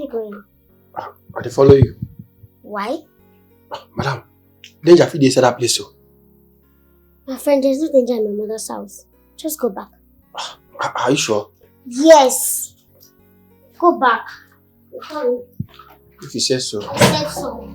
you going? I follow you. Why? Madam, danger fit dey that place so. My friend, there's no danger in my mother's house. Just go back. Are you sure? Yes. Go back. If you say so. I said so.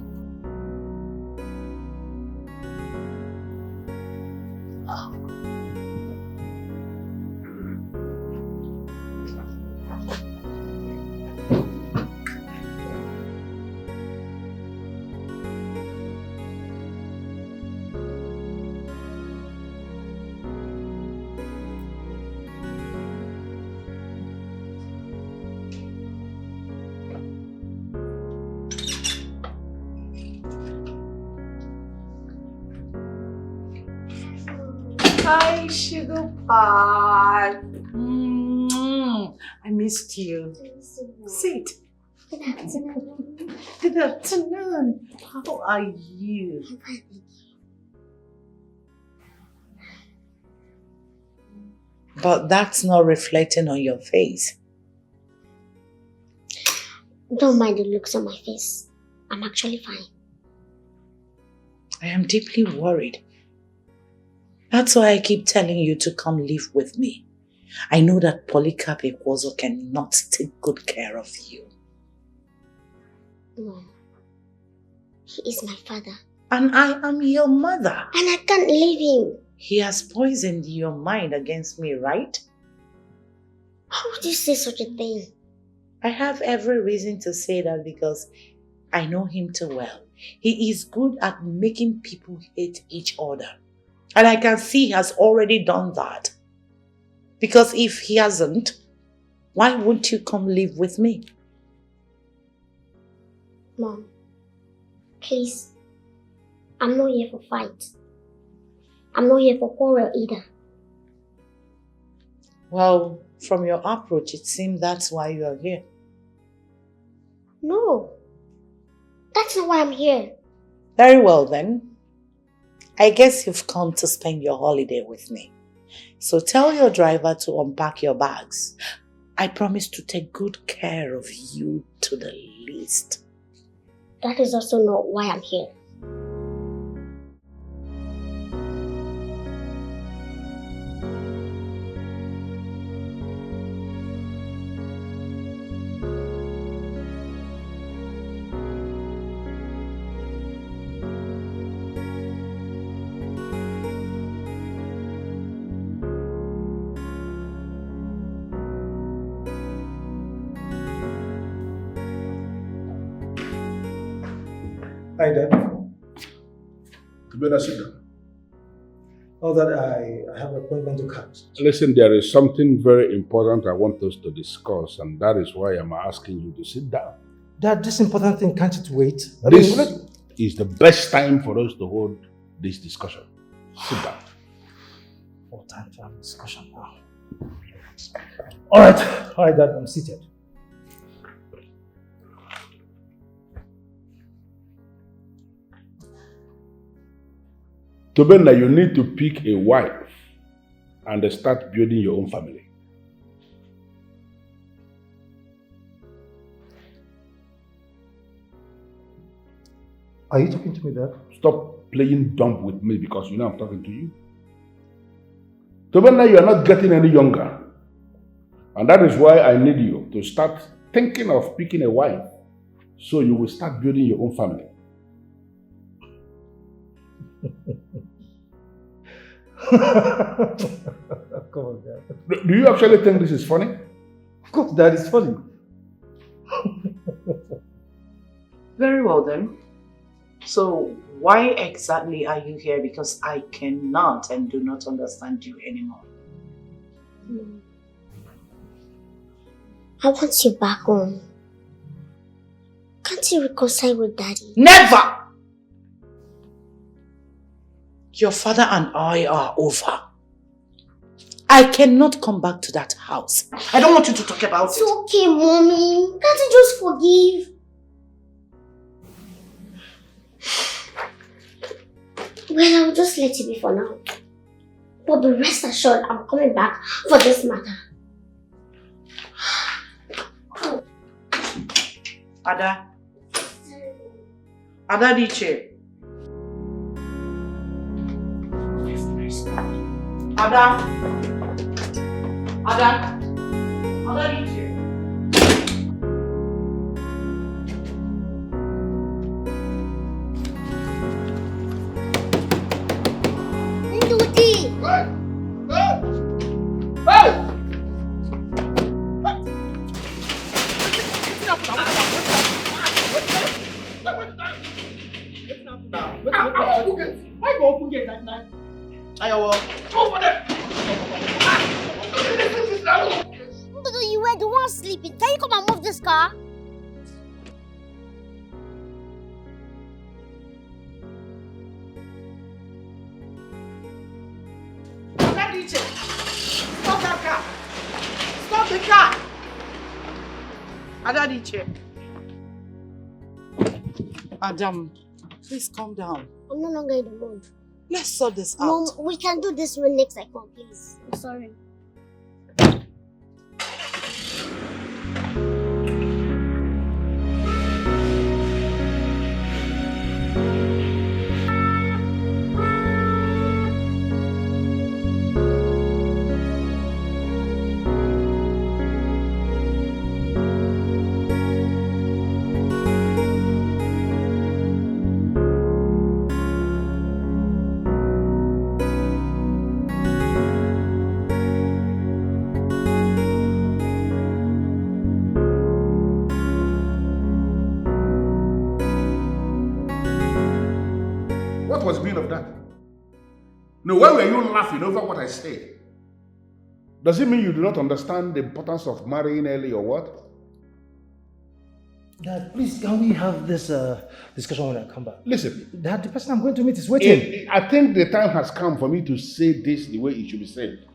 Hi, sugar pie. I missed you. Sit. Good afternoon. Good afternoon. How are you? But that's not reflecting on your face. Don't mind the looks on my face. I'm actually fine. I am deeply worried. That's why I keep telling you to come live with me. I know that Polycarp Ekwozo cannot take good care of you. Mom, he is my father. And I am your mother. And I can't leave him. He has poisoned your mind against me, right? How would you say such a thing? I have every reason to say that because I know him too well. He is good at making people hate each other. And I can see he has already done that. Because if he hasn't, why won't you come live with me? Mom, please. I'm not here for fight. I'm not here for quarrel either. Well, from your approach, it seems that's why you are here. No. That's not why I'm here. Very well then. I guess you've come to spend your holiday with me. So tell your driver to unpack your bags. I promise to take good care of you to the least. That is also not why I'm here. Hi, Dad. You better sit down. All that I have an appointment to catch. Listen, there is something very important I want us to discuss, and that is why I'm asking you to sit down. Dad, this important thing can't it wait? This is the best time for us to hold this discussion. Sit down. What time to have a discussion now? All right, Dad, I'm seated. Tobenna, you need to pick a wife and start building your own family. Are you talking to me, Dad? Stop playing dumb with me because you know I'm talking to you. Tobenna, you are not getting any younger. And that is why I need you to start thinking of picking a wife so you will start building your own family. Come on, Dad. Do you actually think this is funny? Of course, Dad, it's funny. Very well then. So why exactly are you here? Because I cannot and do not understand you anymore. I want you back home. Can't you reconcile with Daddy? Never! Your father and I are over. I cannot come back to that house. I don't want you to talk about It's it. okay, Mommy. Can't you just forgive? Well, I'll just let you be for now. But be rest assured, I'm coming back for this matter. Ada. Ada Diche. Ada. Ada. Ada Diche. Why go open gate at night? Over there! You were the one sleeping. Can you come and move this car? Stop that car! Stop the car! Ada Diche. Adam, please calm down. I'm no longer in the mood. Let's sort this out. Mom, we can do this when next I come, please. I'm sorry. What was the meaning of that? No, why were you laughing over what I said? Does it mean you do not understand the importance of marrying early or what? Dad, please, can we have this discussion when I come back? Listen. Dad, the person I'm going to meet is waiting. I think the time has come for me to say this the way it should be said.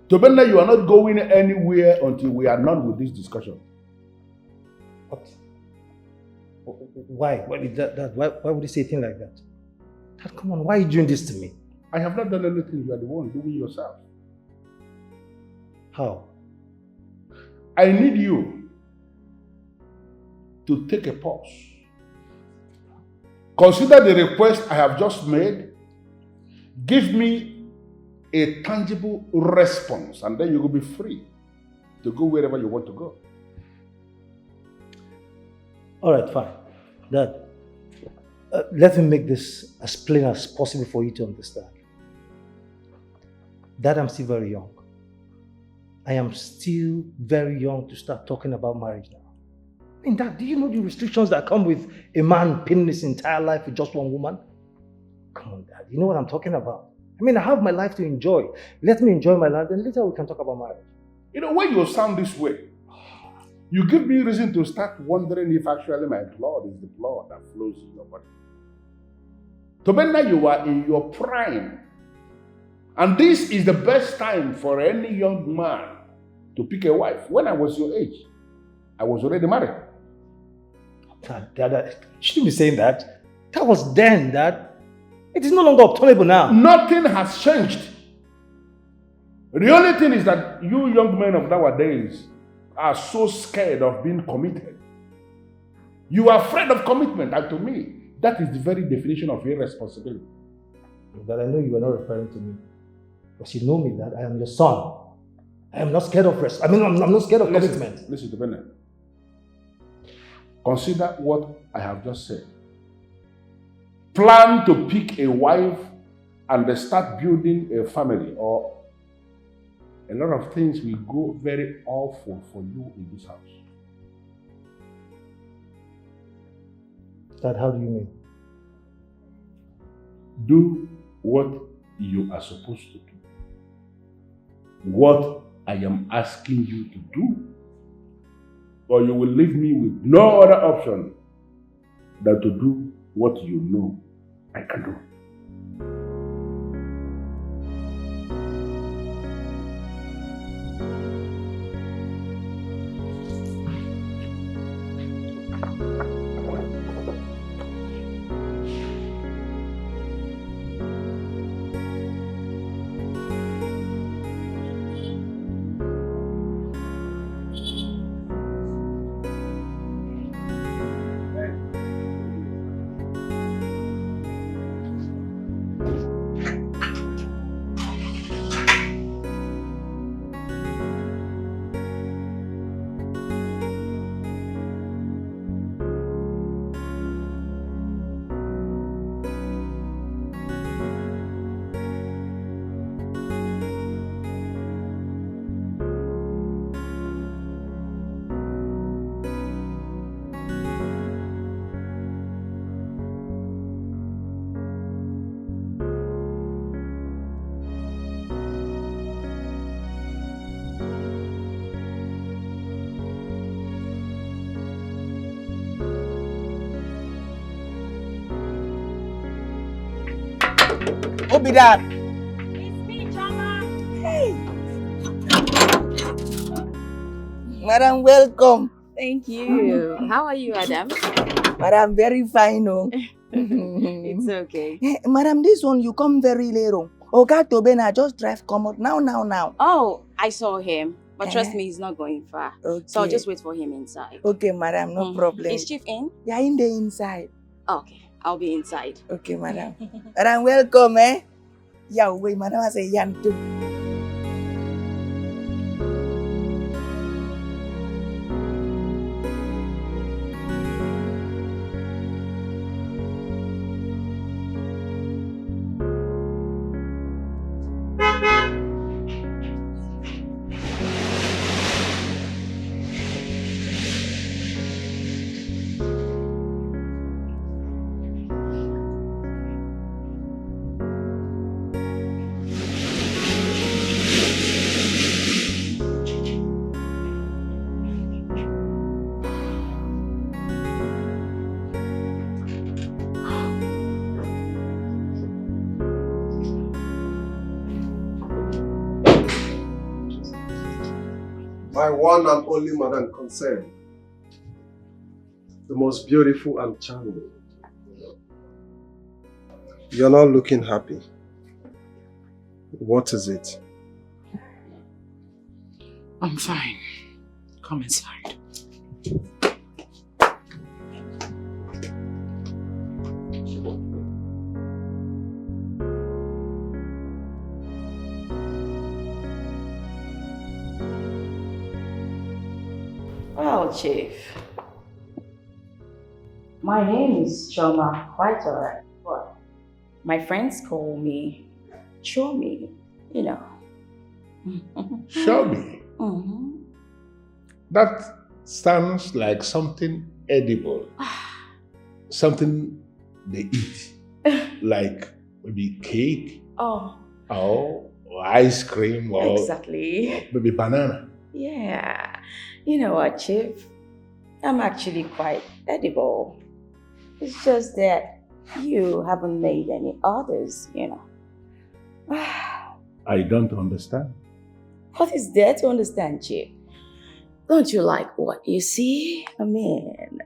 Tobenda, you are not going anywhere until we are done with this discussion. What? Why? Why would you say a thing like that? Dad, come on, why are you doing this to me? I have not done anything. You are the one doing yourself. How? I need you to take a pause. Consider the request I have just made. Give me a tangible response, and then you will be free to go wherever you want to go. All right, fine. Dad, let me make this as plain as possible for you to understand. Dad, I'm still very young. I am still very young to start talking about marriage now. I mean, Dad, do you know the restrictions that come with a man pinning his entire life with just one woman? Come on, Dad, you know what I'm talking about. I mean, I have my life to enjoy. Let me enjoy my life, and later we can talk about marriage. You know, when you sound this way, you give me reason to start wondering if actually my blood is the blood that flows in your body. Tobenda, you are in your prime. And this is the best time for any young man to pick a wife. When I was your age, I was already married. Dad, you shouldn't be saying that. That was then, Dad. It is no longer obtainable now. Nothing has changed. The only thing is that you young men of nowadays are so scared of being committed. You are afraid of commitment, and to me, that is the very definition of irresponsibility. But I know you are not referring to me. Because you know me, that I am your son. I am not scared of rest. I'm not scared of commitment. Listen to Bennett. Consider what I have just said. Plan to pick a wife and start building a family, or a lot of things will go very awful for you in this house. Dad, how do you mean? Do what you are supposed to do. What I am asking you to do. Or you will leave me with no other option than to do what you know I can do. Obida. It's me, Chama. Hey. Madam, welcome. Thank you. How are you, Adam? Madam, very fine. Oh. It's okay. Hey, madam, this one you come very late. Oga Tobena just drive come out now. Oh, I saw him. But trust me, he's not going far. Okay. So I'll just wait for him inside. Okay, madam, no problem. Is Chief in? Yeah, in the inside. Okay, I'll be inside. Okay, madam. Madam, welcome, eh? Yeah, wait, madam, I say yan too. My one and only madam concerned. The most beautiful and charming. You're not looking happy. What is it? I'm fine. Come inside. Well, Chief. My name is Choma. Quite alright. What? My friends call me Chomi, you know. Show me. That sounds like something edible. Something they eat. Like maybe cake. Oh. Or ice cream. Or Exactly. or maybe banana. Yeah. You know what, Chief? I'm actually quite edible. It's just that you haven't made any orders, you know. I don't understand. What is there to understand, Chief? Don't you like what you see? I mean...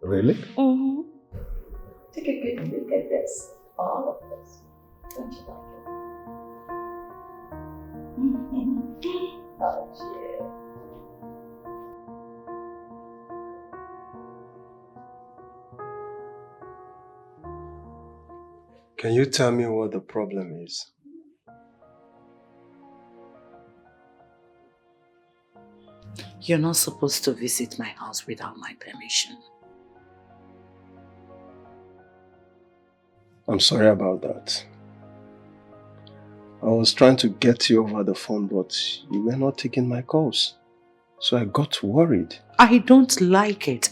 Really? Take a good look at this. All of this. Don't you like it? Oh, Chief. Can you tell me what the problem is? You're not supposed to visit my house without my permission. I'm sorry about that. I was trying to get you over the phone, but you were not taking my calls. So I got worried. I don't like it.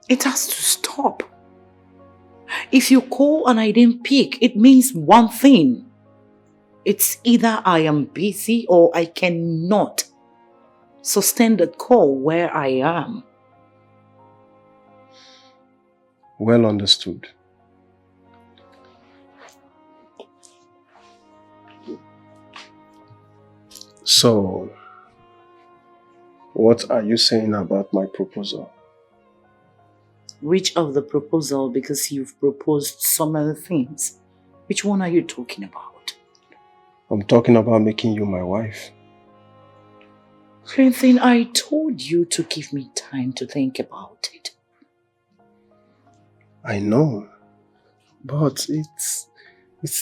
It has to stop. If you call and I didn't pick, it means one thing. It's either I am busy or I cannot sustain the call where I am. Well understood. So, what are you saying about my proposal? Which of the proposal? Because you've proposed some other things. Which one are you talking about? I'm talking about making you my wife. Clinton, I told you to give me time to think about it. I know, but it's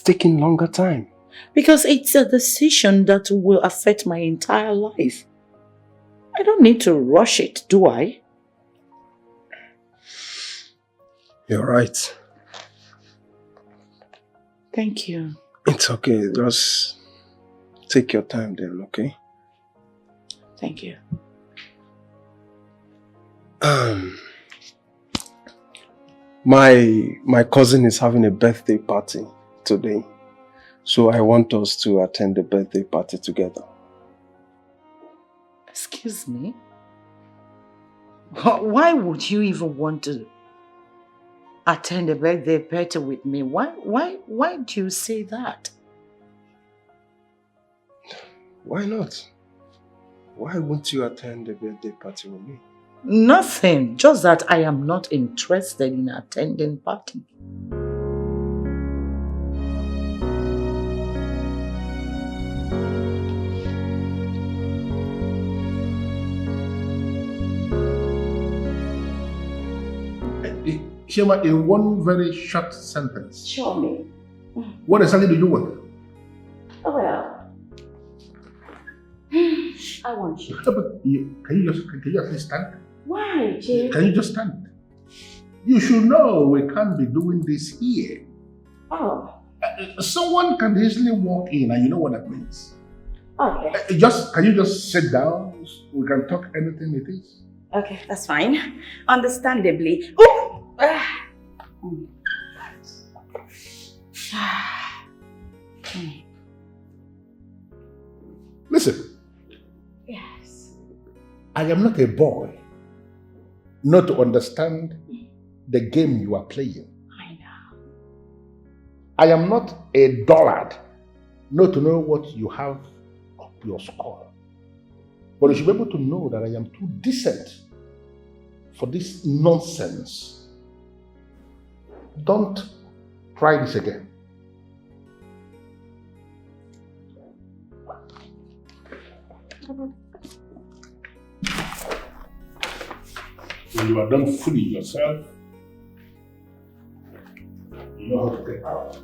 taking longer time. Because it's a decision that will affect my entire life. I don't need to rush it, do I? You're right. Thank you. It's okay, just take your time then, okay? Thank you. My cousin is having a birthday party today. So I want us to attend the birthday party together. Excuse me? Why would you even want to attend a birthday party with me? Why do you say that? Why not? Why won't you attend a birthday party with me? Nothing, just that I am not interested in attending party. Shema, in one very short sentence. Show me. What exactly do you want? Oh, well. I want you. But can you just please stand? Why, Jim? Can you just stand? You should know we can't be doing this here. Oh. Someone can easily walk in, and you know what that means. Okay. Can you just sit down? We can talk anything it is. Okay, that's fine. Understandably. Oh! Listen. Yes. I am not a boy not to understand the game you are playing. I know. I am not a dullard not to know what you have up your skull. But you should be able to know that I am too decent for this nonsense. Don't try this again. When you are done fooling yourself, you know how to get out.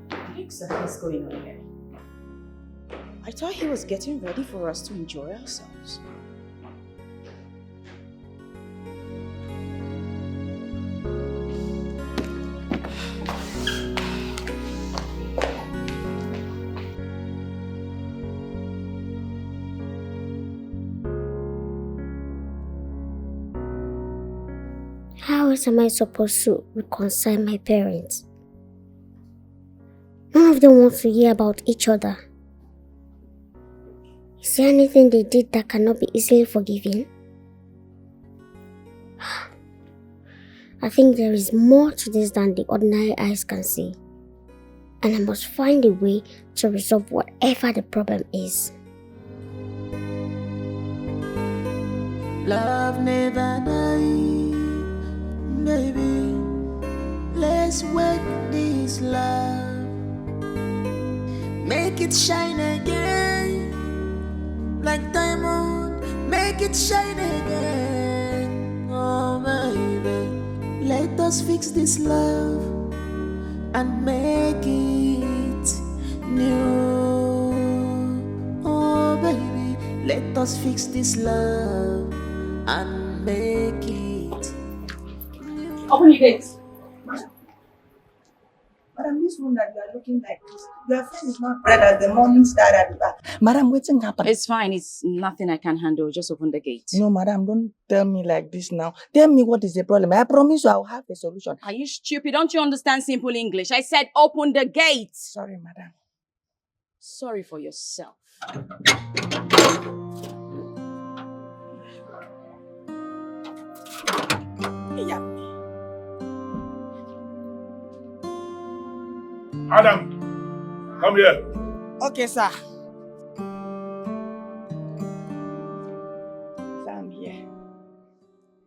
What exactly is going on here? I thought he was getting ready for us to enjoy ourselves. How else am I supposed to reconcile my parents? None of them want to hear about each other. Is there anything they did that cannot be easily forgiven? I think there is more to this than the ordinary eyes can see. And I must find a way to resolve whatever the problem is. Love never dies, baby. Let's wake this love, make it shine again. Like diamond, make it shine again. Oh baby, let us fix this love and make it new. Oh baby, let us fix this love and make it new. Open your gates. Madam, this one that you are looking like this, your friend is not bright as the morning star at the back. Madam, what's happened? It's fine. It's nothing I can handle. Just open the gate. No, madam, don't tell me like this now. Tell me what is the problem. I promise you I will have a solution. Are you stupid? Don't you understand simple English? I said open the gate. Sorry, madam. Sorry for yourself. Yeah. Adam, come here. Okay, sir. I'm here.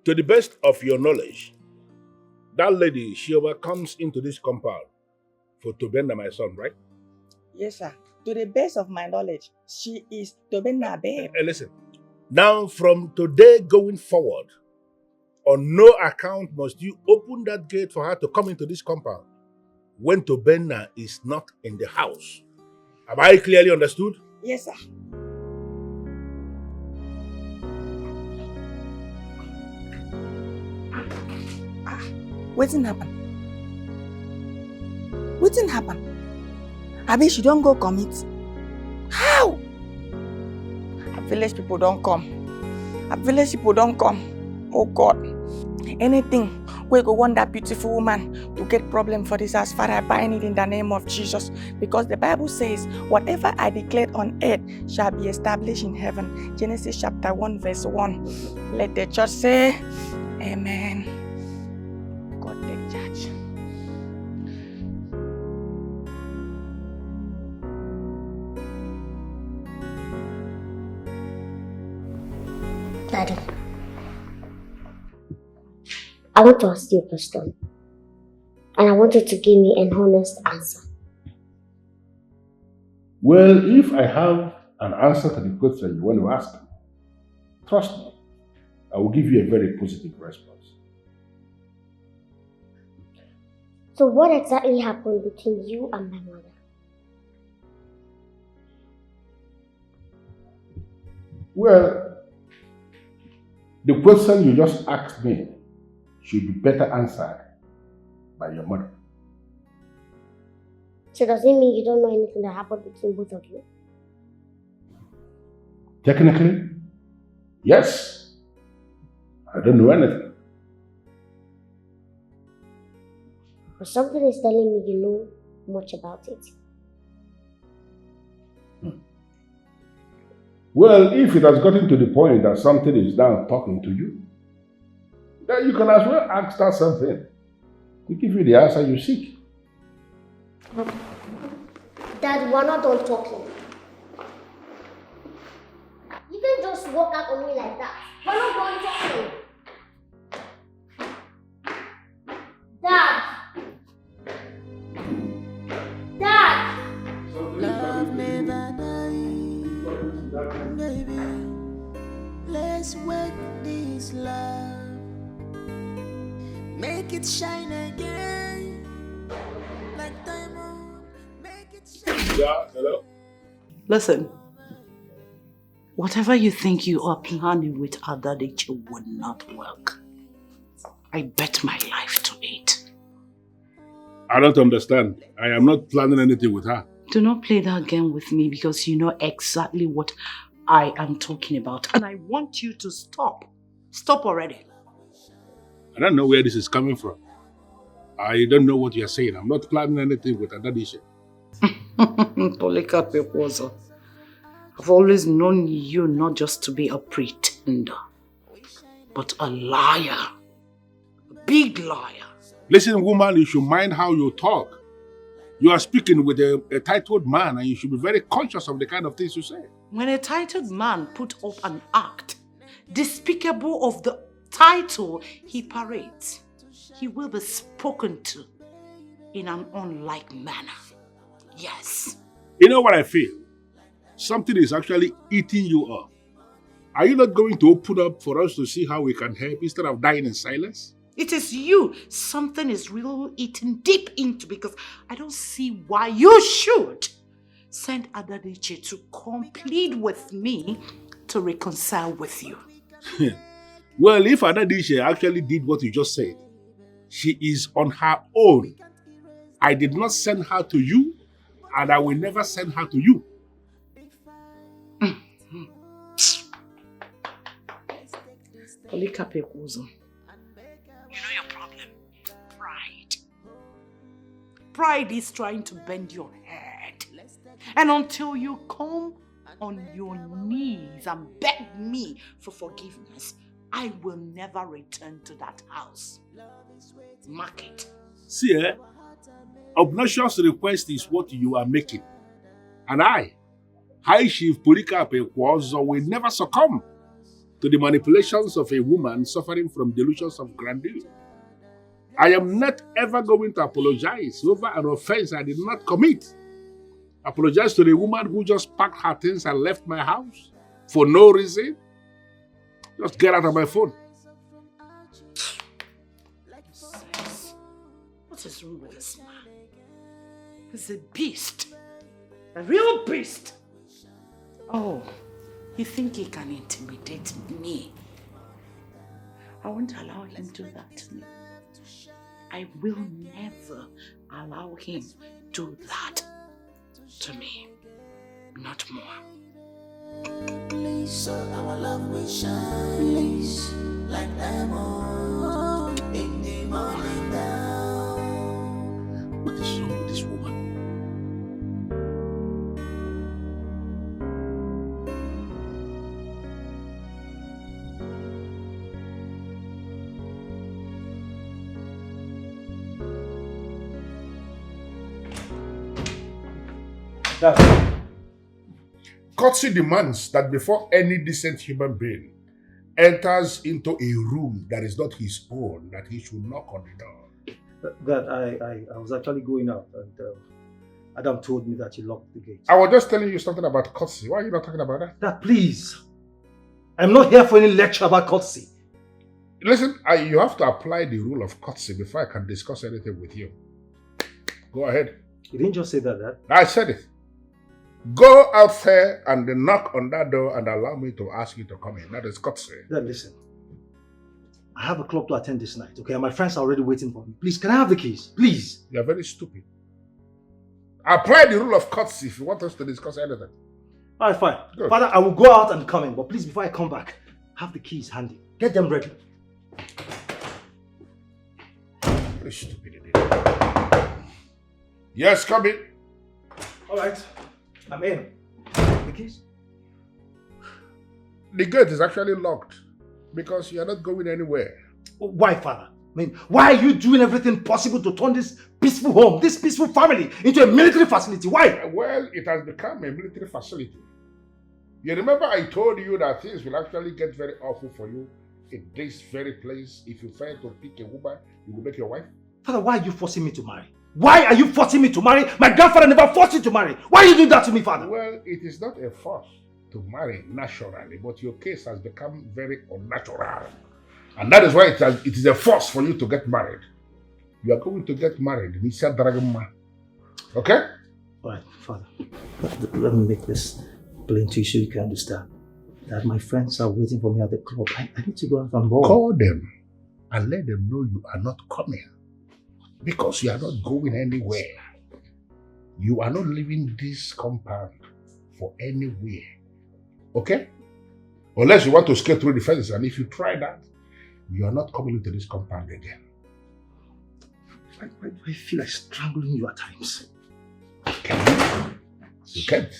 To the best of your knowledge, that lady, she comes into this compound for Tobena, my son, right? Yes, sir. To the best of my knowledge, she is Tobena babe. Listen, now from today going forward, on no account must you open that gate for her to come into this compound when Tobena is not in the house. Have I clearly understood? Yes, sir. What didn't happen? What didn't happen? Abi, she don't go commit. How? Village people don't come. Village people don't come. Oh God. Anything we go want that beautiful woman to get problem for this house. Father, I bind it in the name of Jesus. Because the Bible says, whatever I declared on earth shall be established in heaven. Genesis chapter 1 verse 1. Let the church say, amen. God take charge. Daddy, I want to ask you a question. And I want you to give me an honest answer. Well, if I have an answer to the question you want to ask me, trust me, I will give you a very positive response. So what exactly happened between you and my mother? Well, the question you just asked me should be better answered by your mother. So does it mean you don't know anything that happened between both of you? Technically, yes. I don't know anything. But something is telling me you know much about it. Well, if it has gotten to the point that something is now talking to you, then you can as well ask that something to give you the answer you seek. Dad, we're not done talking. You can just walk out on me like that. We're not done talking. Dad! Dad! Love never dies, baby. Let's work this love, make it shine again, like diamond, make it shine. Yeah, hello? Listen, whatever you think you are planning with Adadeche would not work. I bet my life to it. I don't understand. I am not planning anything with her. Do not play that game with me because you know exactly what I am talking about. And I want you to stop. Stop already. I don't know where this is coming from. I don't know what you are saying. I'm not planning anything with Adadeche. Polycarp Ekwozo, I've always known you not just to be a pretender, but a liar. A big liar. Listen, woman, you should mind how you talk. You are speaking with a titled man and you should be very conscious of the kind of things you say. When a titled man put up an act despicable of the title he parades, he will be spoken to in an unlike manner. Yes. You know what I feel? Something is actually eating you up. Are you not going to open up for us to see how we can help instead of dying in silence? It is you something is really eating deep into because I don't see why you should send Adadeche to plead with me to reconcile with you. Well, if Adadeche actually did what you just said, she is on her own. I did not send her to you, and I will never send her to you. Polycarp Ekwozo. You know your problem? Pride. Pride is trying to bend your head. And until you come on your knees and beg me for forgiveness, I will never return to that house. Mark it. See, obnoxious request is what you are making. And I, High Chief Polycarp Ekwozo, will never succumb to the manipulations of a woman suffering from delusions of grandeur. I am not ever going to apologize over an offense I did not commit. Apologize to the woman who just packed her things and left my house for no reason. Just get out of my phone. What is wrong with this man? He's a beast. A real beast. Oh, you think he can intimidate me? I won't allow him to do that to me. I will never allow him to do that to me. Not more. So our love will shine like diamond in the falling down. What is wrong with this woman? Courtesy demands that before any decent human being enters into a room that is not his own, that he should knock on the door. That I was actually going out and Adam told me that you locked the gate. I was just telling you something about courtesy. Why are you not talking about that? Dad, please. I'm not here for any lecture about courtesy. Listen, you have to apply the rule of courtesy before I can discuss anything with you. Go ahead. You didn't just say that, Dad. I said it. Go out there and then knock on that door and allow me to ask you to come in. That is courtesy. Dad, listen. I have a club to attend this night, okay? And my friends are already waiting for me. Please, can I have the keys? Please. You are very stupid. Apply the rule of courtesy if you want us to discuss anything. All right, fine. Good. Father, I will go out and come in, but please, before I come back, have the keys handy. Get them ready. Very stupid idiot. Yes, come in. All right. I'm in. The keys? The gate is actually locked because you are not going anywhere. Why, Father? I mean, why are you doing everything possible to turn this peaceful home, this peaceful family, into a military facility? Why? Well, it has become a military facility. You remember I told you that things will actually get very awful for you in this very place. If you fail to pick a woman, you will make your wife. Father, why are you forcing me to marry? Why are you forcing me to marry? My grandfather never forced you to marry. Why are you doing that to me, Father? Well, it is not a force to marry naturally, but your case has become very unnatural. And that is why it is a force for you to get married. You are going to get married. Okay? All right, Father. Let me make this plain to you so you can understand. That my friends are waiting for me at the club. I need to go out and ball. Call them and let them know you are not coming. Because you are not going anywhere. You are not leaving this compound for anywhere. Okay? Unless you want to escape through the fences, and if you try that, you are not coming into this compound again. Why do I feel like strangling you at times? Can you? You can't.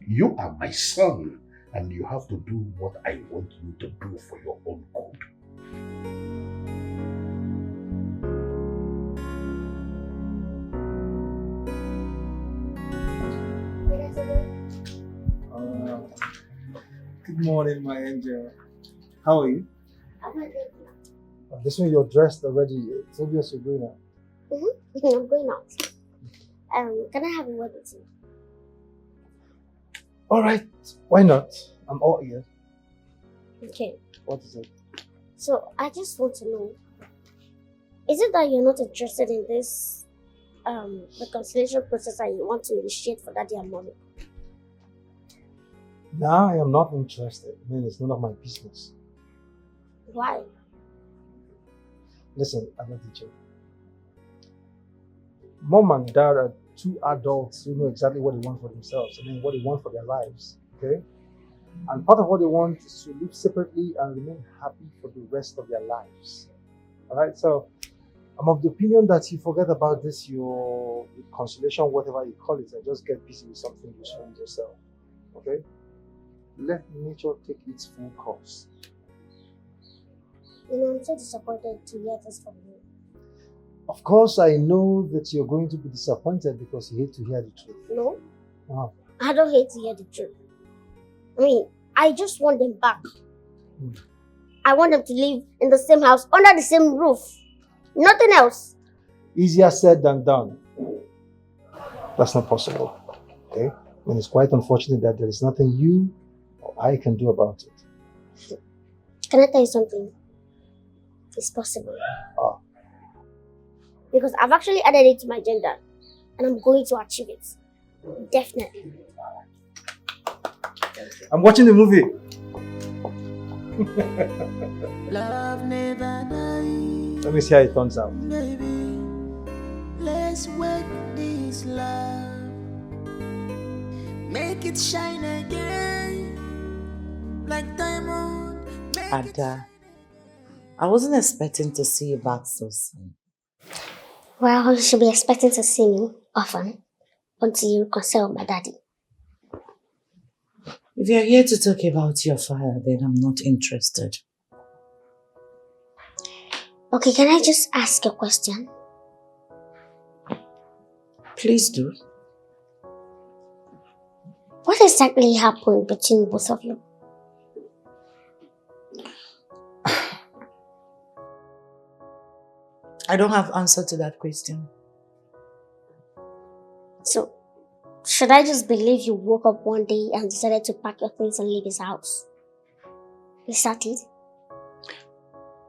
You are my son, and you have to do what I want you to do for your own good. Good morning, my angel. How are you? I'm not ready. This one you're dressed already. It's obvious you're going out. I'm going out. Can I have a word with you? All right. Why not? I'm all ears. Okay. What is it? So I just want to know, is it that you're not interested in this reconciliation process and you want to initiate for daddy and mommy? No, I am not interested. Man, it's none of my business. Why? Listen, I'm not a teacher. Mom and dad are two adults who know exactly what they want for themselves and then what they want for their lives. Okay? And part of what they want is to live separately and remain happy for the rest of their lives. Alright, so I'm of the opinion that you forget about this, your reconciliation, whatever you call it, and just get busy with something you find yourself. Okay? Let nature take its full course. You know, I'm so disappointed to hear this from you. Of course, I know that you're going to be disappointed because you hate to hear the truth. No, Wow. I don't hate to hear the truth. I mean, I just want them back. I want them to live in the same house, under the same roof. Nothing else. Easier said than done. That's not possible. Okay? And it's quite unfortunate that there is nothing you or I can do about it. Can I tell you something? It's possible. Ah. Because I've actually added it to my agenda and I'm going to achieve it. Definitely. I'm watching the movie. Love never dies. Let me see how it turns out. Baby, let's work this love. Make it shine again. Like diamond. Make it Ada, I wasn't expecting to see you back so soon. Well, you should be expecting to see me often until you reconcile with my daddy. If you're here to talk about your father, then I'm not interested. Okay, can I just ask a question? Please do. What exactly happened between both of you? I don't have answer to that question. So, should I just believe you woke up one day and decided to pack your things and leave his house? Is that it?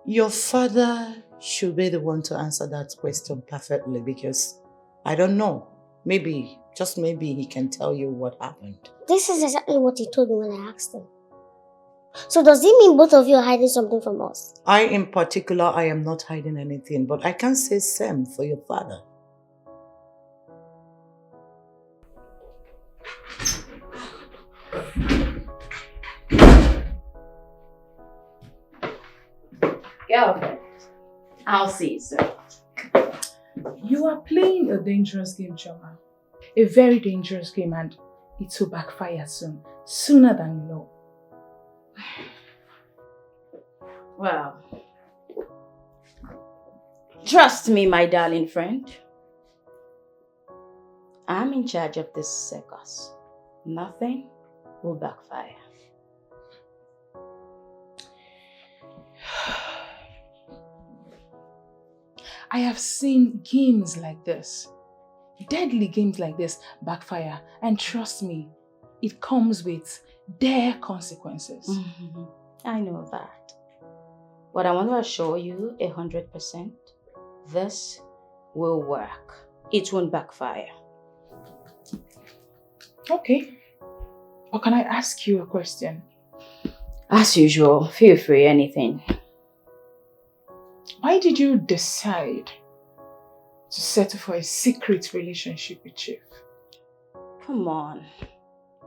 Your father should be the one to answer that question perfectly because I don't know. Maybe, just maybe he can tell you what happened. This is exactly what he told me when I asked him. So does it mean both of you are hiding something from us? In particular, I am not hiding anything, but I can't say same for your father. Girlfriend, I'll see you soon. You are playing a dangerous game, Choma. A very dangerous game, and it will backfire soon. Sooner than you know. Well, trust me, my darling friend. I'm in charge of this circus. Nothing will backfire. I have seen games like this, deadly games like this backfire, and trust me, it comes with dire consequences. Mm-hmm. I know that. But I want to assure you 100%, this will work. It won't backfire. Okay. Or can I ask you a question? As usual, feel free, anything. Why did you decide to settle for a secret relationship with Chief? Come on.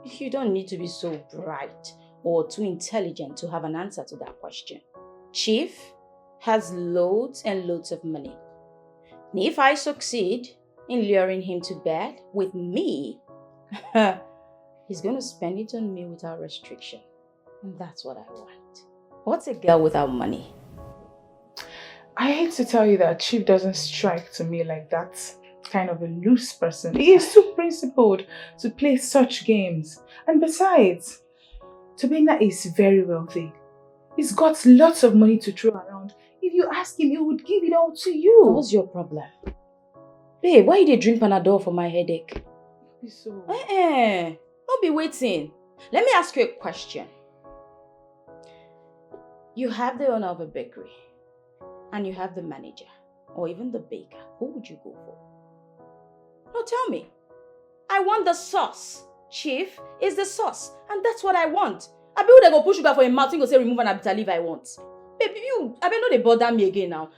You don't need to be so bright or too intelligent to have an answer to that question. Chief has loads and loads of money. And if I succeed in luring him to bed with me, he's going to spend it on me without restriction. And that's what I want. What's a girl without money? I hate to tell you that Chief doesn't strike to me like that kind of a loose person. He is too principled to play such games. And besides, Tobena is very wealthy. He's got lots of money to throw around. If you ask him, he would give it all to you. What's your problem? Babe, why you drink Panadol for my headache? So... Don't be waiting. Let me ask you a question. You have the owner of a bakery. And you have the manager, or even the baker. Who would you go for? No, tell me. I want the sauce. Chief is the sauce. And that's what I want. I be they go push sugar for a mouth and go say remove an bitter leaf I want. Baby, I be know they bother me again now.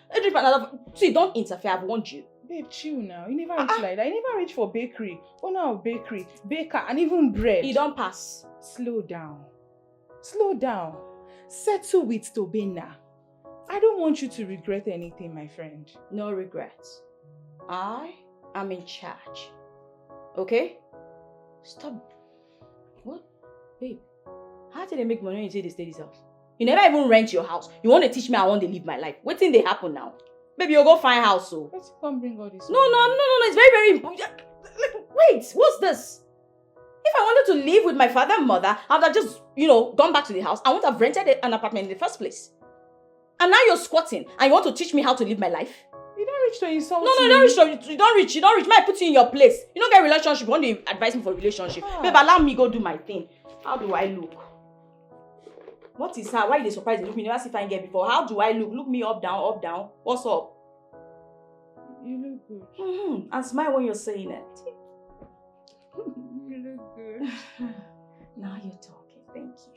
See, don't interfere. I've warned you. Babe, chill now. You never reach like that. You never reach for bakery. Owner of bakery, baker, and even bread. You don't pass. Slow down. Slow down. Settle with Tobena. I don't want you to regret anything, my friend. No regrets. I am in charge. Okay? Stop. What? Babe, how did they make money when you say they stay this house? You never even rent your house. You want to teach me I want to live my life. What thing they happen now? Baby, you'll go find house, so. Let's come bring all this. No. It's very, very important. Wait, what's this? If I wanted to live with my father and mother, I would have just, gone back to the house. I wouldn't have rented an apartment in the first place. And now you're squatting and you want to teach me how to live my life? You don't reach to insult No, you don't reach. You don't reach. Might put you in your place. You don't get a relationship. You want to advise me for a relationship. Babe, allow me go do my thing. How do I look? What is her? Why are they surprised they look me? Never see if I get before. How do I look? Look me up, down, up, down. What's up? You look good. And smile when you're saying it. You look good. Now you're talking. Thank you.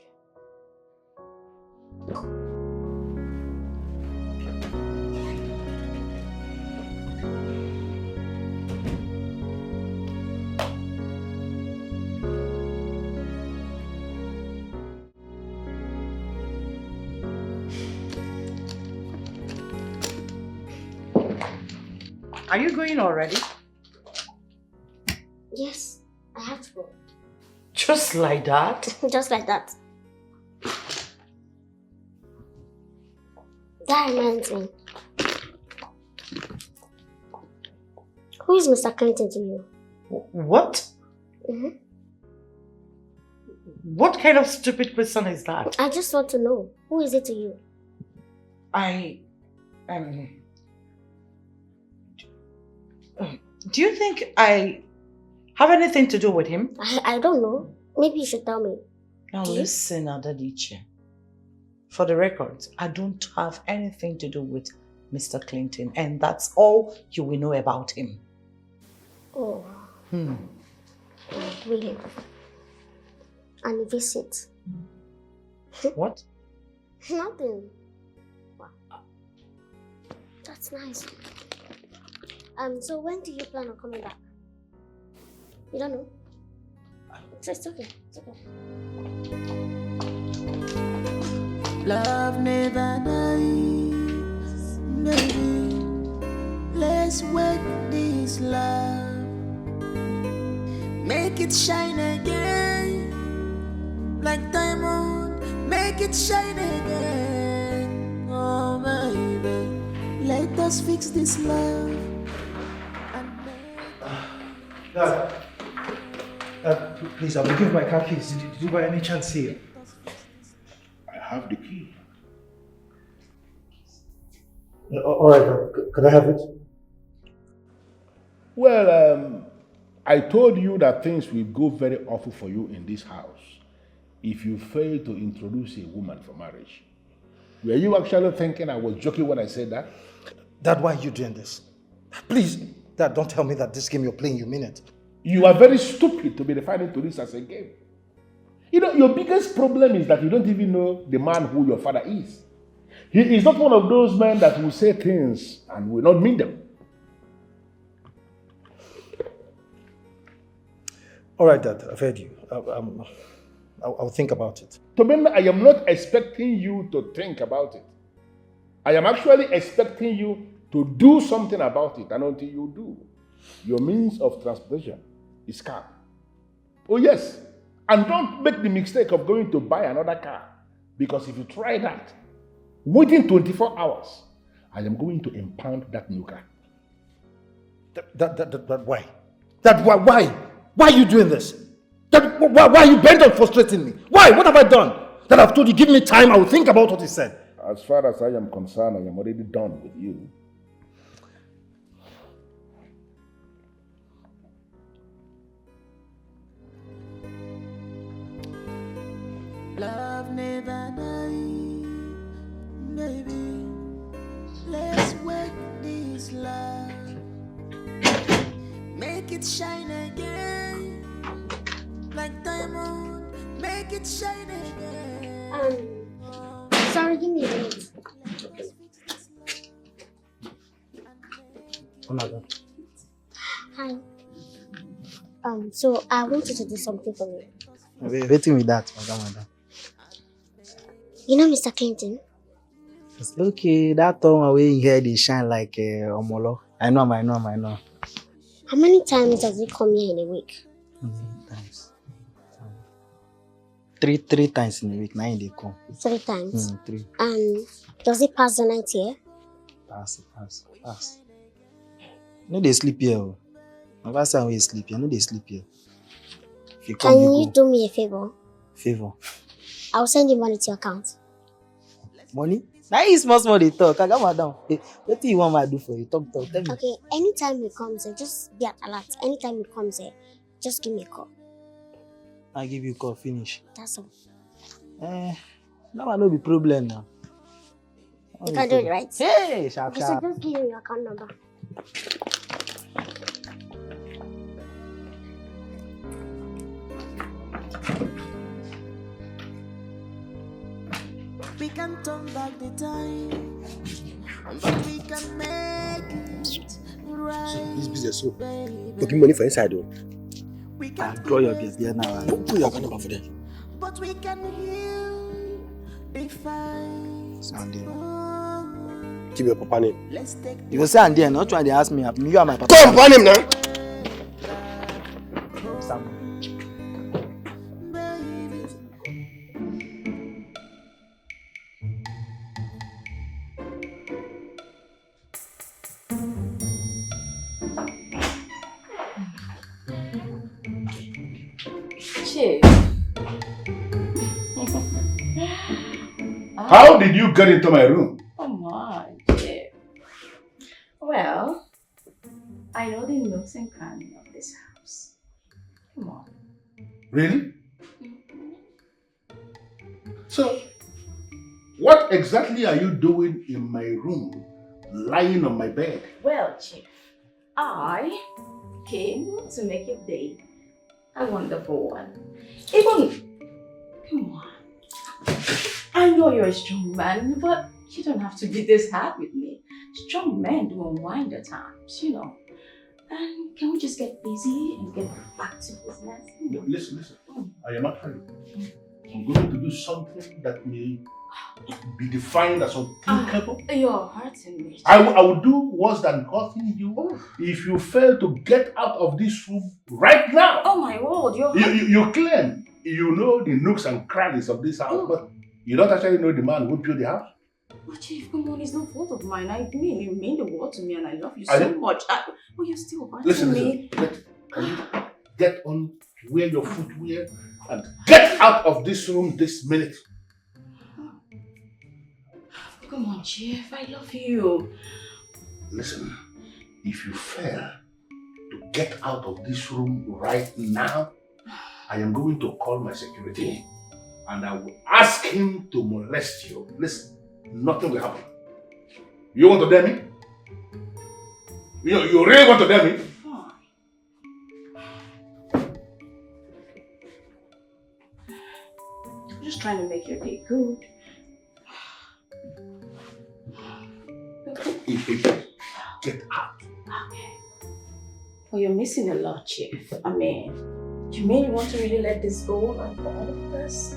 Are you going already? Yes, I have to go. Just like that? Just like that. That reminds me. Who is Mr. Clinton to you? What? Mm-hmm. What kind of stupid question is that? I just want to know. Who is it to you? Do you think I have anything to do with him? I don't know. Maybe you should tell me. Now listen, Adadiche. For the record, I don't have anything to do with Mr. Clinton, and that's all you will know about him. Oh. Really? And a visit? What? Nothing. Wow. That's nice. So when do you plan on coming back? You don't know? It's okay. It's okay. Love never dies, baby. Let's work this love. Make it shine again, like diamond. Make it shine again, oh baby. Let us fix this love. Dad, please, I will give my car keys. Did you by any chance see it? I have the key. All right, could I have it? Well, I told you that things will go very awful for you in this house if you fail to introduce a woman for marriage. Were you actually thinking I was joking when I said that? Dad, why are you doing this? Please, Dad, don't tell me that this game you're playing, you mean it. You are very stupid to be referring to this as a game. You know, your biggest problem is that you don't even know the man who your father is. He is not one of those men that will say things and will not mean them. All right, Dad, I've heard you. I'll think about it. Tobenna, I am not expecting you to think about it. I am actually expecting you to do something about it, and until you do, your means of transportation is car. Oh yes, and don't make the mistake of going to buy another car, because if you try that, within 24 hours, I am going to impound that new car. Why? Why? Why are you doing this? Why are you bent on frustrating me? Why? What have I done? That I've told you, give me time, I will think about what he said. As far as I am concerned, I am already done with you. Love never dies, baby. Let's work this love. Make it shine again, like diamond. Make it shine again. Sorry, give me a minute. Oh my God. Hi. So I want you to do something for me. Waiting with that, madam. You know Mr. Clinton? It's okay, that time away in here they shine like Omolo. I know. How many times does he come here in a week? Times. Three times in a week. 9 they come. 3 times? 3. And does he pass the night here? Pass. No, they sleep here. My first time we sleep here. No, they sleep here. If you come, Can you you go. do me a favor? Favor. I'll send you money to your account. Money? Now is small they talk. I got madam. What do you want me to do for you? Talk. Tell me. Okay, anytime he comes here, just be at alert. Anytime he comes here, just give me a call. I give you a call, finish. That's all. Now I know the problem now. You can do it, right? Hey, sharp. Okay, so just give me your account number. We can turn back the time, but we can make it right. This business so taking money for inside though. We can draw your guest there now. Put your account number for them. but we can heal the fight. Sunday. Give your papa name. You will say and then not trying to ask me. You are my papa. Come papa name now. Sam. Chief. How did you get into my room? Come on, Chief. Well, I know the nooks and crannies of this house. Come on. Really? So, what exactly are you doing in my room, lying on my bed? Well, Chief, I came to make your day a wonderful one. Come on. I know you're a strong man, but you don't have to be this hard with me. Strong men do unwind at times, you know. And can we just get busy and get back to business? Listen. I am not hurry. I'm going to do something that may be defined as unthinkable. You're hurting me. I will do worse than hurting you if you fail to get out of this room right now. Oh my word, You claim you know the nooks and crannies of this house, but you don't actually know the man who built the house. But Chief, come on, it's no fault of mine. I mean, you mean the world to me and I love you so much. But you're still hurting me. Can you get on, wear your footwear and get out of this room this minute? Come on, Chief, I love you. Listen, if you fail to get out of this room right now, I am going to call my security and I will ask him to molest you. Listen, nothing will happen. You want to dare me? You really want to dare me? I'm just trying to make your day good. Get out. Okay. Well, you're missing a lot, Chief. I mean, do you mean you want to really let this go like all of this?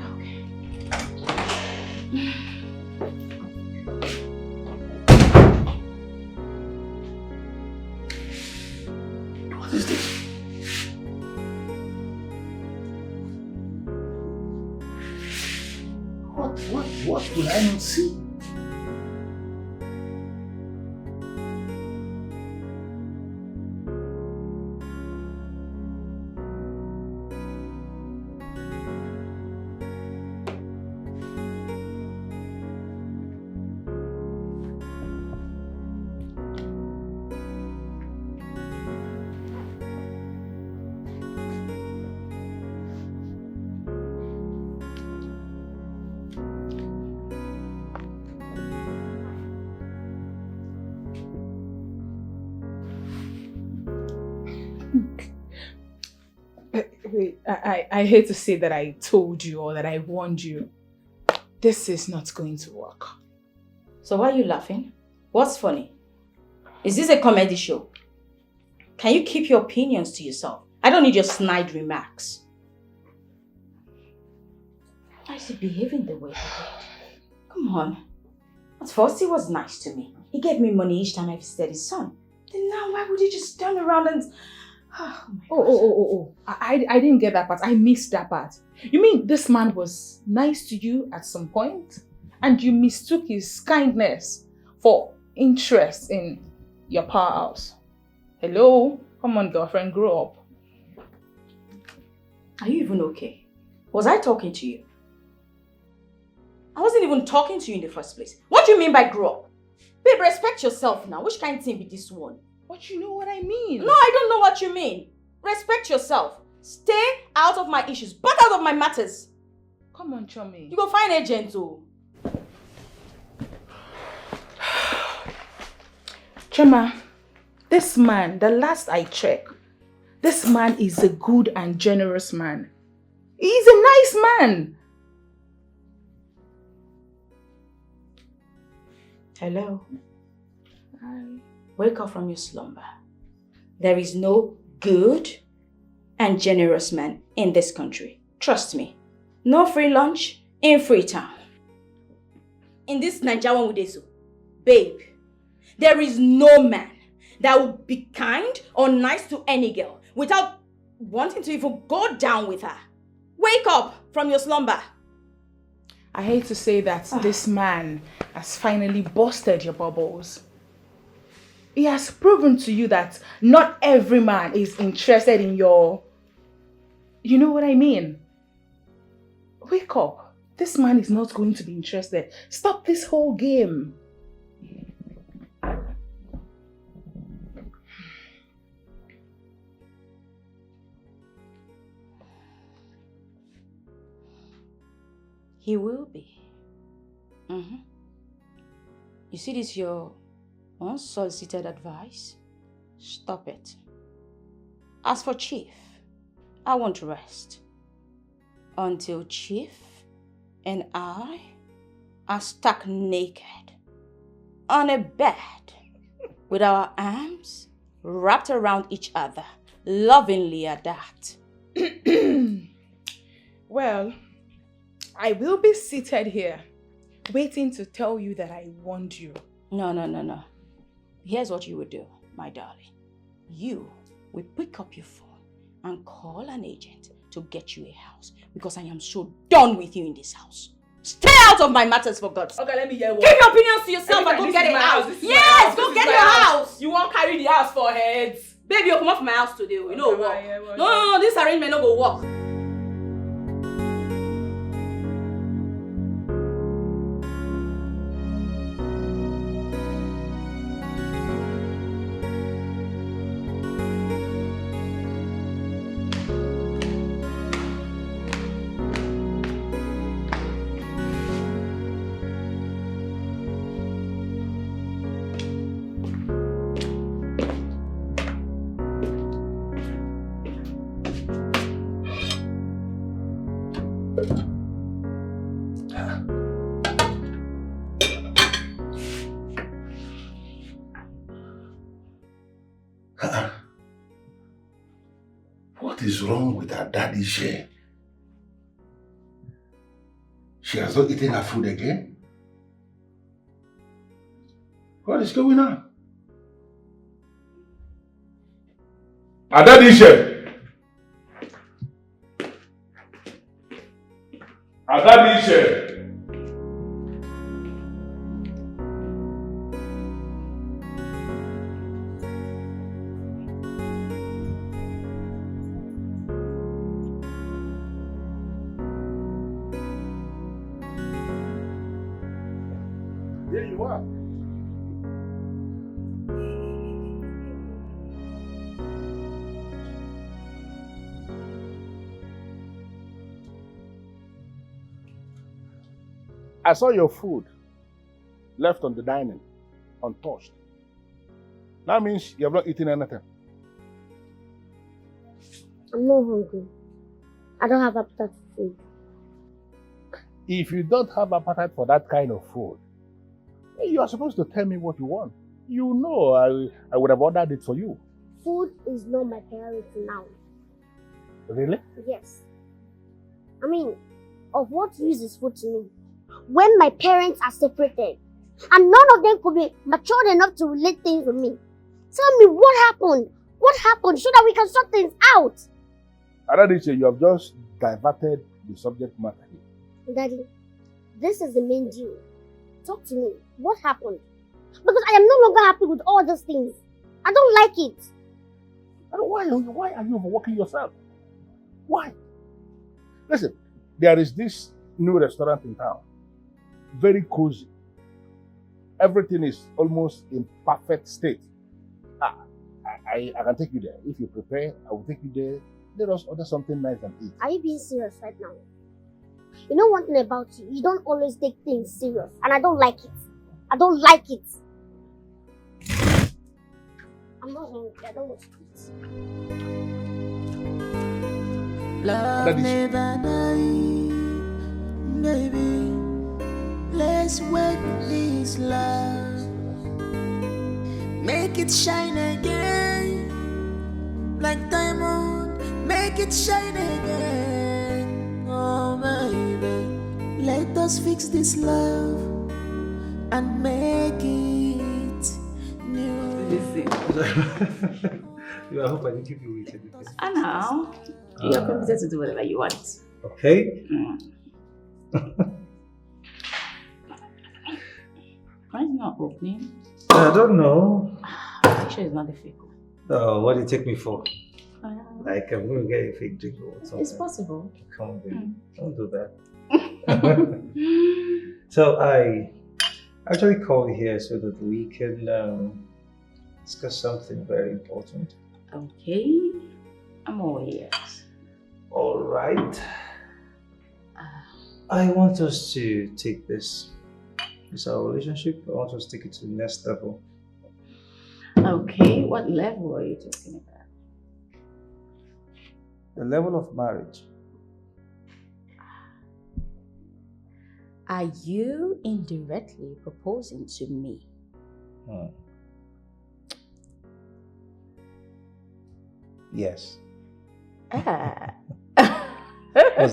Okay. What is this? What will I not see? Wait, I hate to say that I told you or that I warned you. This is not going to work. So why are you laughing? What's funny? Is this a comedy show? Can you keep your opinions to yourself? I don't need your snide remarks. Why is he behaving the way he did? Come on. At first he was nice to me. He gave me money each time I visited his son. Then now why would he just turn around and... I didn't get that part. I missed that part. You mean this man was nice to you at some point and you mistook his kindness for interest in your powerhouse? Hello? Come on, girlfriend, grow up. Are you even okay? Was I talking to you? I wasn't even talking to you in the first place. What do you mean by grow up? Babe, respect yourself now. Which kind of thing be this one? But you know what I mean. No, I don't know what you mean. Respect yourself. Stay out of my issues. Back out of my matters. Come on, Chummy. You go find a gentle. Chuma, this man, the last I checked, this man is a good and generous man. He's a nice man. Hello. Hi. Wake up from your slumber. There is no good and generous man in this country. Trust me. No free lunch in Freetown. in this Nigerian with so, babe, there is no man that will be kind or nice to any girl without wanting to even go down with her. Wake up from your slumber. I hate to say that this man has finally busted your bubbles. He has proven to you that not every man is interested in your... You know what I mean? Wake up. This man is not going to be interested. Stop this whole game. He will be. You see this your unsolicited advice? Stop it. As for Chief, I want to rest until Chief and I are stuck naked on a bed with our arms wrapped around each other, lovingly at that. Well, I will be seated here, waiting to tell you that I warned you. No. Here's what you would do, my darling. You will pick up your phone and call an agent to get you a house, because I am so done with you in this house. Stay out of my matters, for God's sake. Okay, let me hear one. Give your opinions to yourself and go get a house. Yes, go get your house. You won't carry the house for heads. Baby, you come off my house today. You know what? No, this arrangement no go work. What is wrong with her daddy share? She has not eaten her food again? What is going on? Her daddy share! Her daddy share! Here you are. I saw your food left on the dining, untouched. That means you have not eaten anything. I'm not hungry. I don't have appetite for food. If you don't have appetite for that kind of food, you are supposed to tell me what you want. You know I would have ordered it for you. Food is not my priority now. Really? Yes. I mean, of what use is food to me when my parents are separated and none of them could be matured enough to relate things with me? Tell me what happened? What happened so that we can sort things out? Adadiche, you have just diverted the subject matter here. Daddy, this is the main deal. Talk to me. What happened? Because I am no longer happy with all these things. I don't like it. Why are you overworking yourself? Why? Listen, there is this new restaurant in town. Very cozy. Everything is almost in perfect state. I can take you there. If you prepare, I will take you there. Let us order something nice and eat. Are you being serious right now? You know one thing about you, you don't always take things serious. And I don't like it. I don't like it. I'm not hungry. I don't want to eat. Love never die, baby. Let's wake this love. Make it shine again, like diamond. Make it shine again, oh baby. Let us fix this love. and make it new. Listen. I hope I didn't keep you waiting. I know. You're permitted to do whatever you want. Okay. Why is it not opening? I don't know. I'm sure it's not a fake one. Oh, what do you take me for? Like, I'm going to get a fake drink or something. It's possible. Come on, baby. Don't do that. So, I actually called here so that we can discuss something very important. Okay. I'm all ears. All right. I want us to take this our relationship. I want us to take it to the next level. Okay, what level are you talking about? The level of marriage. Are you indirectly proposing to me? Yes. What's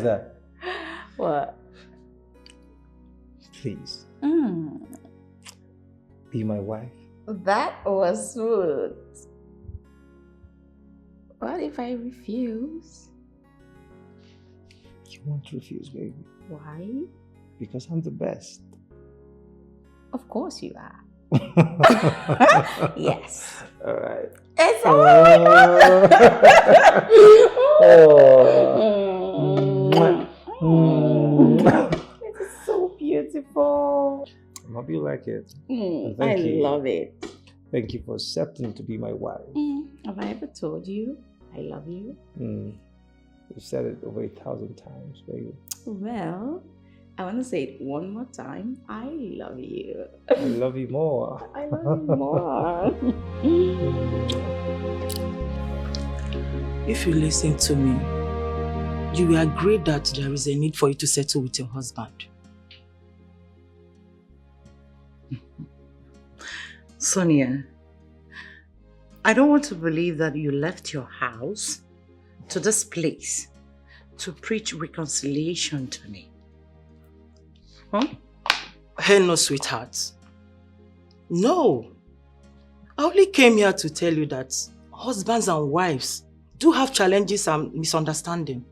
that? What? Please. Be my wife. That was smooth. What if I refuse? You won't refuse, baby. Why? Because I'm the best. Of course you are. Yes. All right. It's It is so beautiful. I hope you like it. I love it. Thank you for accepting to be my wife. Have I ever told you I love you? You've said it over 1,000 times, baby. Well, I want to say it one more time. I love you. I love you more. I love you more. If you listen to me, you will agree that there is a need for you to settle with your husband. Sonia, I don't want to believe that you left your house to this place to preach reconciliation to me. Huh? Hell no, sweetheart. No. I only came here to tell you that husbands and wives do have challenges and misunderstanding.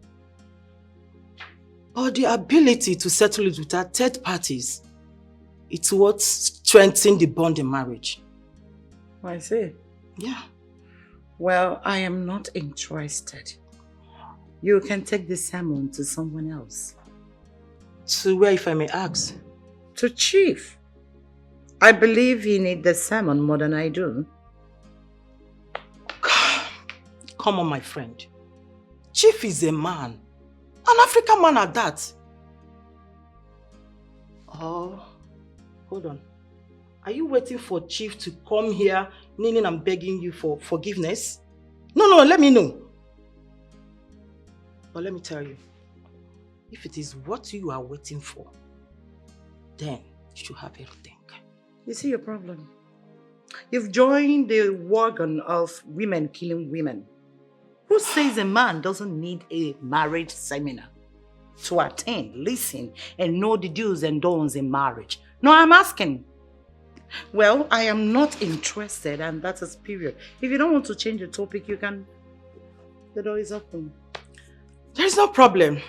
But the ability to settle it without third parties, it's what strengthens the bond in marriage. I see. Yeah. Well, I am not interested. You can take the sermon to someone else. To where, if I may ask? To Chief. I believe he needs the sermon more than I do. Come on, my friend. Chief is a man. An African man at that. Oh, hold on. Are you waiting for Chief to come here, kneeling and begging you for forgiveness? No, let me know. But let me tell you, if it is what you are waiting for, then you should have everything. You see your problem? You've joined the wagon of women killing women. Who says a man doesn't need a marriage seminar to attend, listen, and know the do's and don'ts in marriage? No, I'm asking. Well, I am not interested, and that is period. If you don't want to change the topic, you can. The door is open. There's no problem,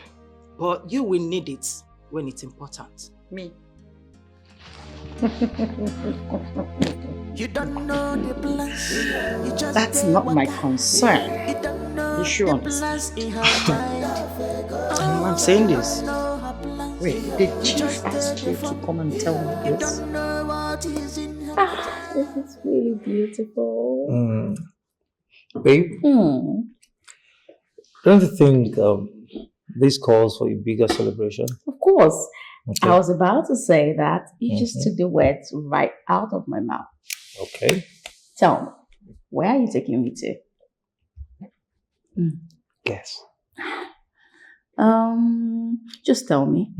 but you will need it when it's important. Me. You don't know the plans. That's not my concern. You should understand. I'm saying this. Wait, did Chief ask you to come and tell me this? This is really beautiful. Babe, don't you think this calls for a bigger celebration? Of course. Okay. I was about to say that. You just took the words right out of my mouth. Okay. Tell me, where are you taking me to? Guess. Just tell me.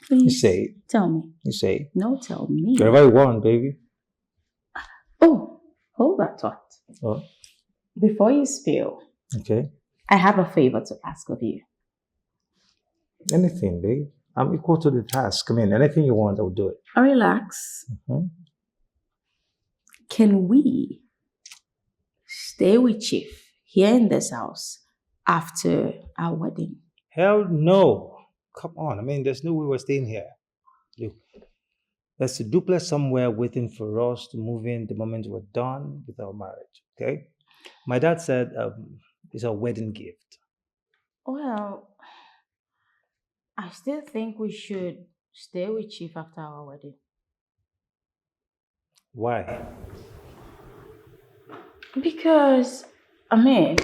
Please. You say it. Tell me. You say it. No, tell me. Wherever you want, baby. Oh, hold that thought. Oh. Before you spill, Okay. I have a favor to ask of you. Anything, babe. I'm equal to the task. I mean, anything you want, I'll do it. Relax. Can we stay with Chief here in this house after our wedding? Hell no. Come on. I mean, there's no way we're staying here. Look, there's a duplex somewhere waiting for us to move in the moment we're done with our marriage, okay? My dad said it's a wedding gift. Well, I still think we should stay with Chief after our wedding. Why? Because, I mean,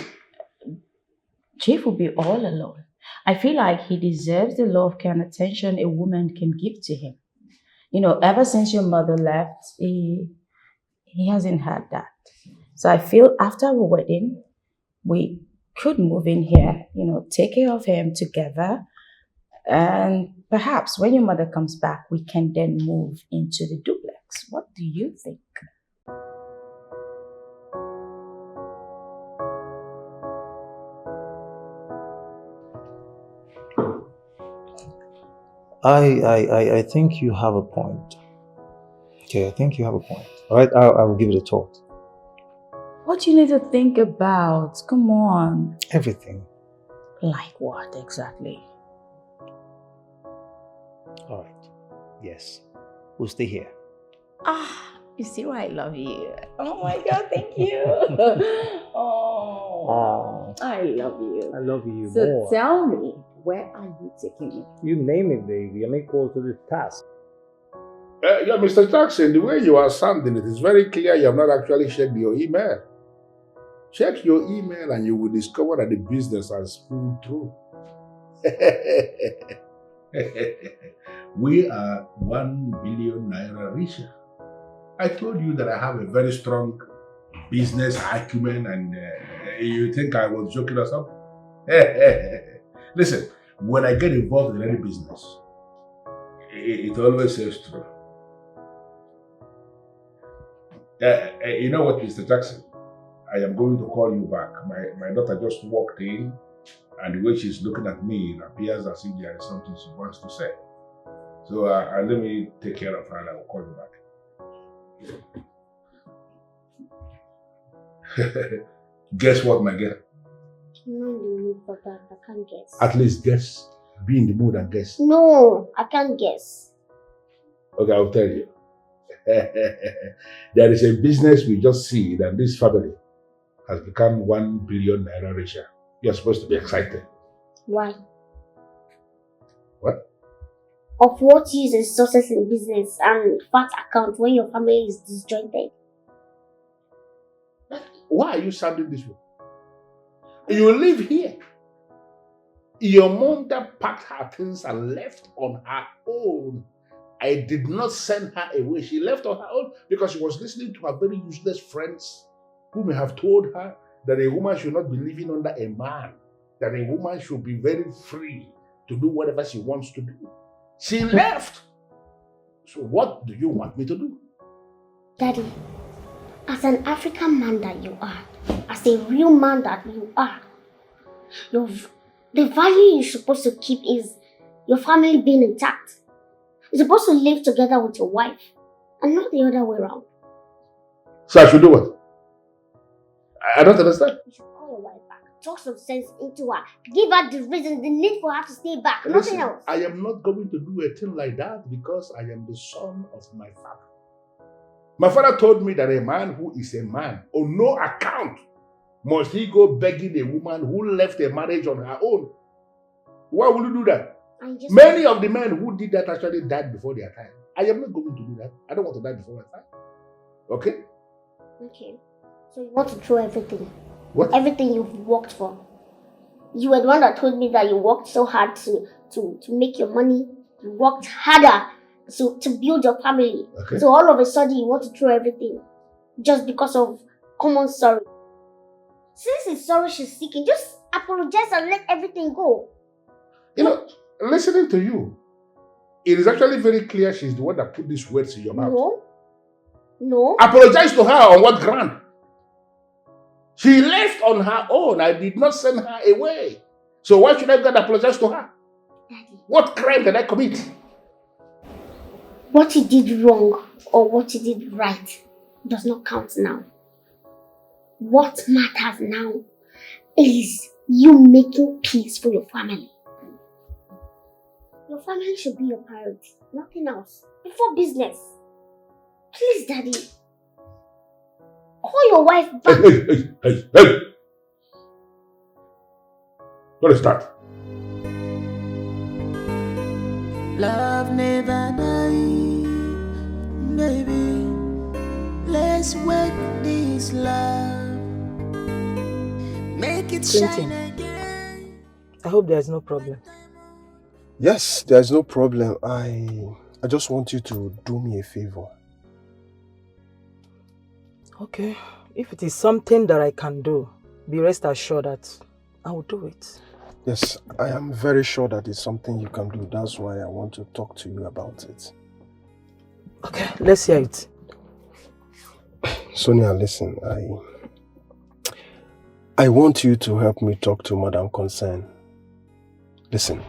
Chief will be all alone. I feel like he deserves the love and attention a woman can give to him. You know, ever since your mother left, he hasn't had that. So I feel after our wedding, we could move in here, you know, take care of him together. And perhaps when your mother comes back, we can then move into the duplex. What do you think? I think you have a point. Okay, I think you have a point. All right, I will give it a thought. What do you need to think about? Come on. Everything. Like what exactly? All right. Yes. We'll stay here. You see why I love you. Oh my God, thank you. Oh, I love you. I love you So more. tell me, where are you taking me? You name it, baby. I'm equal to the task. Yeah, Mr. Jackson, the way you are sounding, it is very clear you have not actually checked your email. Check your email and you will discover that the business has pulled through. We are 1 billion naira richer. I told you that I have a very strong business acumen and you think I was joking or something? Listen, when I get involved in any business, it always says true. You know what, Mr. Jackson? I am going to call you back. My daughter just walked in, and the way she's looking at me, it appears as if there is something she wants to say. So let me take care of her and I will call you back. Guess what, my girl? No, no, Papa, I can't guess. At least guess. Be in the mood and guess. No, I can't guess. Okay, I'll tell you. There is a business we just see that this family has become 1 billion naira richer. You're supposed to be excited. Why? What? Of what use is success in business and fat account when your family is disjointed? Why are you sounding this way? You live here. Your mother packed her things and left on her own. I did not send her away. She left on her own because she was listening to her very useless friends who may have told her that a woman should not be living under a man, that a woman should be very free to do whatever she wants to do. She left. So what do you want me to do? Daddy, as an African man that you are, as a real man that you are, the value you're supposed to keep is your family being intact. You're supposed to live together with your wife and not the other way around. So I should do what? I don't understand. You should call your wife back, talk some sense into her, give her the reason, the need for her to stay back, Listen, nothing else. I am not going to do a thing like that because I am the son of my father. My father told me that a man who is a man, on no account, must he go begging a woman who left a marriage on her own. Why would you do that? Many of the men who did that actually died before their time. I am not going to do that. I don't want to die before my time. Okay? Okay. So you want to throw everything? What? Everything you've worked for. You were the one that told me that you worked so hard to make your money. You worked harder to build your family. Okay. So all of a sudden you want to throw everything just because of common sorry. Since it's sorry she's seeking, just apologize and let everything go. You know, listening to you, it is actually very clear she's the one that put these words in your mouth. No. Apologize to her on what ground? She left on her own. I did not send her away. So why should I go and apologize to her? Daddy. What crime did I commit? What you did wrong or what you did right does not count now. What matters now is you making peace for your family. Your family should be your priority, nothing else. Before business. Please, Daddy. Call your wife back. Hey! What is that? Love never die, baby. Let's work this love. Make it shine again. I hope there's no problem. Yes, there's no problem. I just want you to do me a favor. Okay. If it is something that I can do, be rest assured that I will do it. Yes, I am very sure that it's something you can do. That's why I want to talk to you about it. Okay, let's hear it. Sonia, listen, I want you to help me talk to Madam Concern. Listen,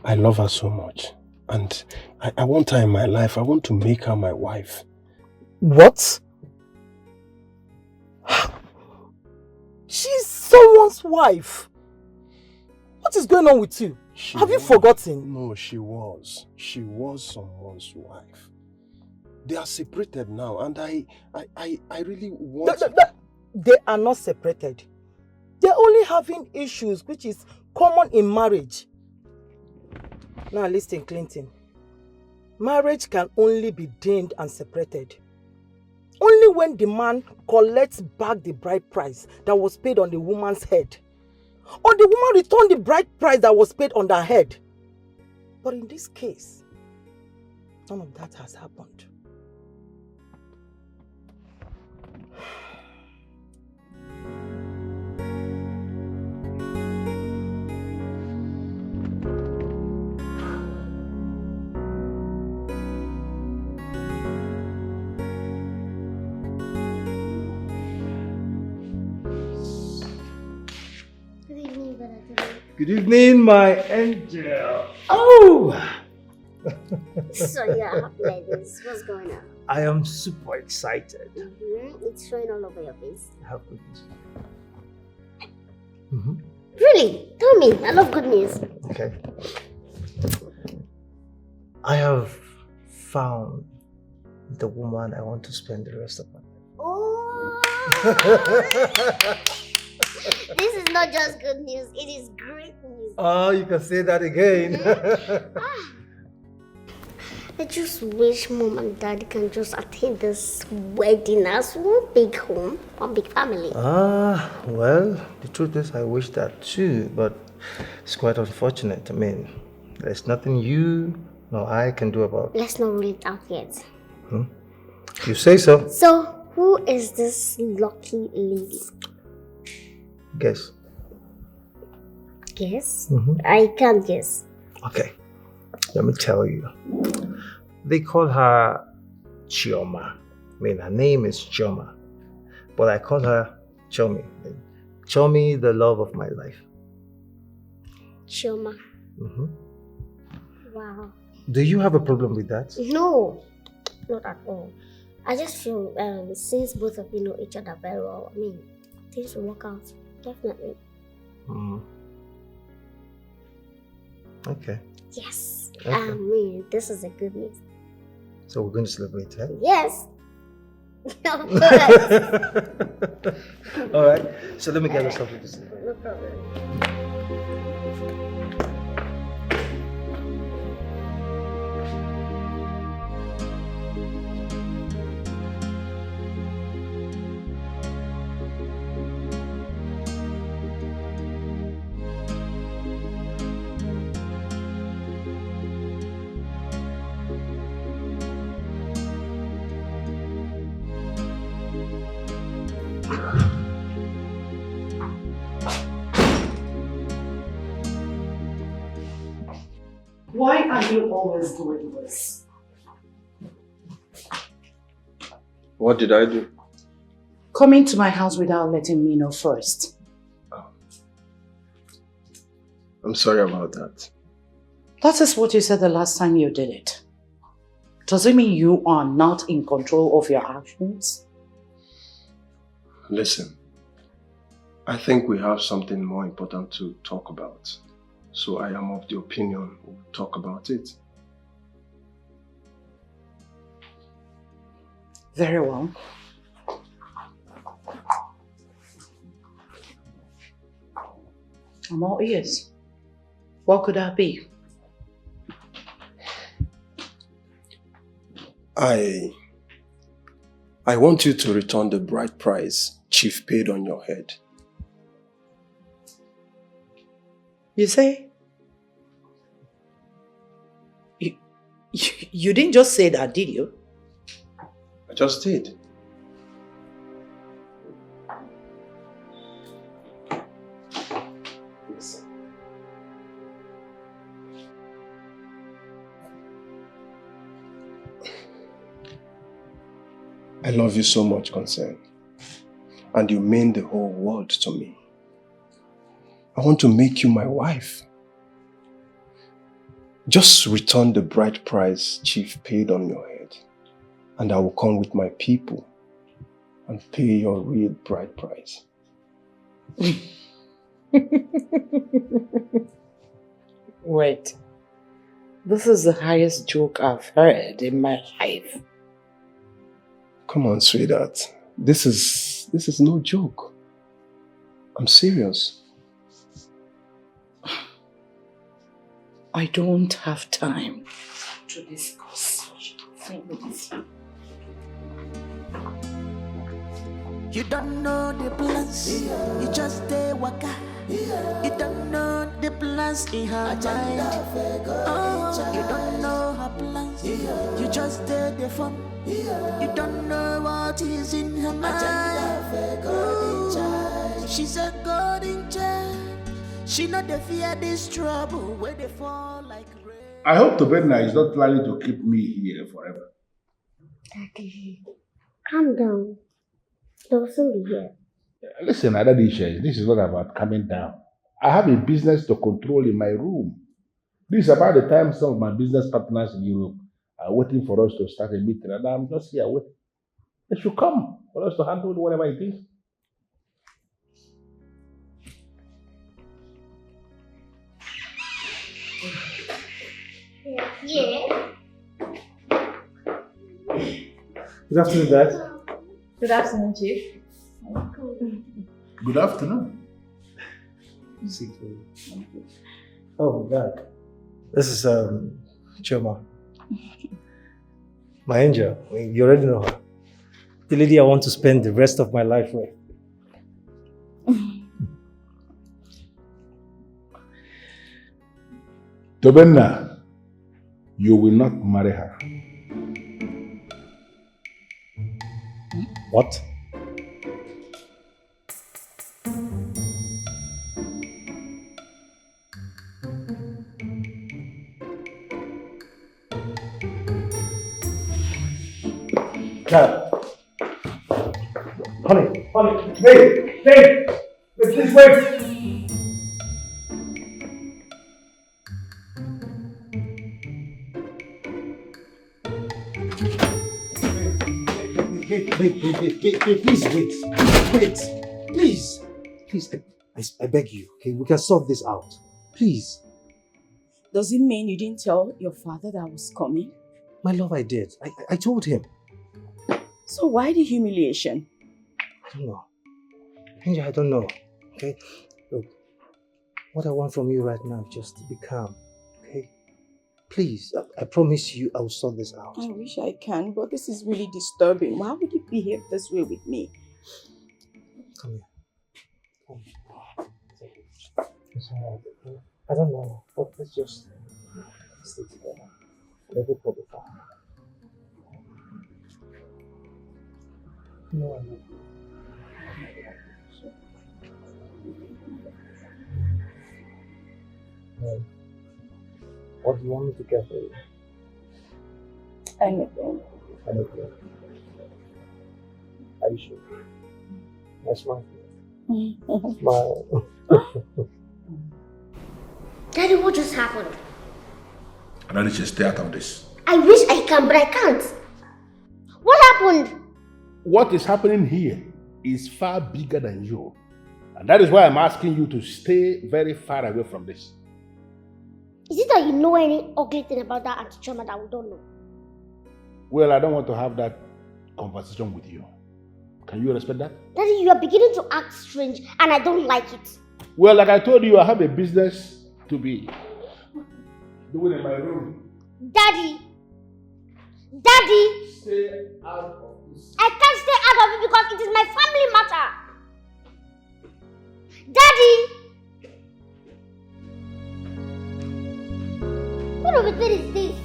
I love her so much. And I want her in my life. I want to make her my wife. What? She's someone's wife. What is going on with you? Have you forgotten? No, she was. She was someone's wife. They are separated now, and I really want... They are not separated. They're only having issues, which is common in marriage. Now listen, Clinton. Marriage can only be deemed and separated only when the man collects back the bride price that was paid on the woman's head, or the woman returned the bride price that was paid on her head. But in this case, none of that has happened. Good evening, my angel. Oh! So you're happy like this. What's going on? I am super excited. It's showing all over your face. I have good news. Really? Tell me. I love good news. Okay. I have found the woman I want to spend the rest of my life. Oh! This is not just good news, it is great news. Oh, you can say that again. I just wish Mom and Dad can just attend this wedding as one big home, one big family. Well, the truth is I wish that too, but it's quite unfortunate. I mean, there's nothing you nor I can do about it. Let's not rule it out yet. You say so. So, who is this lucky lady? Guess. Guess? I can't guess. Okay, let me tell you. They call her Chioma. I mean, her name is Chioma, but I call her Chomi. Chomi, the love of my life. Chioma. Wow. Do you have a problem with that? No, not at all. I just feel since both of you know each other very well, I mean, things will work out. Definitely. Okay. Yes. Okay. I mean, this is a good news. So we're going to celebrate, right? Yes. Of course. All right. So let me get us something to celebrate. No problem. Why are you always doing this? What did I do? Coming to my house without letting me know first. I'm sorry about that. That is what you said the last time you did it. Does it mean you are not in control of your actions? Listen, I think we have something more important to talk about. So I am of the opinion we'll talk about it. Very well. I'm all ears. What could that be? I want you to return the bride price Chief paid on your head. You say? You didn't just say that, did you? I just did. I love you so much, Concern. And you mean the whole world to me. I want to make you my wife. Just return the bride price Chief paid on your head, and I will come with my people and pay your real bride price. Wait. This is the highest joke I've heard in my life. Come on, sweetheart. This is no joke. I'm serious. I don't have time to discuss things. You don't know the plans, you just stay waka. You don't know the plans in her mind. Oh, you don't know her plans, you just stay the fun. You don't know what is in her mind. Ooh, she's a golden child. She not the fear this trouble where they fall like rain. I hope Tobena is not planning to keep me here forever. Daddy, calm down. They'll soon be here. Listen, Adadisha, this is not about coming down. I have a business to control in my room. This is about the time some of my business partners in Europe are waiting for us to start a meeting, and I'm just here waiting. They should come for us to handle whatever it is. Yeah. Good afternoon, Dad. Good afternoon, Chief. Good afternoon. Oh, Dad. This is Choma. My angel. You already know her. The lady I want to spend the rest of my life with. Tobena, you will not marry her. What? Dad. Honey, wait, please wait. Wait, please wait, please, I beg you, okay, we can sort this out, please. Does it mean you didn't tell your father that I was coming? My love, I did, I told him. So why the humiliation? I don't know. Angel, I don't know. Okay? Look, what I want from you right now is just to be calm. Okay? Please, I promise you I'll sort this out. I wish I can, but this is really disturbing. Why would you behave this way with me? Come here. It's alright. I don't know, but let's just stay together. Everything will be fine. No, I know. What do you want me to get for you? Anything. Anything. Are you sure? That's my Smile. Daddy, what just happened? And I need to stay out of this. I wish I can, but I can't. What happened? What is happening here is far bigger than you. And that is why I'm asking you to stay very far away from this. Is it that you know any ugly thing about that Auntie Choma that we don't know? Well, I don't want to have that conversation with you. Can you respect that? Daddy, you are beginning to act strange and I don't like it. Well, like I told you, I have a business to be doing in my room. Daddy! Daddy! Stay out of this. I can't stay out of it because it is my family matter. Daddy! What of a thing is this?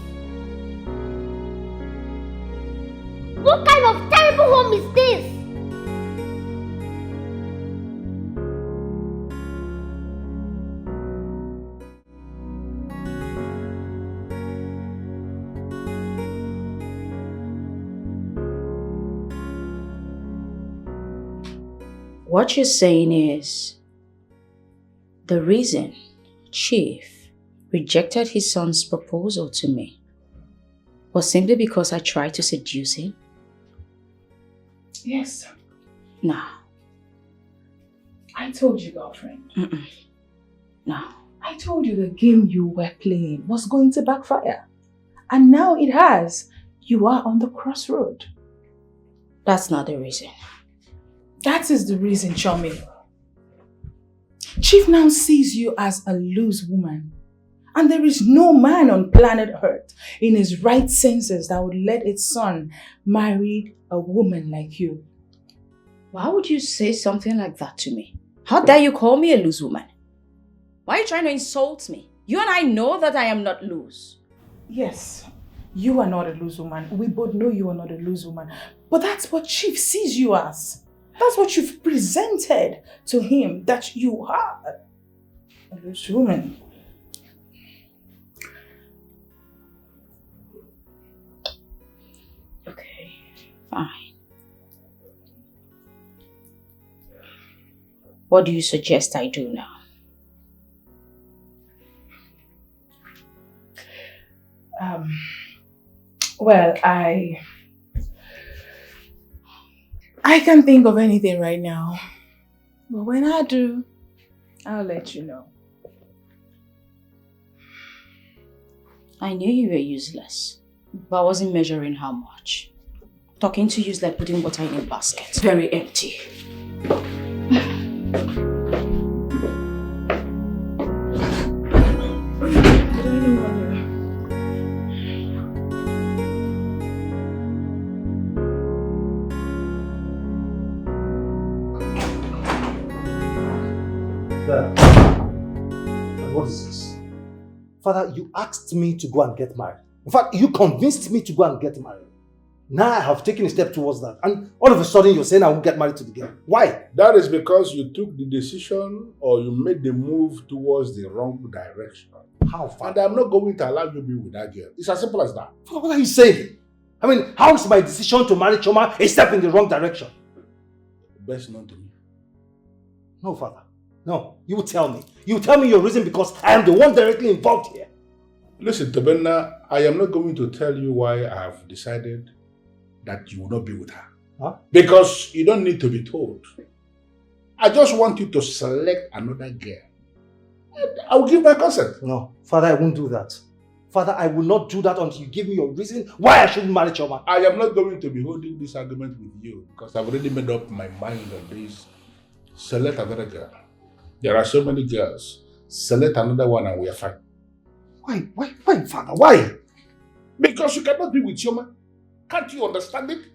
What kind of terrible home is this? What you're saying is the reason Chief rejected his son's proposal to me was simply because I tried to seduce him? Yes. No. I told you, girlfriend. No. I told you the game you were playing was going to backfire. And now it has. You are on the crossroad. That's not the reason. That is the reason, Chomi. Chief now sees you as a loose woman. And there is no man on planet Earth in his right senses that would let its son marry a woman like you. Why would you say something like that to me? How dare you call me a loose woman? Why are you trying to insult me? You and I know that I am not loose. Yes, you are not a loose woman. We both know you are not a loose woman. But that's what Chief sees you as. That's what you've presented to him, that you are a loose woman. Okay, fine. What do you suggest I do now? Well, I can't think of anything right now. But when I do, I'll let you know. I knew you were useless, but I wasn't measuring how much. Talking to you is like putting water in a basket. Very empty. And what is this? Father, you asked me to go and get married. In fact, you convinced me to go and get married. Now I have taken a step towards that. And all of a sudden you're saying I won't get married to the girl. Why? That is because you took the decision or you made the move towards the wrong direction. How, Father? And I'm not going to allow you to be with that girl. It's as simple as that. Father, what are you saying? I mean, how is my decision to marry Choma a step in the wrong direction? Best known to me. No, Father. No, you tell me. You tell me your reason because I am the one directly involved here. Listen, Tabenna, I am not going to tell you why I have decided that you will not be with her. Huh? Because you don't need to be told. I just want you to select another girl. I will give my consent. No, Father, I won't do that. Father, I will not do that until you give me your reason why I shouldn't marry Choma. I am not going to be holding this argument with you because I've already made up my mind on this. Select another girl. There are so many girls. Select another one and we are fine. Why, Father? Why? Because you cannot be with Choma. Can't you understand it?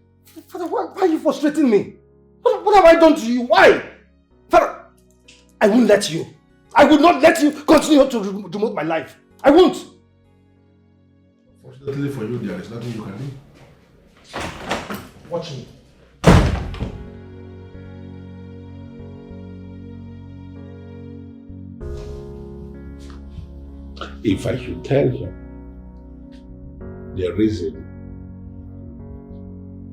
Father, why are you frustrating me? What have I done to you? Why? Father, I won't let you. I will not let you continue to remote my life. I won't. Fortunately for you, there is nothing you can do. Watch me. If I should tell him the reason,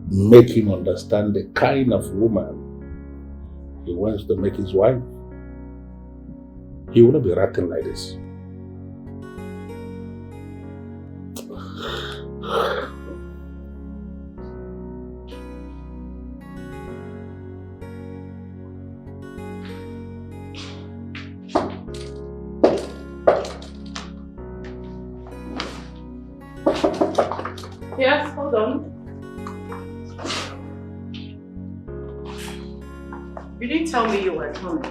make him understand the kind of woman he wants to make his wife, he will not be ratting like this. Yes, hold on. You didn't tell me you were coming.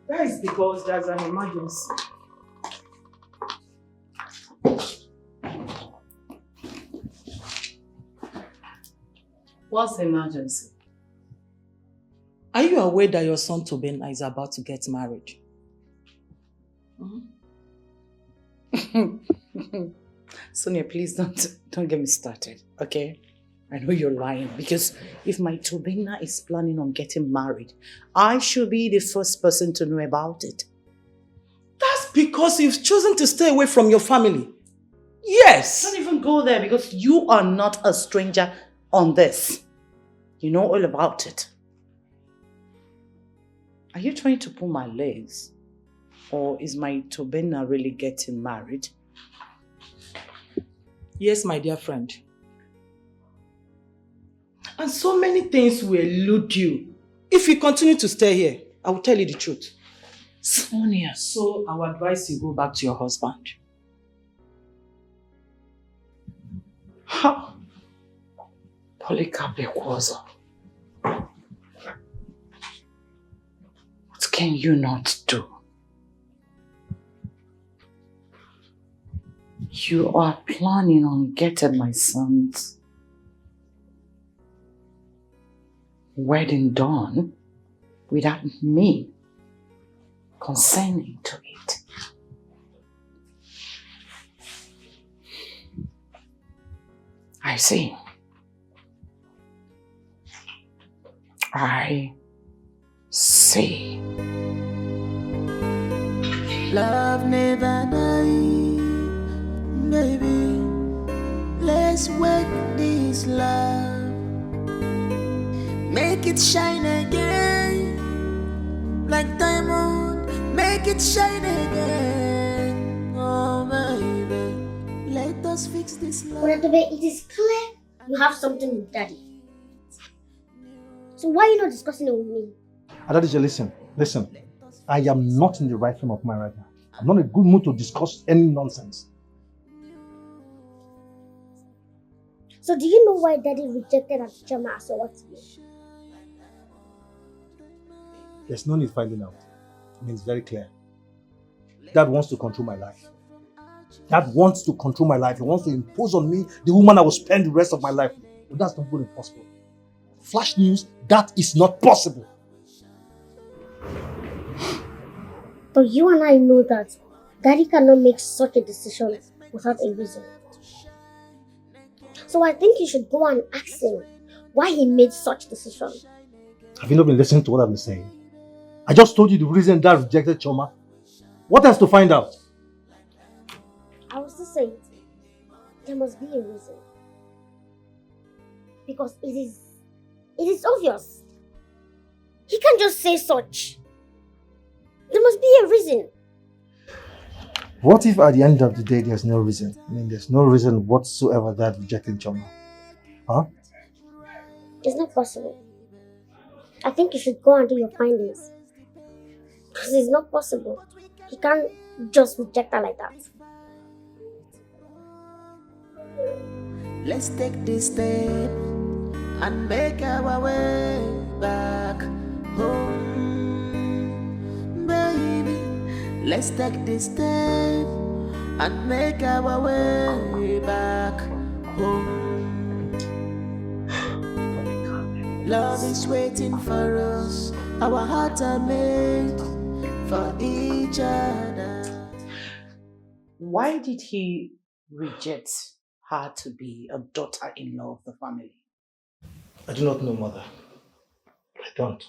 That is because there's an emergency. What's the emergency? Are you aware that your son Tobena is about to get married? Sonia, please don't get me started, okay? I know you're lying because if my Tobena is planning on getting married, I should be the first person to know about it. That's because you've chosen to stay away from your family. Yes! Don't even go there because you are not a stranger on this. You know all about it. Are you trying to pull my legs? Or is my Tobena really getting married? Yes, my dear friend. And so many things will elude you. If you continue to stay here, I will tell you the truth. Sonia, so I would advise you go back to your husband. Ha! Polycarpia. What can you not do? You are planning on getting my son's wedding done without me consenting to it. I see. I see. Love never die, baby. Let's work this love, make it shine again, like diamond. Make it shine again, oh baby. Let us fix this love. But it is clear you have something with Daddy. So why are you not discussing it with me? Adadija, listen. I am not in the right frame of mind right now. I'm not in a good mood to discuss any nonsense. So do you know why Daddy rejected our teacher as a what? There's no need finding out. I mean, it's very clear. Dad wants to control my life. Dad wants to control my life. He wants to impose on me the woman I will spend the rest of my life with. But that's not going to be possible. Flash news, that is not possible. But you and I know that Daddy cannot make such a decision without a reason. So I think you should go and ask him why he made such decision. Have you not been listening to what I've been saying? I just told you the reason Dad rejected Choma. What else to find out? I was to say there must be a reason. Because it is obvious. He can't just say such. There must be a reason. What if at the end of the day there's no reason? I mean, there's no reason whatsoever Dad rejected Choma. Huh? It's not possible. I think you should go and do your findings. Because it's not possible. He can't just reject her like that. Let's take this step and make our way back home, baby. Let's take this step and make our way back home. Love is waiting for us. Our hearts are made for each other. Why did he reject her to be a daughter-in-law of the family? I do not know, Mother. I don't.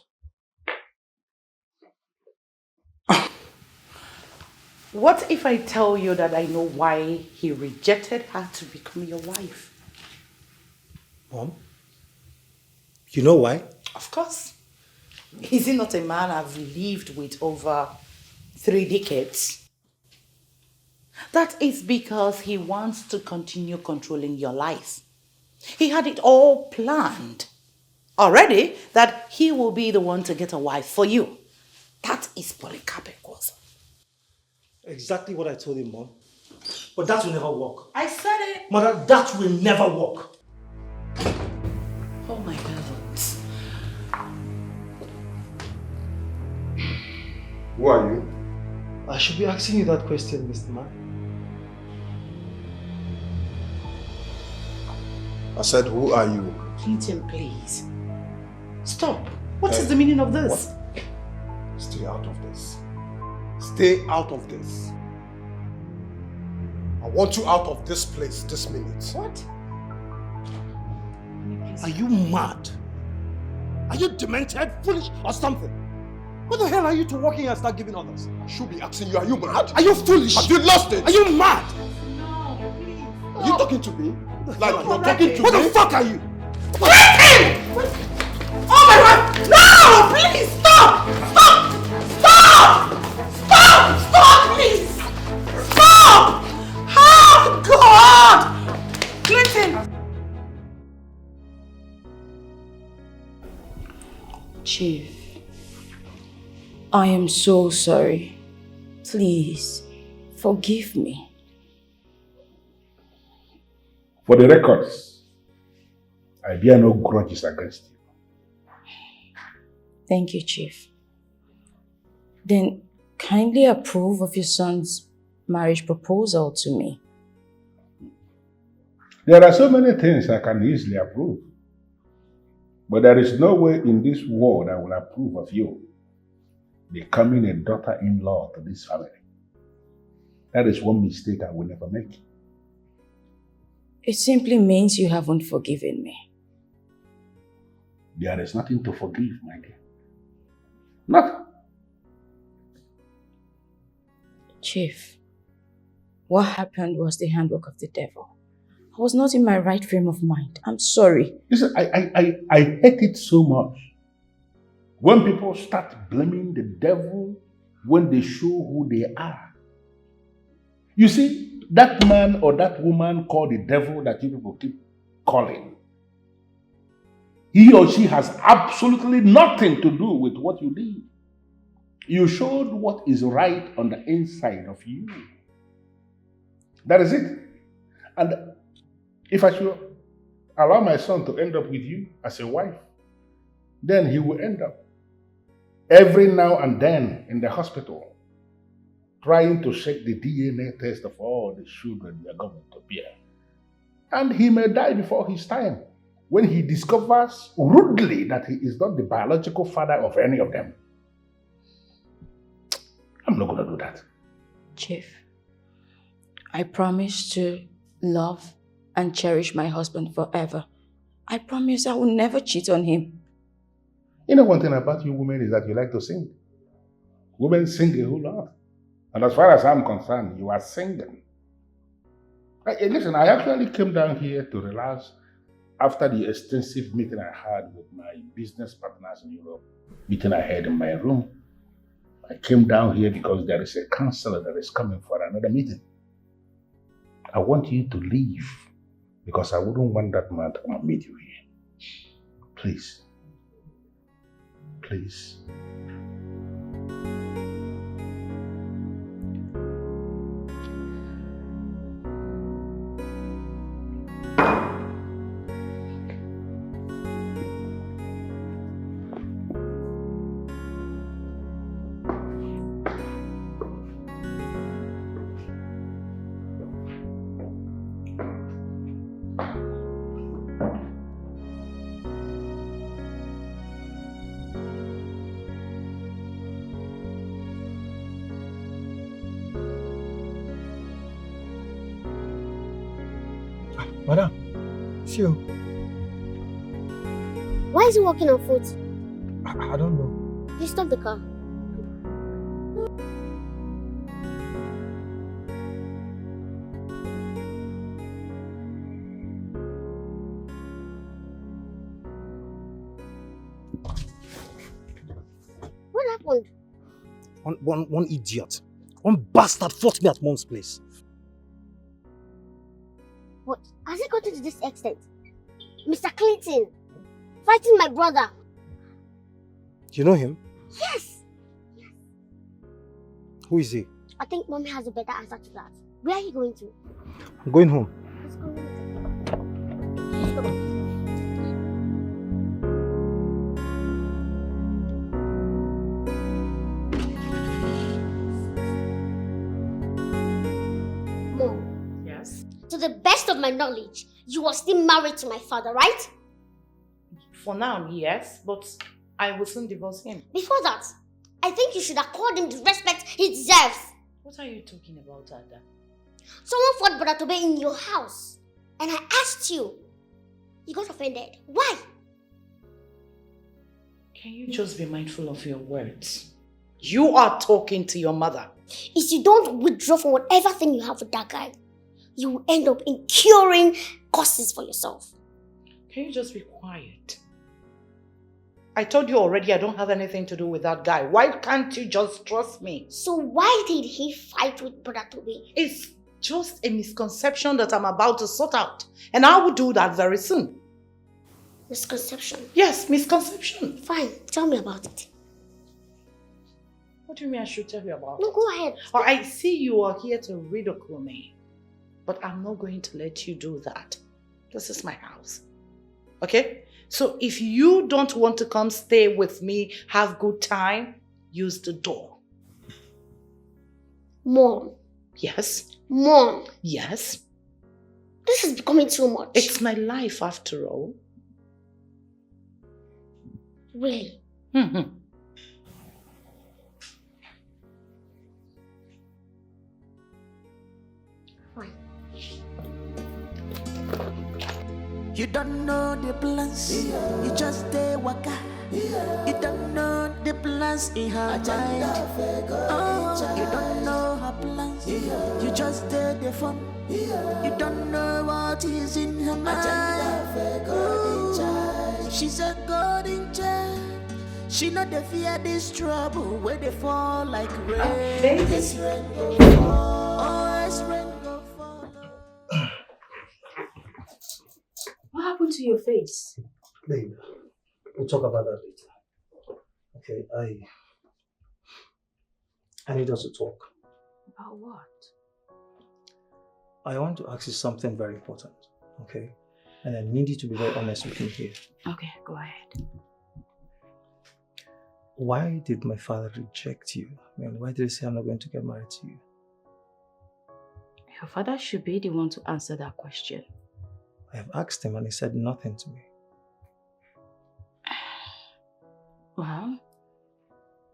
What if I tell you that I know why he rejected her to become your wife? Mom? You know why? Of course. Is he not a man I've lived with over 3 decades? That is because he wants to continue controlling your life. He had it all planned already that he will be the one to get a wife for you. That is Polycarpia. Exactly what I told him, Mom. But that will never work. I said it. Mother, that will never work. Oh my heavens. Who are you? I should be asking you that question, Mr. Man. I said, who are you? Clinton, please. Stop. What is the meaning of this? What? Stay out of this. Stay out of this. I want you out of this place this minute. What? Are you mad? Are you demented, foolish, or something? What the hell are you two working and start giving orders? I should be asking you, are you mad? Are you foolish? Have you lost it? Are you mad? No, please. Are you talking to me? Like you're talking to me? What the fuck are you? Oh my God! No! Please stop! Stop! Stop! Stop! Stop, please! Stop! Oh God! Clinton! Chief, I am so sorry. Please, forgive me. For the records, I bear no grudges against you. Thank you, Chief. Then kindly approve of your son's marriage proposal to me. There are so many things I can easily approve. But there is no way in this world I will approve of you becoming a daughter-in-law to this family. That is one mistake I will never make. It simply means you haven't forgiven me. There is nothing to forgive, my dear. Nothing. Chief, what happened was the handwork of the devil. I was not in my right frame of mind. I'm sorry. Listen, I hate it so much when people start blaming the devil when they show who they are. You see, that man or that woman called the devil that you people keep calling, he or she has absolutely nothing to do with what you did. You showed what is right on the inside of you. That is it. And if I should allow my son to end up with you as a wife, then he will end up every now and then in the hospital trying to check the DNA test of all the children we are going to bear. And he may die before his time when he discovers rudely that he is not the biological father of any of them. I'm not going to do that. Chief, I promise to love and cherish my husband forever. I promise I will never cheat on him. You know one thing about you women is that you like to sing. Women sing a whole lot. And as far as I'm concerned, you are singing. Listen, I actually came down here to relax after the extensive meeting I had with my business partners in Europe, meeting I had in my room. I came down here because there is a counselor that is coming for another meeting. I want you to leave because I wouldn't want that man to come and meet you here. Please. Please. Madam, it's you. Why is he walking on foot? I don't know. Please stop the car. What happened? One idiot. One bastard fought me at Mom's place. What? Has it gotten to this extent? Mr. Clinton, fighting my brother. You know him? Yes. Who is he? I think Mommy has a better answer to that. Where are you going to? I'm going home. Let's go. Let's go. Mom. Yes? To the best of my knowledge, you are still married to my father, right? For now, yes, but I will soon divorce him. Before that, I think you should accord him the respect he deserves. What are you talking about, Ada? Someone fought Brother Tobe in your house, and I asked you. You got offended. Why? Can you just be mindful of your words? You are talking to your mother. If you don't withdraw from whatever thing you have with that guy, you will end up incurring causes for yourself. Can you just be quiet? I told you already I don't have anything to do with that guy. Why can't you just trust me? So why did he fight with Brother Tobe? It's just a misconception that I'm about to sort out. And I will do that very soon. Misconception? Yes, misconception. Fine, tell me about it. What do you mean I should tell you about No, it? go ahead. Or I see you are here to ridicule me. But I'm not going to let you do that. This is my house. Okay? So if you don't want to come stay with me, have good time, use the door. Mom. Yes? Mom. Yes? This is becoming too much. It's my life after all. Really? Mm-hmm. You don't know the plans, you just stay waka. You don't know the plans in her mind. Oh, you don't know her plans, you just stay the fun. You don't know what is in her mind. Ooh, she's a golden child. She not the fear this trouble where they fall like rain. This rain go fall, always rain go fall. What happened to your face? Babe, we'll talk about that later. Okay, I need us to talk. About what? I want to ask you something very important, okay? And I need you to be very honest with me here. Okay, go ahead. Why did my father reject you? I mean, why did he say I'm not going to get married to you? Your father should be the one to answer that question. I have asked him and he said nothing to me. Well,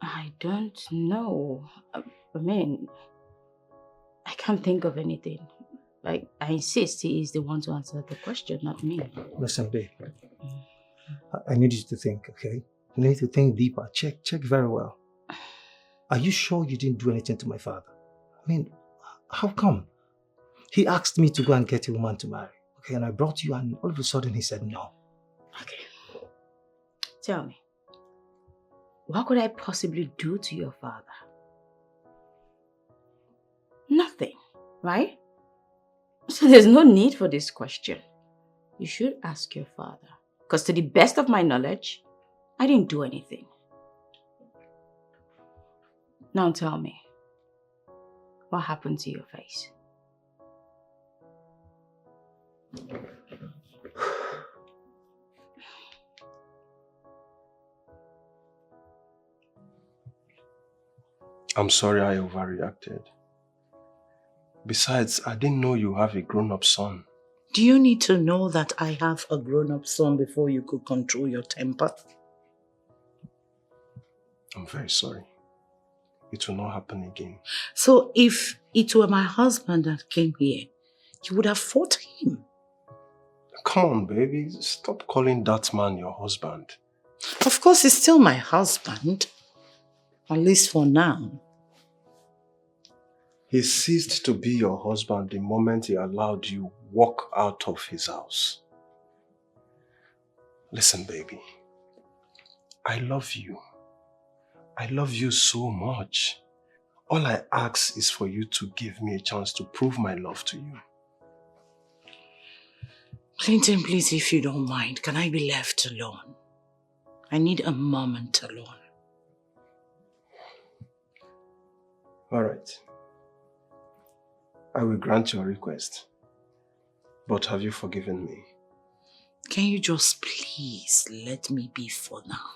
I don't know. I mean, I can't think of anything. I insist he is the one to answer the question, not me. Listen, babe. I need you to think, okay? You need to think deeper. Check very well. Are you sure you didn't do anything to my father? I mean, how come? He asked me to go and get a woman to marry. Okay, and I brought you and all of a sudden he said no. Okay. Tell me, what could I possibly do to your father? Nothing, right? So there's no need for this question. You should ask your father. Because to the best of my knowledge, I didn't do anything. Now tell me, what happened to your face? I'm sorry I overreacted. Besides, I didn't know you have a grown-up son. Do you need to know that I have a grown-up son before you could control your temper? I'm very sorry. It will not happen again. So if it were my husband that came here, you would have fought him. Come on, baby. Stop calling that man your husband. Of course, he's still my husband. At least for now. He ceased to be your husband the moment he allowed you walk out of his house. Listen, baby. I love you. I love you so much. All I ask is for you to give me a chance to prove my love to you. Clinton, please, if you don't mind, can I be left alone? I need a moment alone. All right. I will grant your request. But have you forgiven me? Can you just please let me be for now?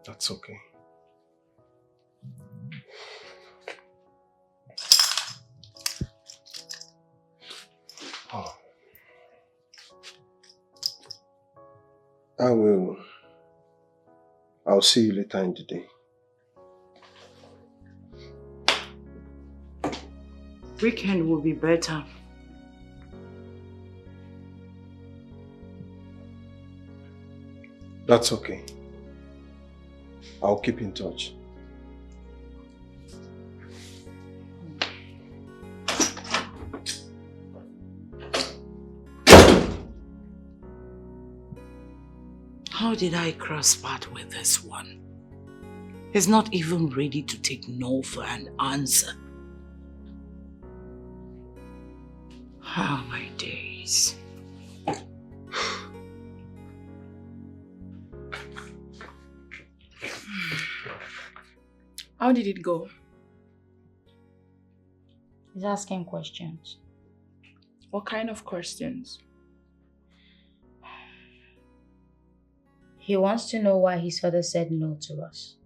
That's okay. Oh. I'll see you later in the day. Weekend will be better. That's okay. I'll keep in touch. How did I cross paths with this one? He's not even ready to take no for an answer. Oh, my days. How did it go? He's asking questions. What kind of questions? He wants to know why his father said no to us.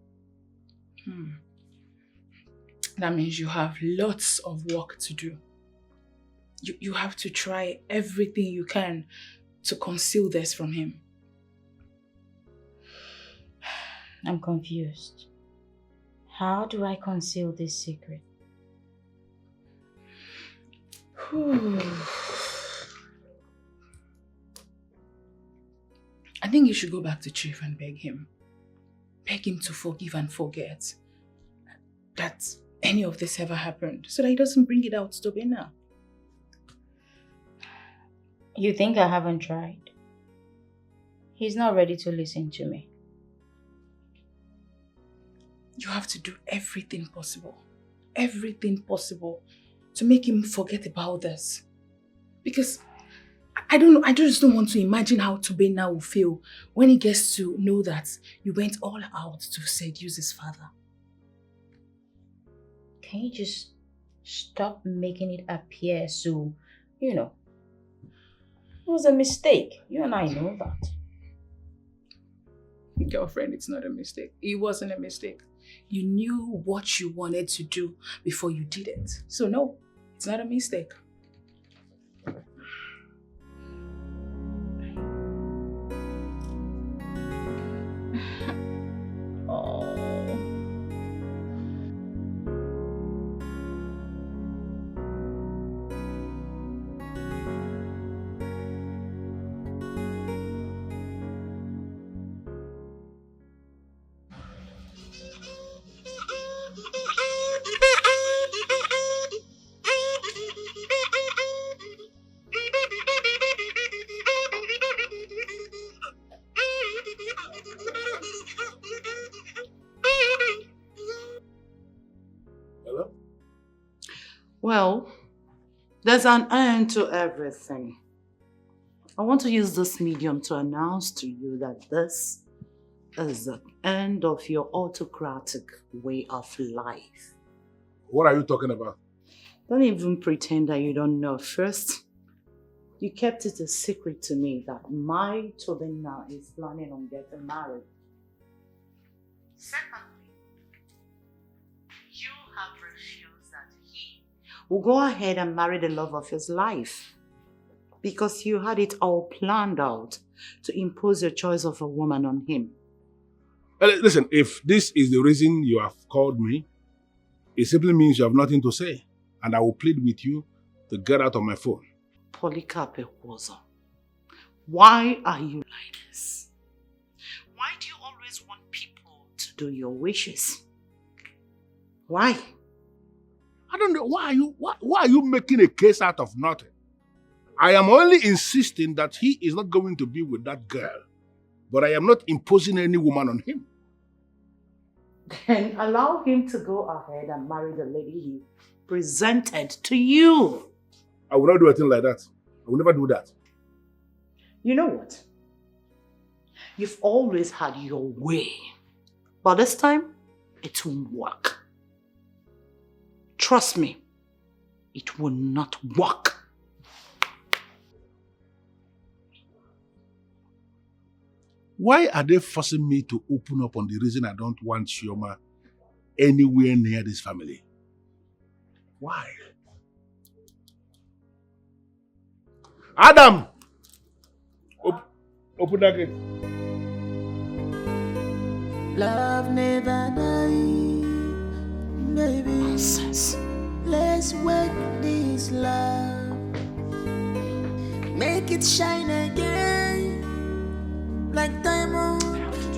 That means you have lots of work to do. You have to try everything you can to conceal this from him. I'm confused. How do I conceal this secret? I think you should go back to Chief and beg him. Beg him to forgive and forget that any of this ever happened, so that he doesn't bring it out to Bena. You think I haven't tried? He's not ready to listen to me. You have to do everything possible to make him forget about this. Because I don't know, I just don't want to imagine how Tobena will feel when he gets to know that you went all out to seduce his father. Can you just stop making it appear so, it was a mistake. You and I know that. Girlfriend, it's not a mistake. It wasn't a mistake. You knew what you wanted to do before you did it. So no, it's not a mistake. Well, there's an end to everything. I want to use this medium to announce to you that this is the end of your autocratic way of life. What are you talking about? Don't even pretend that you don't know. First, you kept it a secret to me that my Tobena is planning on getting married. Secondly, you have refused that he will go ahead and marry the love of his life because you had it all planned out to impose your choice of a woman on him. Listen, if this is the reason you have called me, it simply means you have nothing to say, and I will plead with you to get out of my phone. Polycarp Ekwozo, why are you like this? Why do you always want people to do your wishes? Why? I don't know. Why are you making a case out of nothing? I am only insisting that he is not going to be with that girl, but I am not imposing any woman on him. Then allow him to go ahead and marry the lady he presented to you. I will not do a thing like that. I will never do that. You know what? You've always had your way. But this time, it won't work. Trust me, it will not work. Why are they forcing me to open up on the reason I don't want Chioma anywhere near this family? Why? Adam! Open that gate. Love never dies, baby. Nonsense. Let's work this love. Make it shine again. Like diamond.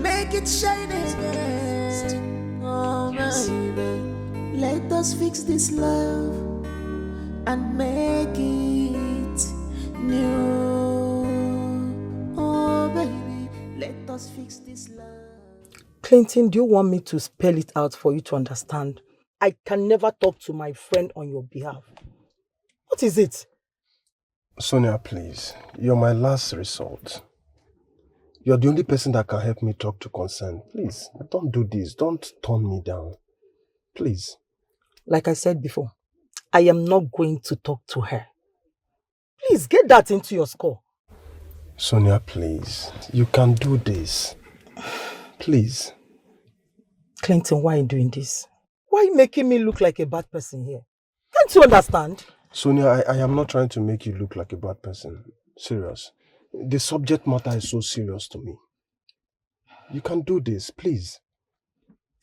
Make it shine again. Oh, baby. Let us fix this love and make it new. Oh, baby. Let us fix this love. Clinton, do you want me to spell it out for you to understand? I can never talk to my friend on your behalf. What is it? Sonia, please. You're my last resort. You're the only person that can help me talk to Concern. Please, don't do this. Don't turn me down. Please. Like I said before, I am not going to talk to her. Please, get that into your score. Sonia, please. You can do this. Please. Clinton, why are you doing this? Why are you making me look like a bad person here? Can't you understand? Sonia, I am not trying to make you look like a bad person. Serious. The subject matter is so serious to me. You can do this, please.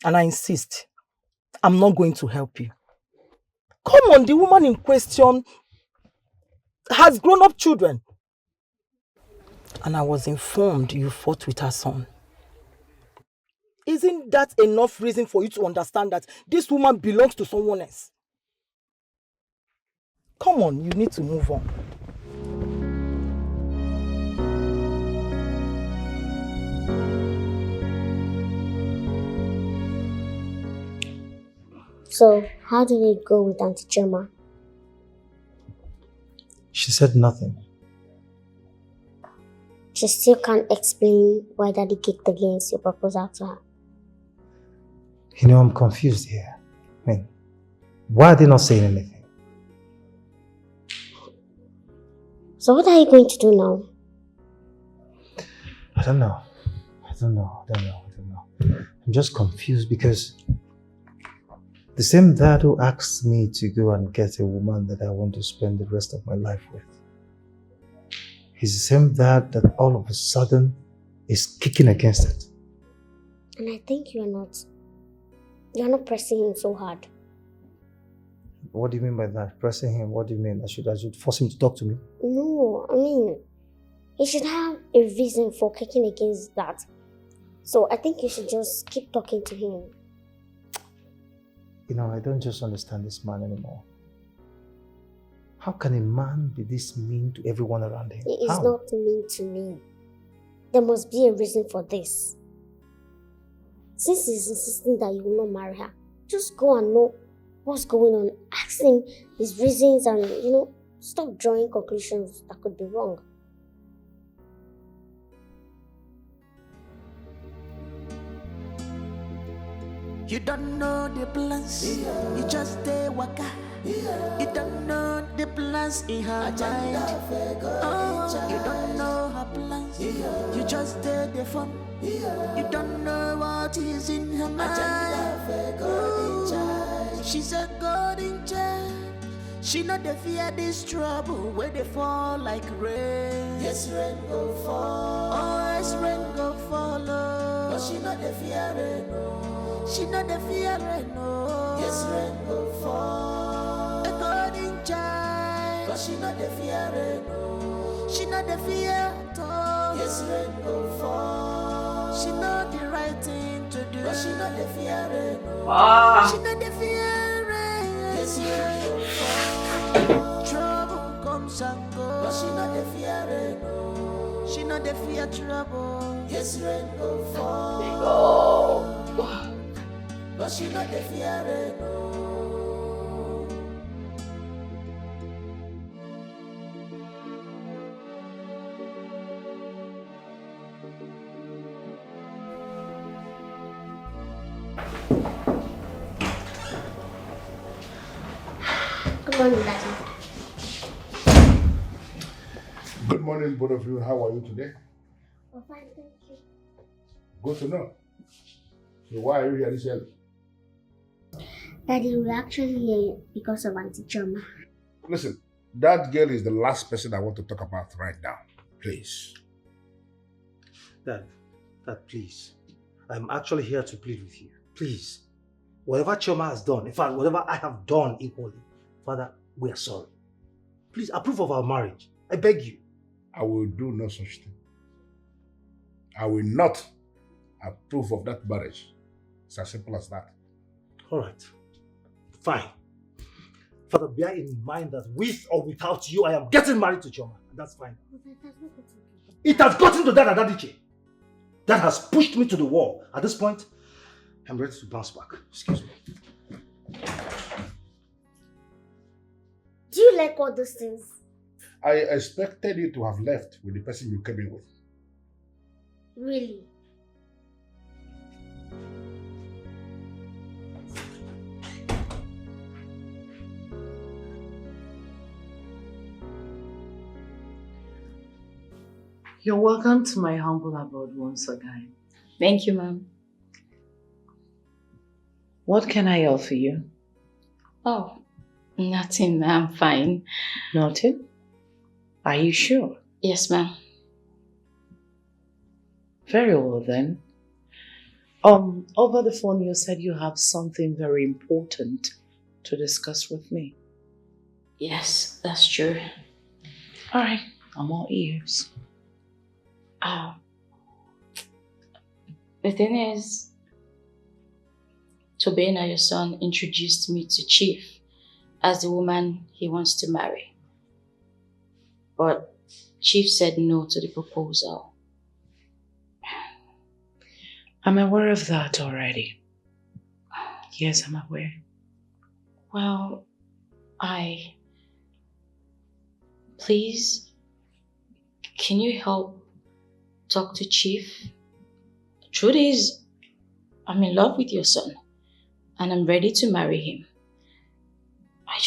And I insist, I'm not going to help you. Come on, the woman in question has grown-up children. And I was informed you fought with her son. Isn't that enough reason for you to understand that this woman belongs to someone else? Come on, you need to move on. So, how did it go with Auntie Chema? She said nothing. She still can't explain why Daddy kicked against your proposal to her. You know, I'm confused here. I mean, why are they not saying anything? So what are you going to do now? I don't know. I'm just confused because the same dad who asked me to go and get a woman that I want to spend the rest of my life with, he's the same dad that all of a sudden is kicking against it. And I think you're not pressing him so hard. What do you mean by that? Pressing him? What do you mean? I should force him to talk to me? No, I mean, he should have a reason for kicking against that. So I think you should just keep talking to him. You know, I don't just understand this man anymore. How can a man be this mean to everyone around him? He is How? not mean to me. There must be a reason for this. Since he's insisting that you will not marry her, just go and know what's going on. Ask him his reasons and, stop drawing conclusions that could be wrong. You don't know the plans, you just stay waka. You don't know the plans in her mind. Oh, you don't know her plans, you just stay the fun. You don't know what is in her mind. Ooh, she's a golden child. She not the fear this trouble where they fall like rain. Yes, rain go fall. Oh, yes, rain go follow. But she not the fear rain, no. She not the fear rain, no. Yes, rain go fall. A golden child. But she not the fear rain, no. She not the fear at all. Yes, rain go fall. She know the right thing to do. But she not the fear rain, no. She not the fear rain. Yes, rain go fall. Trouble comes and goes. But she not the fear rain, no. She not the fear trouble. Yes, rain go fall. But she not the fear rain, no. morning, Daddy. Good morning, both of you. How are you today? Oh, fine, thank you. Good to know. So why are you here this early? Daddy, we're actually here because of Auntie Choma. Listen, that girl is the last person I want to talk about right now. Please. Dad, please. I'm actually here to plead with you. Please. Whatever Choma has done, in fact, whatever I have done equally, Father, we are sorry. Please approve of our marriage. I beg you. I will do no such thing. I will not approve of that marriage. It's as simple as that. All right. Fine. Father, bear in mind that with or without you, I am getting married to Choma. And that's fine. It has gotten to that, Adadiche. That has pushed me to the wall. At this point, I'm ready to bounce back. Excuse me. Do you like all those things? I expected you to have left with the person you came in with. Really? You're welcome to my humble abode once again. Thank you, ma'am. What can I offer you? Oh, nothing. I'm fine. Nothing? Are you sure? Yes, ma'am. Very well then. Over the phone you said you have something very important to discuss with me. Yes, that's true. All right, I'm all ears. The thing is, Tobena, your son, introduced me to Chief as the woman he wants to marry. But Chief said no to the proposal. I'm aware of that already. Yes, I'm aware. Well, please, can you help talk to Chief? The truth is, I'm in love with your son and I'm ready to marry him. I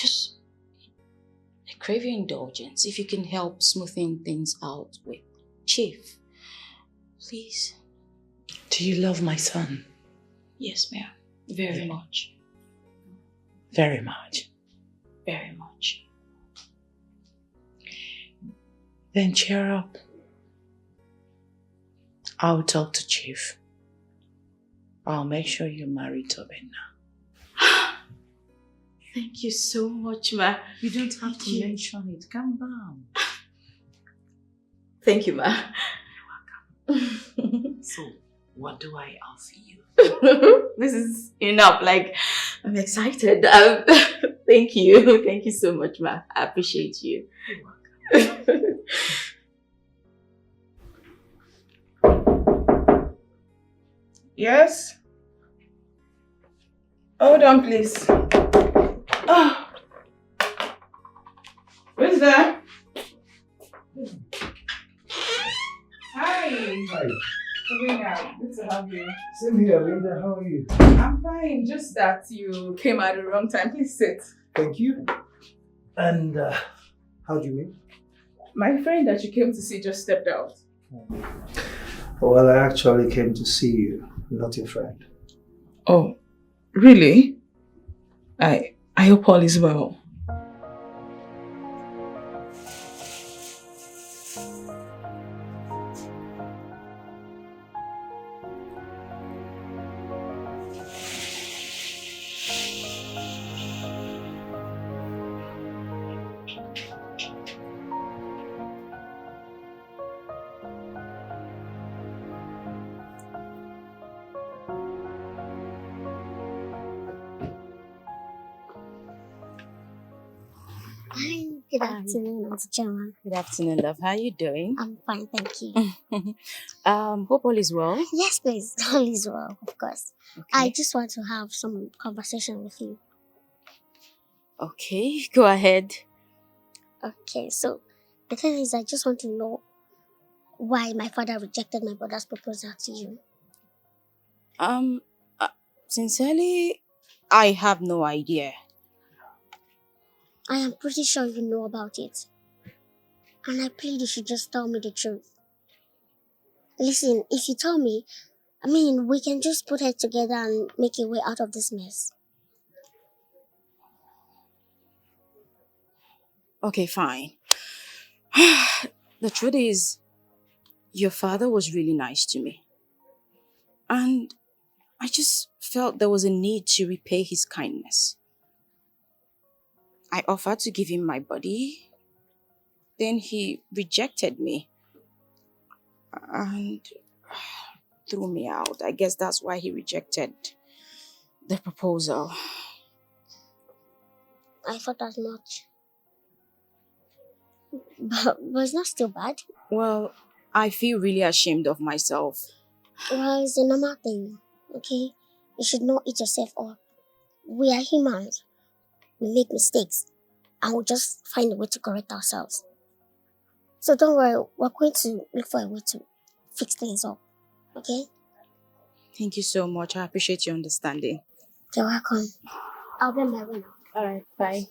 crave your indulgence if you can help smoothing things out with Chief. Please. Do you love my son? Yes, ma'am. Very much. Very much. Very much. Then cheer up. I'll talk to Chief. I'll make sure you marry Tobena. Thank you so much, ma. You don't have to mention it. Calm down. Thank you, ma. You're welcome. So, what do I offer you? This is enough. Like, I'm excited. Thank you. Thank you so much, ma. I appreciate you. You're welcome. Yes? Hold on, please. Oh. Who's there? Hi. Hi. Sabrina, good to have you. Same here, Linda. How are you? I'm fine. Just that you came at the wrong time. Please sit. Thank you. And how do you mean? My friend that you came to see just stepped out. Well, I actually came to see you, not your friend. Oh, really? I hope all is well. Hi, good afternoon, Auntie Choma. Good afternoon, love. How are you doing? I'm fine, thank you. Hope all is well. Yes, please. All is well, of course. Okay. I just want to have some conversation with you. Okay, go ahead. Okay, so the thing is, I just want to know why my father rejected my brother's proposal to you. Sincerely, I have no idea. I am pretty sure you know about it. And I plead you should just tell me the truth. Listen, if you tell me, we can just put it together and make a way out of this mess. Okay, fine. The truth is, your father was really nice to me. And I just felt there was a need to repay his kindness. I offered to give him my body. Then he rejected me and threw me out. I guess that's why he rejected the proposal. I thought as much. But it's not still bad. Well, I feel really ashamed of myself. Well, it's a normal thing, okay? You should not eat yourself up. We are humans. We make mistakes. And we'll just find a way to correct ourselves. So don't worry, we're going to look for a way to fix things up, okay? Thank you so much. I appreciate your understanding. You're welcome. I'll be on my way now. Alright, bye.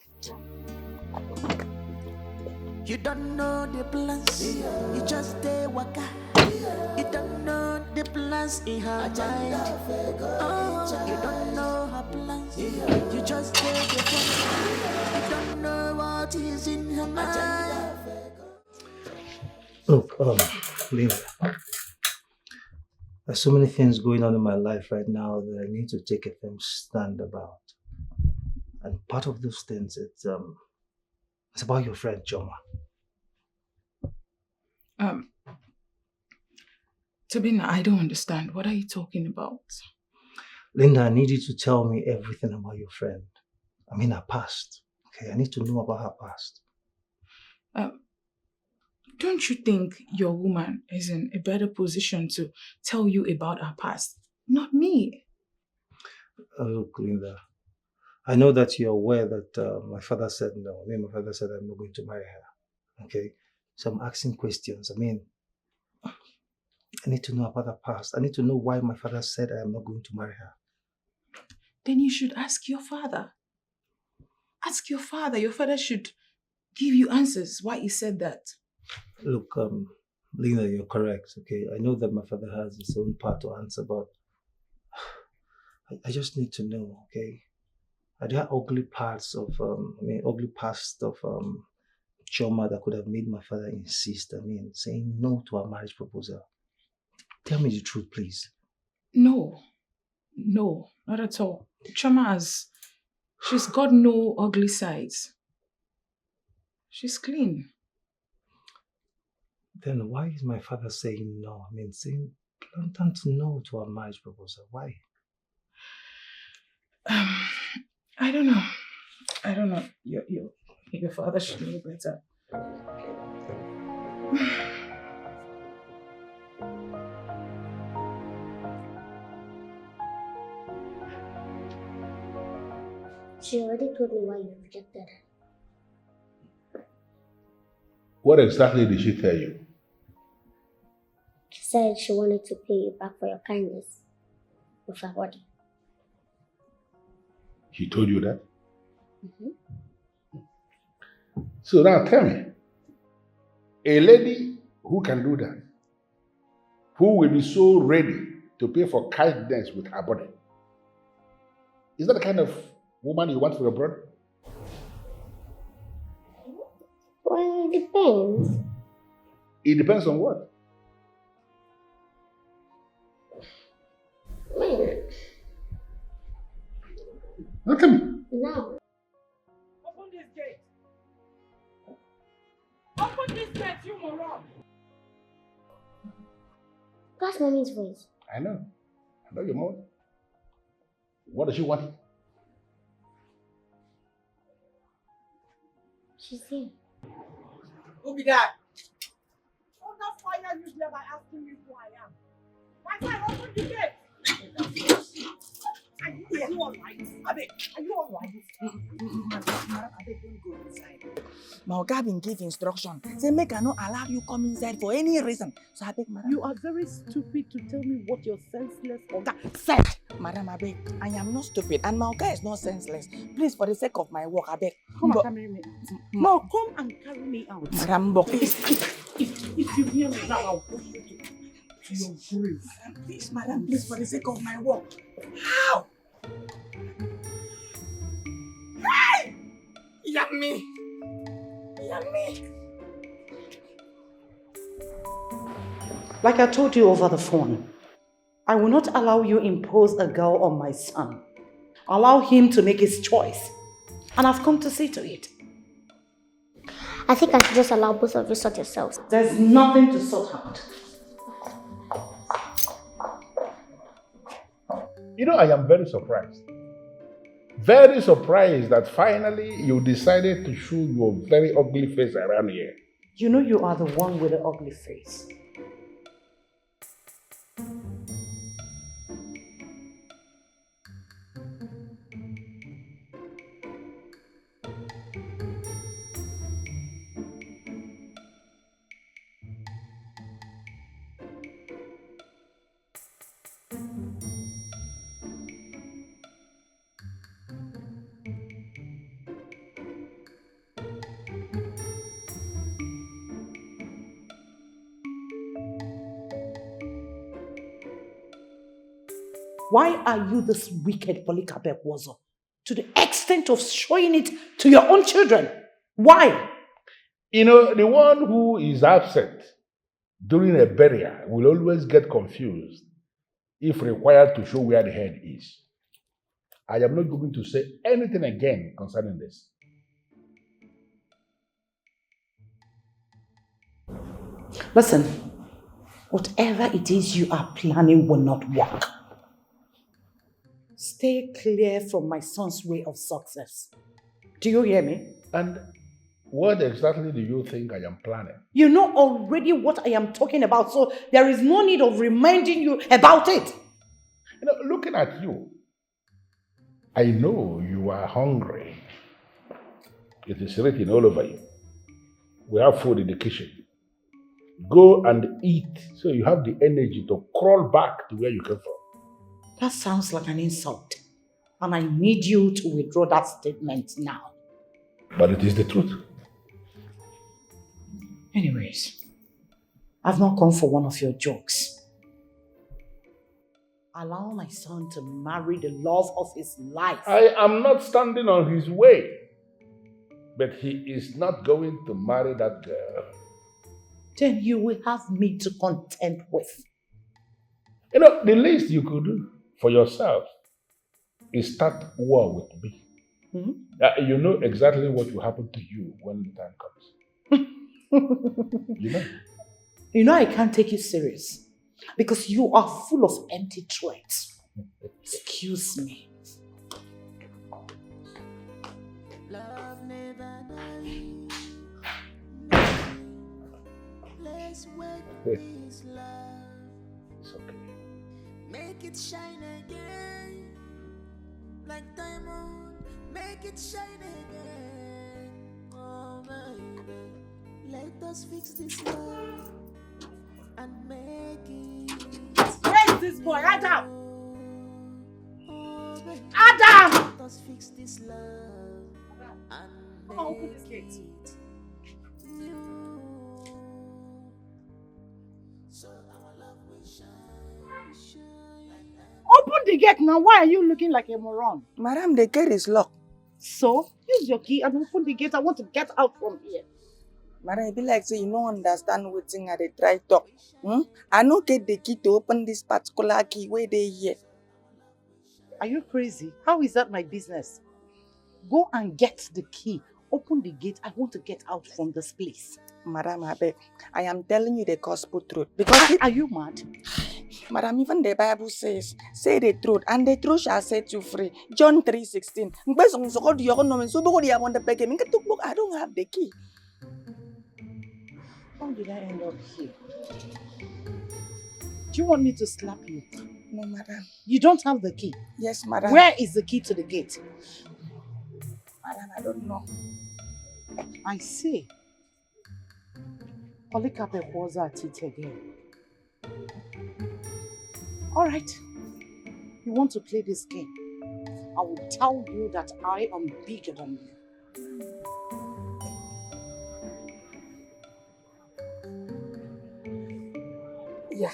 You don't know the plans, you just stay waka. You don't know the plans in her mind. Oh, you don't know her plans, you just stay the plans. You don't know what is in her mind. Look, Lena, there's so many things going on in my life right now that I need to take a firm stand about. And part of those things, it's about your friend Choma. Tabina, I don't understand. What are you talking about? Linda, I need you to tell me everything about your friend. Her past. Okay, I need to know about her past. Don't you think your woman is in a better position to tell you about her past? Not me. Look, Linda, I know that you're aware that my father said no. My father said I'm not going to marry her. Okay? So I'm asking questions. I need to know about her past. I need to know why my father said I am not going to marry her. Then you should ask your father. Ask your father. Your father should give you answers why he said that. Look, Lena, you're correct, okay? I know that my father has his own part to answer, but I just need to know, okay? Are there ugly parts of, ugly past of Choma that could have made my father insist, saying no to a marriage proposal? Tell me the truth, please. No, not at all. Choma she's got no ugly sides. She's clean. Then why is my father saying no? Saying blatant no to a marriage proposal. Why? I don't know. Your father should know better. She already told me why you rejected her. What exactly did she tell you? She said she wanted to pay you back for your kindness with her body. She told you that? Mm-hmm. So now tell me, a lady who can do that, who will be so ready to pay for kindness with her body, is that the kind of woman you want for your brother? Well, it depends. It depends on what? Look at me. No. Open this gate. Open this gate, you moron. That's mommy's voice. I know your mom. What does she want? She's here. Who be that? Oh, that fire you there by asking me who I am. My son, open the gate. Are you alright? Are you alright? Madam, don't go inside. My Oga been give instruction. Say make I not allow you come inside for any reason. So I beg, madam. You are very stupid to tell me what your senseless Oga said. Madam, I beg, I am not stupid and my Oga is not senseless. Please, for the sake of my work, I beg. Come and carry me out. No, come and carry me out. Madam, if you hear me now, I'll push you to your grave. Madam, please, for the sake of my work. How? Hey! Yummy! Yummy! Like I told you over the phone, I will not allow you impose a girl on my son. Allow him to make his choice. And I've come to see to it. I think I should just allow both of you sort yourselves. There's nothing to sort out. You know, I am very surprised. Very surprised that finally you decided to show your very ugly face around here. You know you are the one with the ugly face. Why are you this wicked Polycarp Wozo? To the extent of showing it to your own children? Why? You know, the one who is absent during a burial will always get confused if required to show where the head is. I am not going to say anything again concerning this. Listen, whatever it is you are planning will not work. Stay clear from my son's way of success. Do you hear me? And what exactly do you think I am planning? You know already what I am talking about, so there is no need of reminding you about it. You know, looking at you, I know you are hungry. It is written all over you. We have food in the kitchen. Go and eat so you have the energy to crawl back to where you came from. That sounds like an insult. And I need you to withdraw that statement now. But it is the truth. Anyways, I've not come for one of your jokes. Allow my son to marry the love of his life. I am not standing on his way. But he is not going to marry that girl. Then you will have me to contend with. You know, the least you could do for yourself is start war with me. Hmm? You know exactly what will happen to you when the time comes. You know? You know I can't take you serious because you are full of empty threats. Excuse me. Love never dies. Let's wake this love. It's okay. Make it shine again. Like diamond, make it shine again. Oh baby, let us fix this love and make it. Where's this boy? Adam! Oh, baby, Adam! let us fix this love and Come on, open this gate. new. So our love will shine, shine. Open the gate now. Why are you looking like a moron? Madam, the gate is locked. So, use your key and open the gate. I want to get out from here. Madam, it be like say you don't understand what thing I dey try talk. I no get the key to open this particular key where they here. Are you crazy? How is that my business? Go and get the key. Open the gate. I want to get out from this place. Madam, I am telling you the gospel truth. Because are you mad? Madam, even the Bible says, say the truth, and the truth shall set you free. John 3:16. I don't have the key. How did I end up here? Do you want me to slap you? No, madam. You don't have the key? Yes, madam. Where is the key to the gate? Madam, I don't know. I see. Polycarp was at it again. All right. You want to play this game? I will tell you that I am bigger than you. Yeah.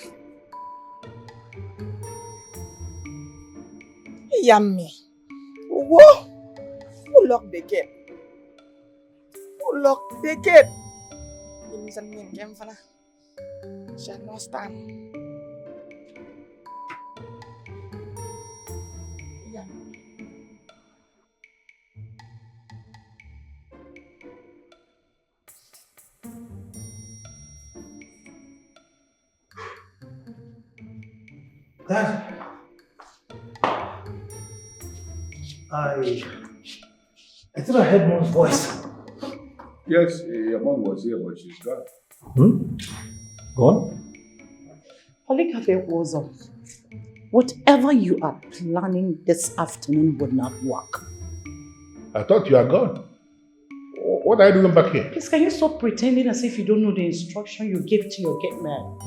Yummy. Whoa! Who locked the gate? Who locked the gate? Give me some name, game for now. Shall not stand. Yeah. Dad, I thought I heard Mom's voice. Yes, your mom was here, but she's gone. Gone? Polycarp was whatever you are planning this afternoon would not work. I thought you are gone. What are you doing back here? Please, can you stop pretending as if you don't know the instruction you gave to your gate man?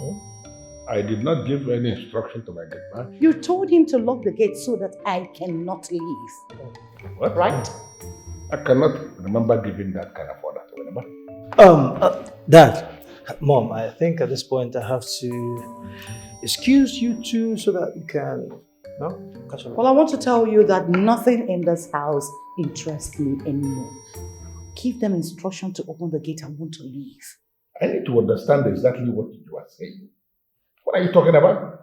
I did not give any instruction to my gate man. You told him to lock the gate so that I cannot leave. What? Right? I cannot remember giving that kind of order to anybody. Dad, Mom, I think at this point I have to excuse you two so that you can, catch up. Well, I want to tell you that nothing in this house interests me anymore. Give them instruction to open the gate. I want to leave. I need to understand exactly what you are saying. What are you talking about?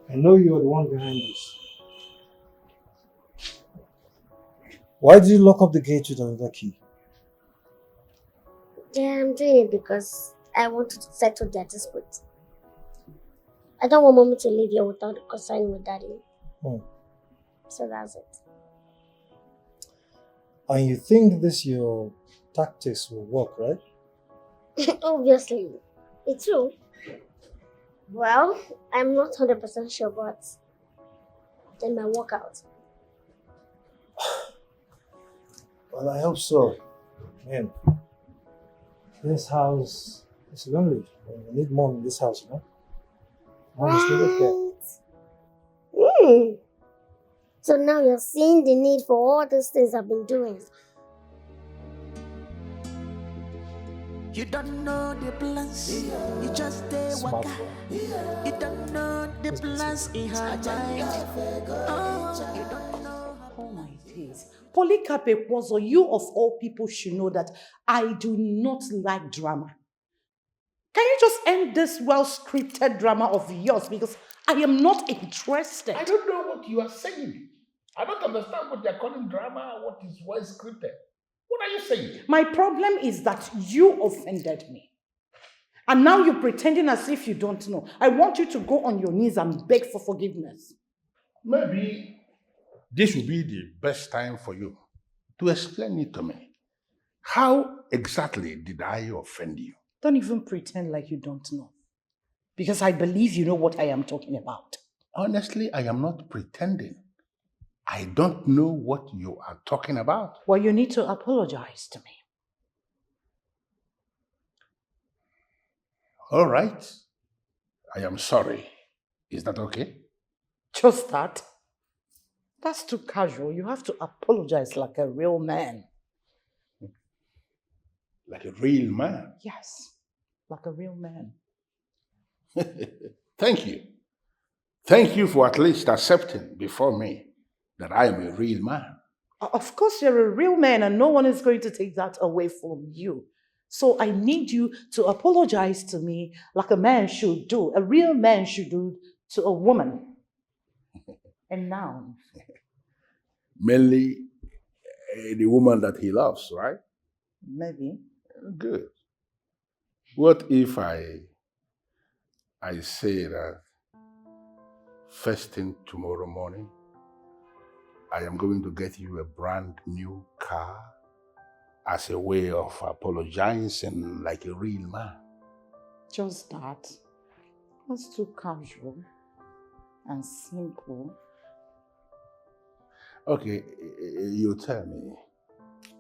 I know you're the one behind this. Why did you lock up the gate with another key? Yeah, I'm doing it because I want to settle their dispute. I don't want mommy to leave here without consulting with daddy. So that's it. And you think your tactics will work, right? Obviously, it's true. Well, I'm not 100% sure, but it might work out. Well, I hope so. Man, this house is lonely. We need mom in this house, you know? Mom is needed here. So now you're seeing the need for all these things I've been doing. You don't know the plans, you just stay waka. You don't know the plans in her mind. Oh, you don't know. Oh my days. Polycarp Ekwozo, you of all people should know that I do not like drama. Can you just end this well-scripted drama of yours because I am not interested? I don't know what you are saying. I don't understand what you're calling drama, what is well scripted. What are you saying? My problem is that you offended me. And now you're pretending as if you don't know. I want you to go on your knees and beg for forgiveness. Maybe this will be the best time for you to explain it to me. How exactly did I offend you? Don't even pretend like you don't know. Because I believe you know what I am talking about. Honestly, I am not pretending. I don't know what you are talking about. Well, you need to apologize to me. All right. I am sorry. Is that okay? Just that? That's too casual. You have to apologize like a real man. Like a real man? Yes, like a real man. Thank you. Thank you for at least accepting before me that I am a real man. Of course, you're a real man and no one is going to take that away from you. So I need you to apologize to me like a man should do. A real man should do to a woman. And now? Mainly the woman that he loves, right? Maybe. Good. What if I say that first thing tomorrow morning, I am going to get you a brand new car as a way of apologizing like a real man. Just that. That's too casual and simple. Okay, you tell me.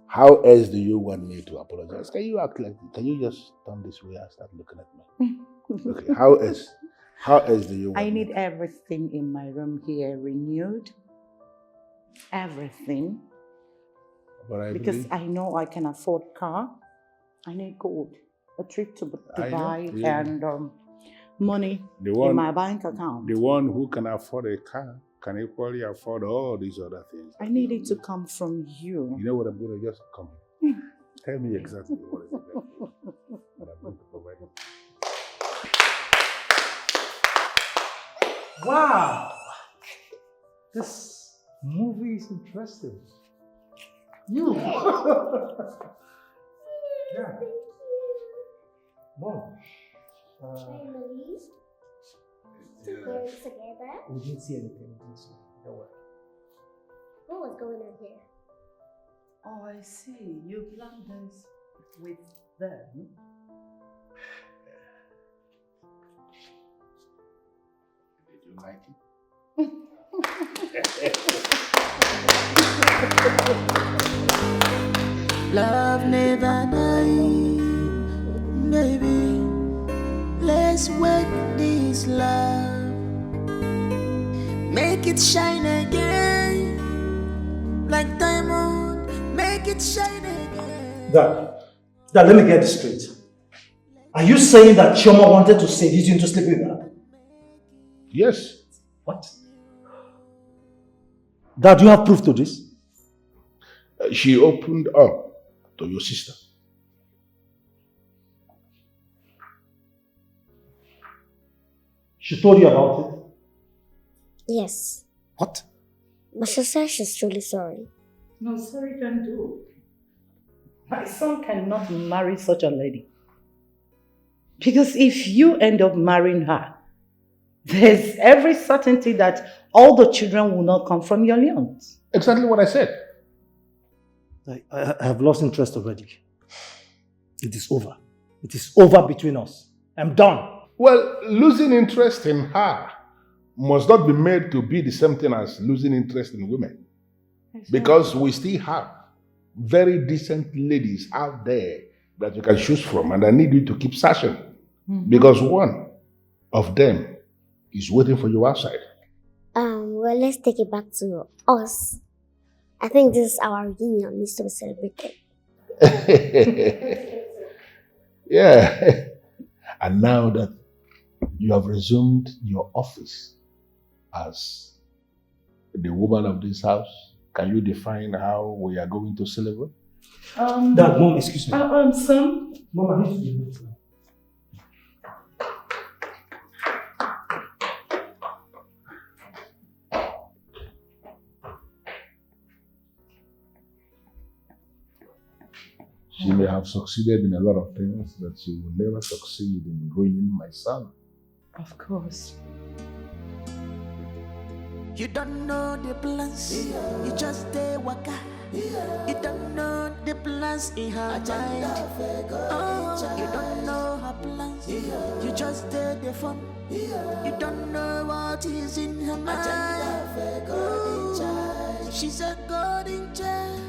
How else do you want me to apologize? Can you just turn this way and start looking at me? Okay, how else? How else do you want I need everything in my room here renewed. Everything. But because I know I can afford car. I need gold. A trip to Dubai and money in my bank account. The one who can afford a car can equally afford all these other things. I need it to come from you. You know what I'm going to just come? Tell me exactly what is it that I'm going to provide you. Wow! This movie is interesting. You! Yeah. Mom. Family. Together. We didn't see anything. Don't worry. What was going on here? Oh, I see. You planned this with them. Did you like it? Love never dies, baby. Let's work this love, make it shine again, like diamond. Make it shine again. Dad, let me get this straight. Are you saying that Chioma wanted to seduce you into sleeping with her? Yes. What? Dad, do you have proof to this? She opened up to your sister. She told you about it? Yes. What? But she said she's truly sorry. No, sorry can do. My son cannot marry such a lady. Because if you end up marrying her, there's every certainty that all the children will not come from your lineage. Exactly what I said. I have lost interest already. It is over. It is over between us. I'm done. Well, losing interest in her must not be made to be the same thing as losing interest in women. Because we still have very decent ladies out there that you can choose from, and I need you to keep searching. Because one of them is waiting for you outside. Well, let's take it back to us. I think this is our reunion needs to be celebrated. Yeah. And now that you have resumed your office as the woman of this house, can you define how we are going to celebrate? Dad, Mom, excuse me. Son? Mom, I need to be late now. She may have succeeded in a lot of things, but she will never succeed in ruining my son. Of course. You don't know the plans, you just stay waka. You don't know the plans in her mind. Oh, you don't know her plans, you just stay the fun. You don't know what is in her mind. Ooh, she's a golden child.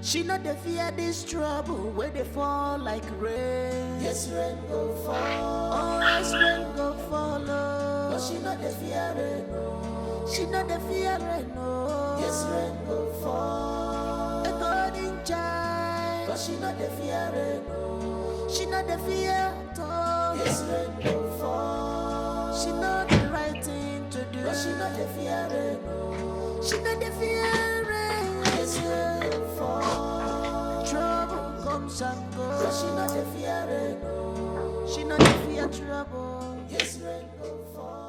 She not the fear this trouble where they fall like rain. Yes, rain go fall. Oh, yes, rain go follow. But she not the fear rain, no. She not the fear rain, no. Yes, rain go fall. A golden child. But she not the fear rain, no. She not the fear at all. Yes, rain go fall. She not the right thing to do. But she not the fear rain, no. She not the fear rain. Yes, rain go fall. Trouble comes and goes. But she not the fear rain, no. She not the fear trouble. Yes, rain go fall.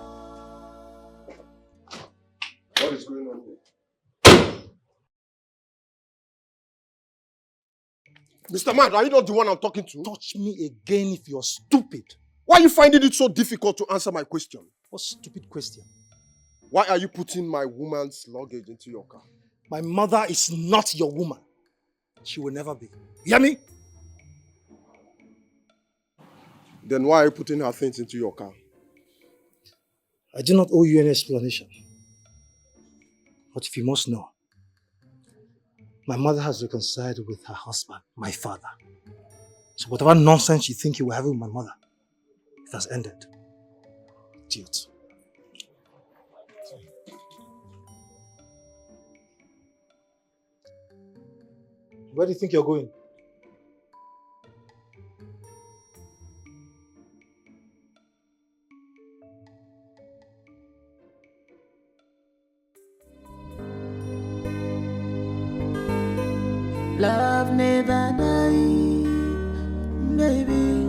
What is going on here? Mr. Man, are you not the one I'm talking to? Touch me again if you're stupid. Why are you finding it so difficult to answer my question? What stupid question? Why are you putting my woman's luggage into your car? My mother is not your woman. She will never be. You hear me? Then why are you putting her things into your car? I do not owe you any explanation. But if you must know, my mother has reconciled with her husband, my father. So whatever nonsense you think you were having with my mother, it has ended. Idiot. Where do you think you're going? Love never die, baby.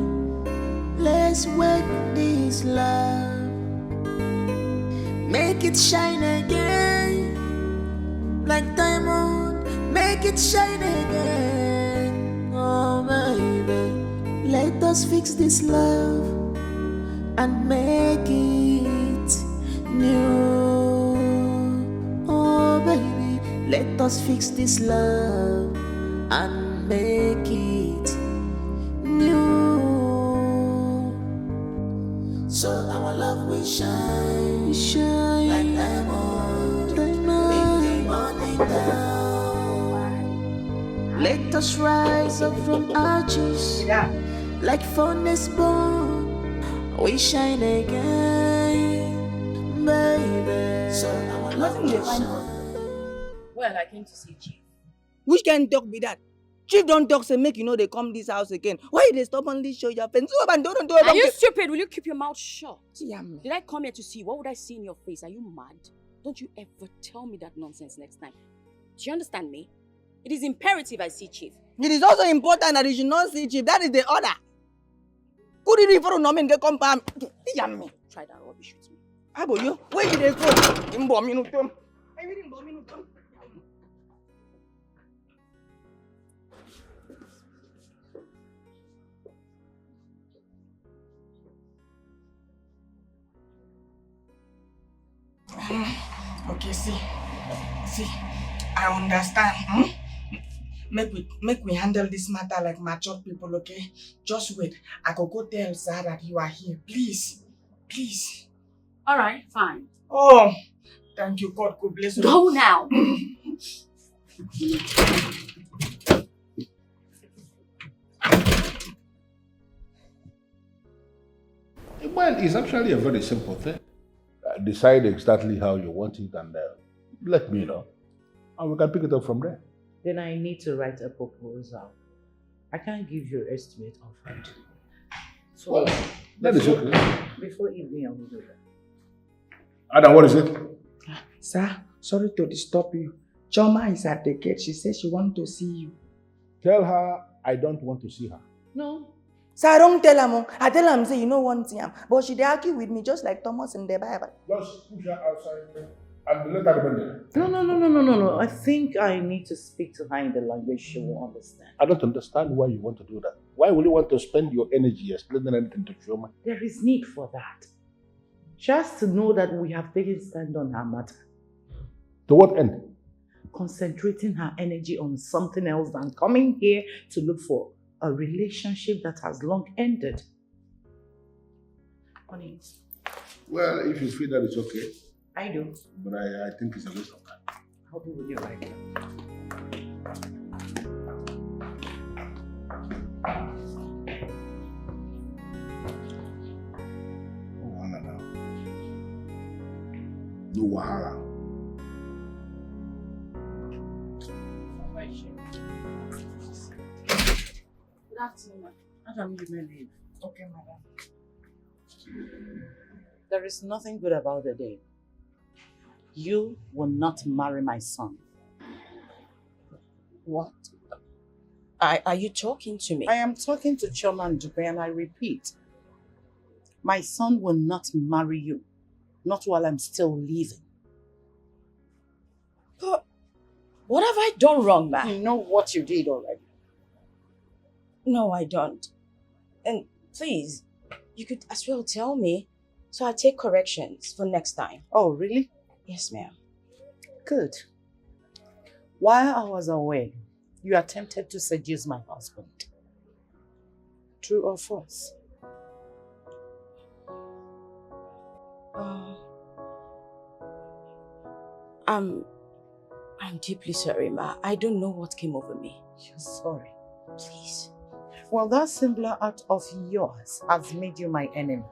Let's work this love, make it shine again, like diamond. Make it shine again, oh baby. Let us fix this love and make it new, oh baby. Let us fix this love and make it new. So our love will shine, shine like diamond, diamond. In the morning down. Let us rise up from ashes, like furnace bone. We shine again, baby. So our love will shine. Well, I came to see Chief. Which kind dog be that? Chief don't talk say make you know they come this house again. Why they stubbornly show your face? Are you stupid? Will you keep your mouth shut? Yeah. Did I come here to see you? What would I see in your face? Are you mad? Don't you ever tell me that nonsense next time. Do you understand me? It is imperative I see Chief. It is also important that you should not see Chief. That is the order. Could you refer to Norman get come palm? Yummy. Try that rubbish with me. How about you? Where did they go? Okay, see, I understand. Make we handle this matter like mature people, okay? Just wait. I could go tell Sarah that you are here. Please. All right, fine. Oh, thank you. God could bless you. Go now. Well, it's actually a very simple thing. Decide exactly how you want it and let me know. And we can pick it up from there. Then I need to write a proposal. I can't give you an estimate of it. So, well, that is okay. Before evening, I will do that. Adam, what is it? Sir, sorry to disturb you. Choma is at the gate. She says she wants to see you. Tell her I don't want to see her. No. Sir, I don't tell her. I tell her, say you know one thing. But she dey argue with me just like Thomas in the Bible. Just push her outside and let her remain there. No. I think I need to speak to her in the language she will understand. I don't understand why you want to do that. Why would you want to spend your energy explaining anything to Choma? There is need for that. She has to know that we have taken stand on her matter. To what end? Concentrating her energy on something else than coming here to look for a relationship that has long ended. Honey. Well, if you feel that it's okay. I do. But I think it's a waste of time. I'll be with you right now. No wahala. Good afternoon. Madam, you may leave. Okay, madam. There is nothing good about the day. You will not marry my son. What? Are you talking to me? I am talking to Choma and Dupe, and I repeat, my son will not marry you. Not while I'm still living. But what have I done wrong, man? You know what you did already. No, I don't. And please, you could as well tell me so I take corrections for next time. Oh, really? Yes, ma'am. Good. While I was away, You attempted to seduce my husband. True or false? I'm deeply sorry, Ma. I don't know what came over me. You're sorry. Please. Well, that singular act of yours has made you my enemy.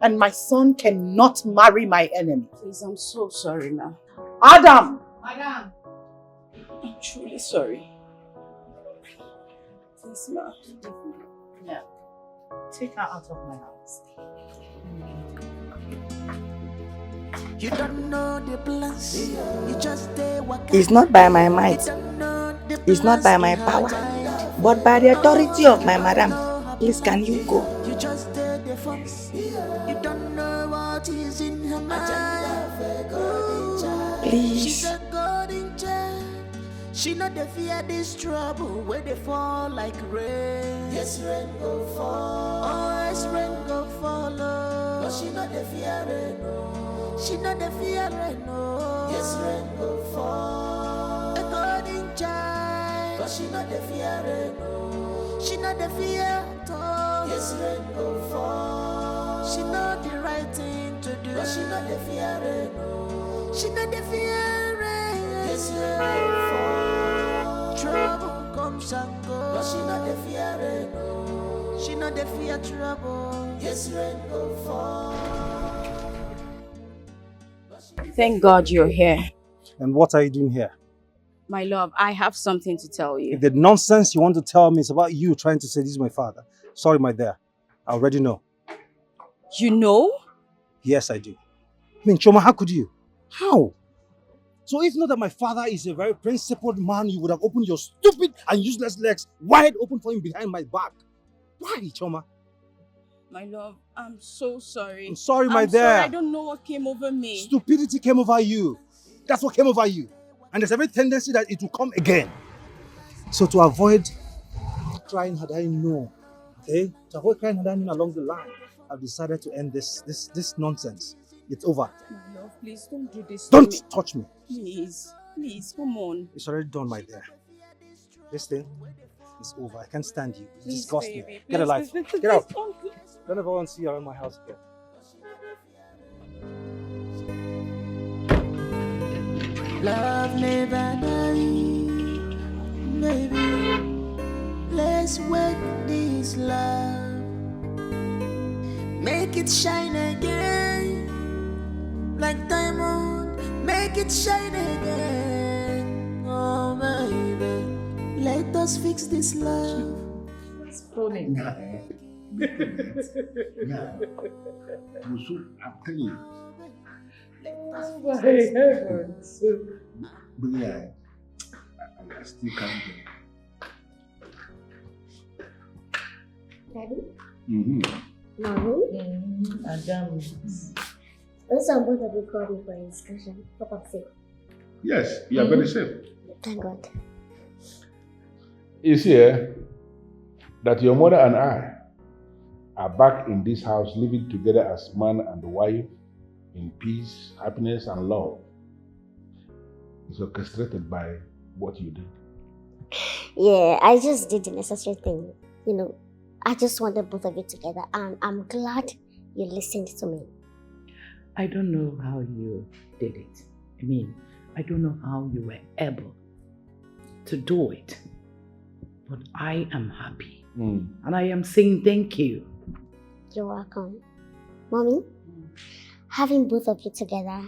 And my son cannot marry my enemy. Please, I'm so sorry, Ma. Adam! Madam! I'm truly sorry. Please, Ma. No. Take her out of my house. You don't know the plans. You just waka. It's not by my might, it's not by my power, but by the authority of my madam. Please, can you go? You just the force. You don't know what is in her mind. Please. She's a God in charge. She not the fear this trouble where they fall like rain. Yes, rain go fall. Oh, yes, rain go follow. But she not the fear rain, no. She not the fear rain, no. Yes, rain go fall. A God in charge. But she not the fear rain, no. She not the fear at all. Yes, rain go fall. She not the right thing to do. But she not the fear rain, no. She not the fear rain. Yes, rain go fall. Trouble comes and goes. But she not the fear rain, no. She not the fear trouble. Yes, rain go fall. Thank God you're here. And what are you doing here? My love, I have something to tell you. If the nonsense you want to tell me is about you trying to say this is my father, sorry, my dear. I already know. You know? Yes, I do. I mean, Choma, how could you? How? So if not that my father is a very principled man, you would have opened your stupid and useless legs wide open for him behind my back. Why, Choma? My love, I'm so sorry. I'm sorry, my dear. Sorry, I don't know what came over me. Stupidity came over you. That's what came over you. And there's every tendency that it will come again. So to avoid crying had I known, okay? To avoid crying had I known along the line, I've decided to end this nonsense. It's over. My love, please don't do this to Don't me. touch me. Please, come on. It's already done, my dear. This thing is over. I can't stand you. It's Please, disgusting. baby, Get a please, life. please, Get out. please, Don't ever want to see you around my house again. Love never dies, baby. Let's work this love, make it shine again, like diamond. Make it shine again, oh baby. Let us fix this love. It's funny. Yeah. I'm telling you. Oh my heavens. But yeah, I still can't do it. Daddy? Mommy? Adam. Also, both of you called me for a discussion. Hope I'm safe. Yes, you are very safe. Thank God. It's here that your mother and I are back in this house living together as man and wife in peace, happiness, and love. It's orchestrated by what you did. Yeah, I just did the necessary thing. You know, I just wanted both of you together, and I'm glad you listened to me. I don't know how you did it. I mean, I don't know how you were able to do it. But I am happy. And I am saying thank you. You're welcome. Mommy, having both of you together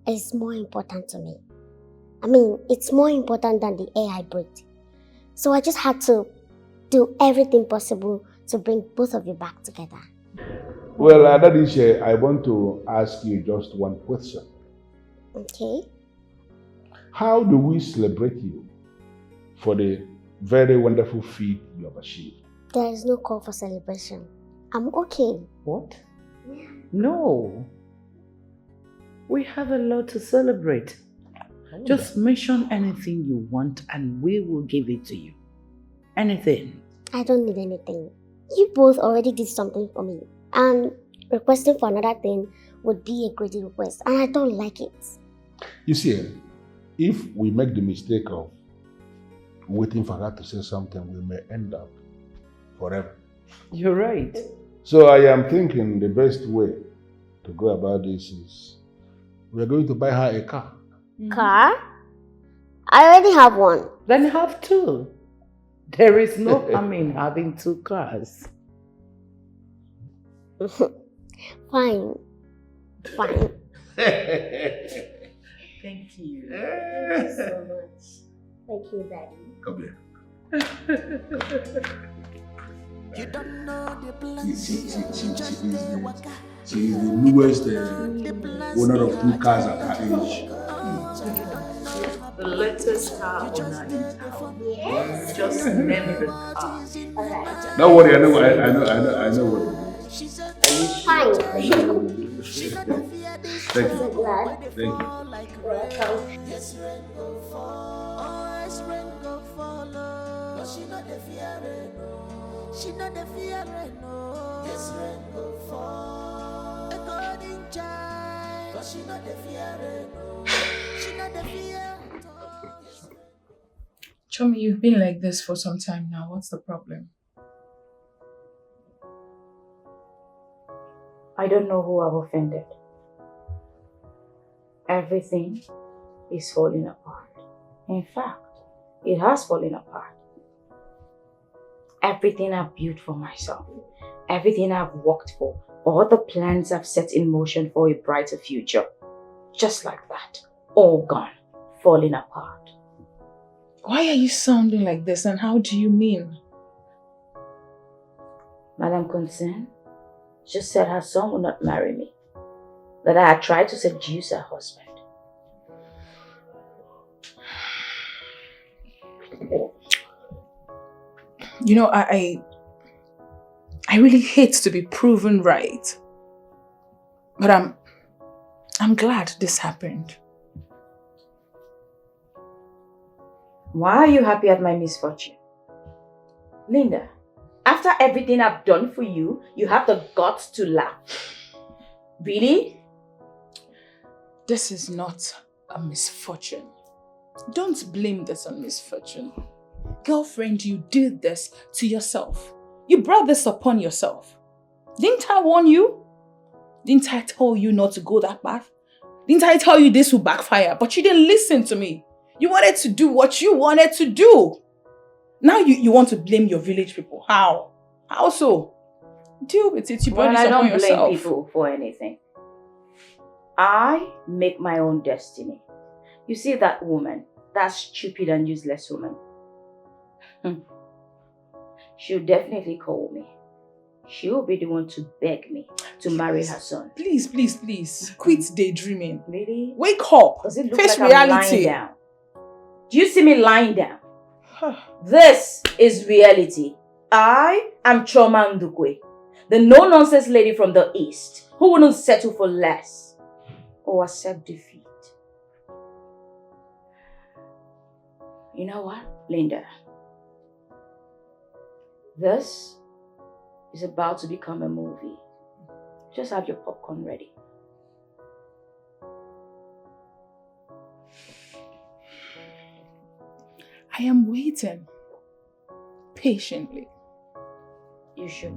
is more important to me. I mean, it's more important than the air I breathe. So I just had to do everything possible to bring both of you back together. Well, Adadisha, I want to ask you just one question. Okay. How do we celebrate you for the very wonderful feat you have achieved? There is no call for celebration. I'm okay. What? No. We have a lot to celebrate. Just mention anything you want and we will give it to you. Anything. I don't need anything. You both already did something for me. And requesting for another thing would be a great request. And I don't like it. You see, if we make the mistake of waiting for her to say something, we may end up forever. You're right. So I am thinking the best way to go about this is we're going to buy her a car. Car? I already have one. Then have two. There is no harm in having two cars. Fine. Fine. Thank you. Thank you so much. Thank you, Daddy. Come here. You don't know the plans. She's the newest owner of two cars at her age. The latest car owner in town. Yes. Just name the car. Okay. Don't worry, I know what it is. Fine. Thank you. So glad. Thank you. Welcome. She not the fear no. Yes, rain go fall. According child, but she not the fear no. She not the fear. Chomi, you've been like this for some time now. What's the problem? I don't know who I've offended. Everything is falling apart. In fact, it has fallen apart. Everything I've built for myself, everything I've worked for, all the plans I've set in motion for a brighter future, just like that, all gone, falling apart. Why are you sounding like this, and how do you mean? Madam Concern just said her son would not marry me, that I had tried to seduce her husband. You know, I really hate to be proven right, but I'm glad this happened. Why are you happy at my misfortune? Linda, after everything I've done for you, you have the guts to laugh. Really? This is not a misfortune. Don't blame this on misfortune. Girlfriend, you did this to yourself. You brought this upon yourself. Didn't I warn you? Didn't I tell you not to go that path? Didn't I tell you this would backfire? But you didn't listen to me. You wanted to do what you wanted to do. Now you want to blame your village people. How? How so? Deal with it. You brought this upon yourself. I don't blame people for anything. I make my own destiny. You see that woman, that stupid and useless woman. She'll definitely call me. She'll be the one to beg me to marry her son. Please, please, please. Quit daydreaming. Really? Wake up. Does it look Face like reality. I'm lying down? Do you see me lying down? This is reality. I am Choma Ndukwe, the no-nonsense lady from the East who wouldn't settle for less or accept defeat. You know what, Linda? This is about to become a movie. Just have your popcorn ready. I am waiting patiently. You should.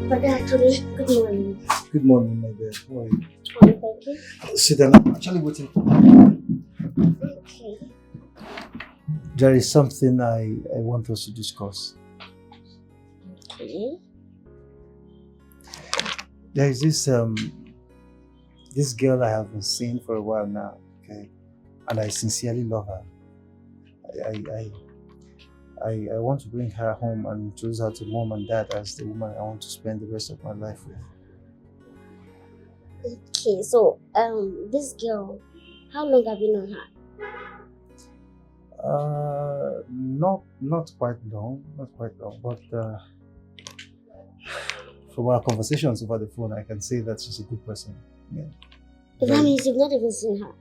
But actually, good morning. Good morning, my dear. How are you? Fine, thank you. Sit down. I'm actually waiting. Okay. There is something I want us to discuss. Okay. There is this girl I have been seeing for a while now, okay? And I sincerely love her. I want to bring her home and introduce her to mom and dad as the woman I want to spend the rest of my life with. Okay, so this girl, how long have you known her? Not quite long, but from our conversations over the phone, I can say that she's a good person. Yeah. That means you've not even seen her?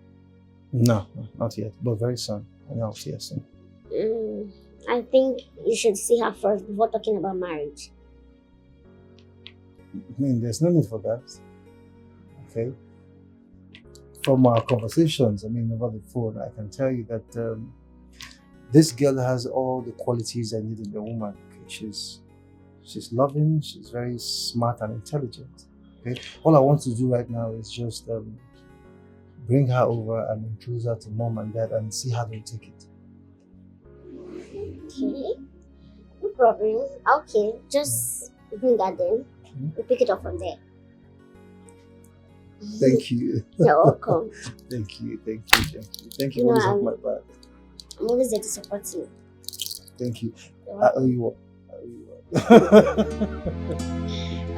No, not yet, but very soon. I know, yes. I think you should see her first before talking about marriage. I mean, there's no need for that. Okay? From our conversations, I mean, over the phone, I can tell you that this girl has all the qualities I need in a woman. Okay? She's loving, she's very smart and intelligent. Okay? All I want to do right now is just bring her over and introduce her to mom and dad and see how they take it. Okay, no problem. Okay, just bring that in. We'll pick it up from there. Thank you. You're welcome. Thank you. Thank you for always having my back. I'm always there to support you. Thank you. You're I owe you one.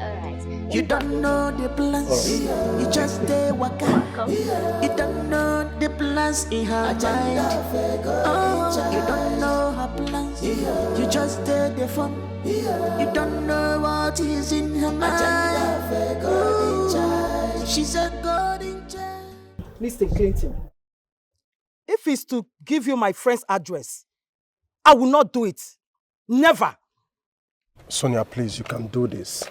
Alright. You don't know the plans, you just stay waka. You don't know the plans in her mind. Oh, you don't know her plans, you just stay the fun. You don't know what is in her mind. Ooh, she's a golden child. Mr. Clinton, if it's to give you my friend's address, I will not do it. Never. Sonia, please, you can do this.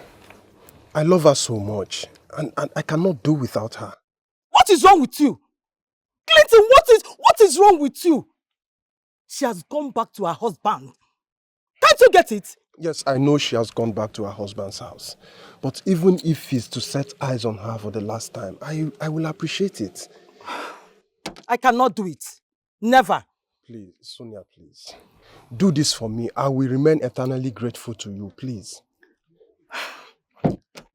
I love her so much, and I cannot do without her. What is wrong with you? Clinton, what is wrong with you? She has gone back to her husband. Can't you get it? Yes, I know she has gone back to her husband's house. But even if he's to set eyes on her for the last time, I will appreciate it. I cannot do it. Never. Please, Sonia, please. Do this for me. I will remain eternally grateful to you, please.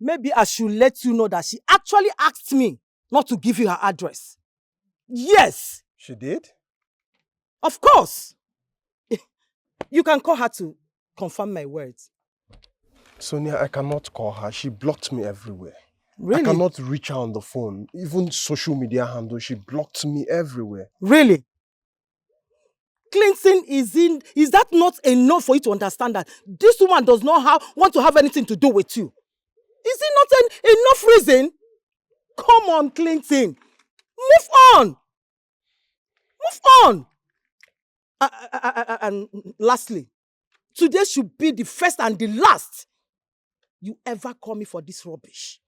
Maybe I should let you know that she actually asked me not to give you her address. Yes. She did? Of course. You can call her to confirm my words. Sonia, I cannot call her. She blocked me everywhere. Really? I cannot reach her on the phone. Even social media handle, she blocked me everywhere. Really? Clinton is that not enough for you to understand that this woman does not want to have anything to do with you? Is it not enough reason? Come on, Clinton. Move on. Move on. And lastly, today should be the first and the last you ever call me for this rubbish.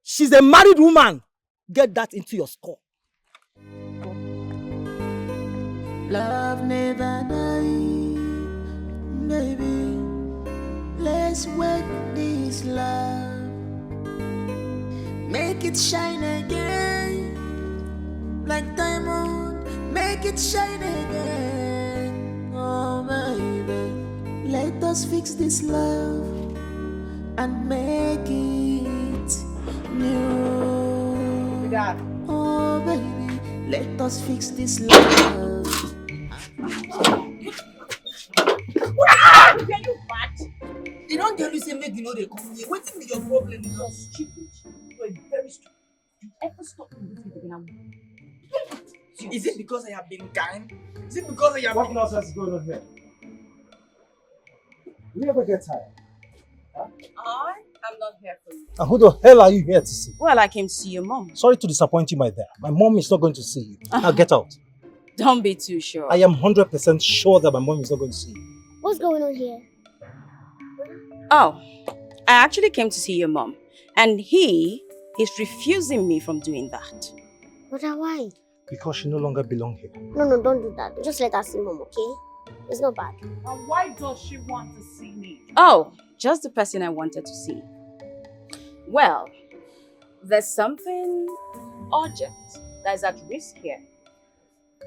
She's a married woman. Get that into your score. Love never dies, baby. Let's work this love, make it shine again, like diamond. Make it shine again, oh baby. Let us fix this love and make it new. Oh baby, let us fix this love. Are you mad? They don't tell you say make you know they come here. What is your problem? You're stupid. You're very stupid. You ever stop me with the Is it because I have been kind? Is it because I have What nonsense is going on here? Do you ever get tired? I am not here for you. And who the hell are you here to see? Well, I came to see your mom. Sorry to disappoint you, my dear. My mom is not going to see you. Now get out. Don't be too sure. I am 100% sure that my mom is not going to see you. What's going on here? Oh, I actually came to see your mom. And he is refusing me from doing that. But why? Because she no longer belongs here. No, don't do that. Just let her see mom, okay? It's not bad. And why does she want to see me? Oh, just the person I wanted to see. Well, there's something urgent that is at risk here.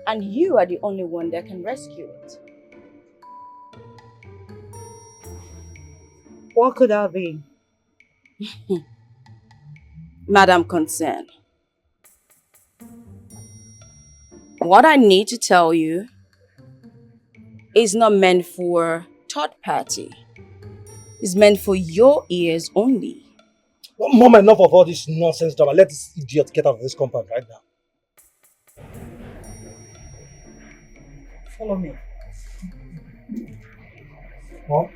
And you are the only one that can rescue it. What could that be? Madam Concern, what I need to tell you is not meant for third party. It's meant for your ears only. Well, Mom, enough of all this nonsense drama. Let this idiot get out of this compound right now. Follow me. Mom?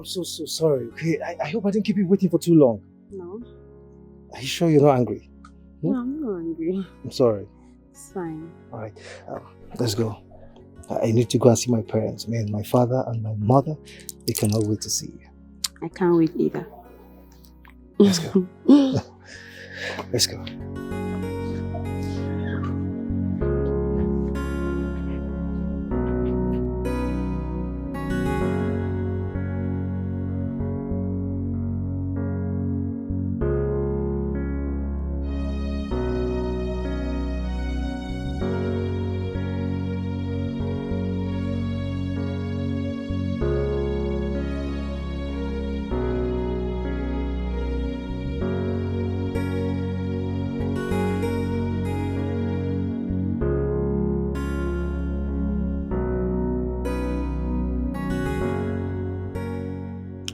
I'm so sorry, okay? I hope I didn't keep you waiting for too long. No. Are you sure you're not angry? No, I'm not angry. I'm sorry. It's fine. Alright, let's go. I need to go and see my parents. Man, my father and my mother, they cannot wait to see you. I can't wait either. Let's go. Let's go.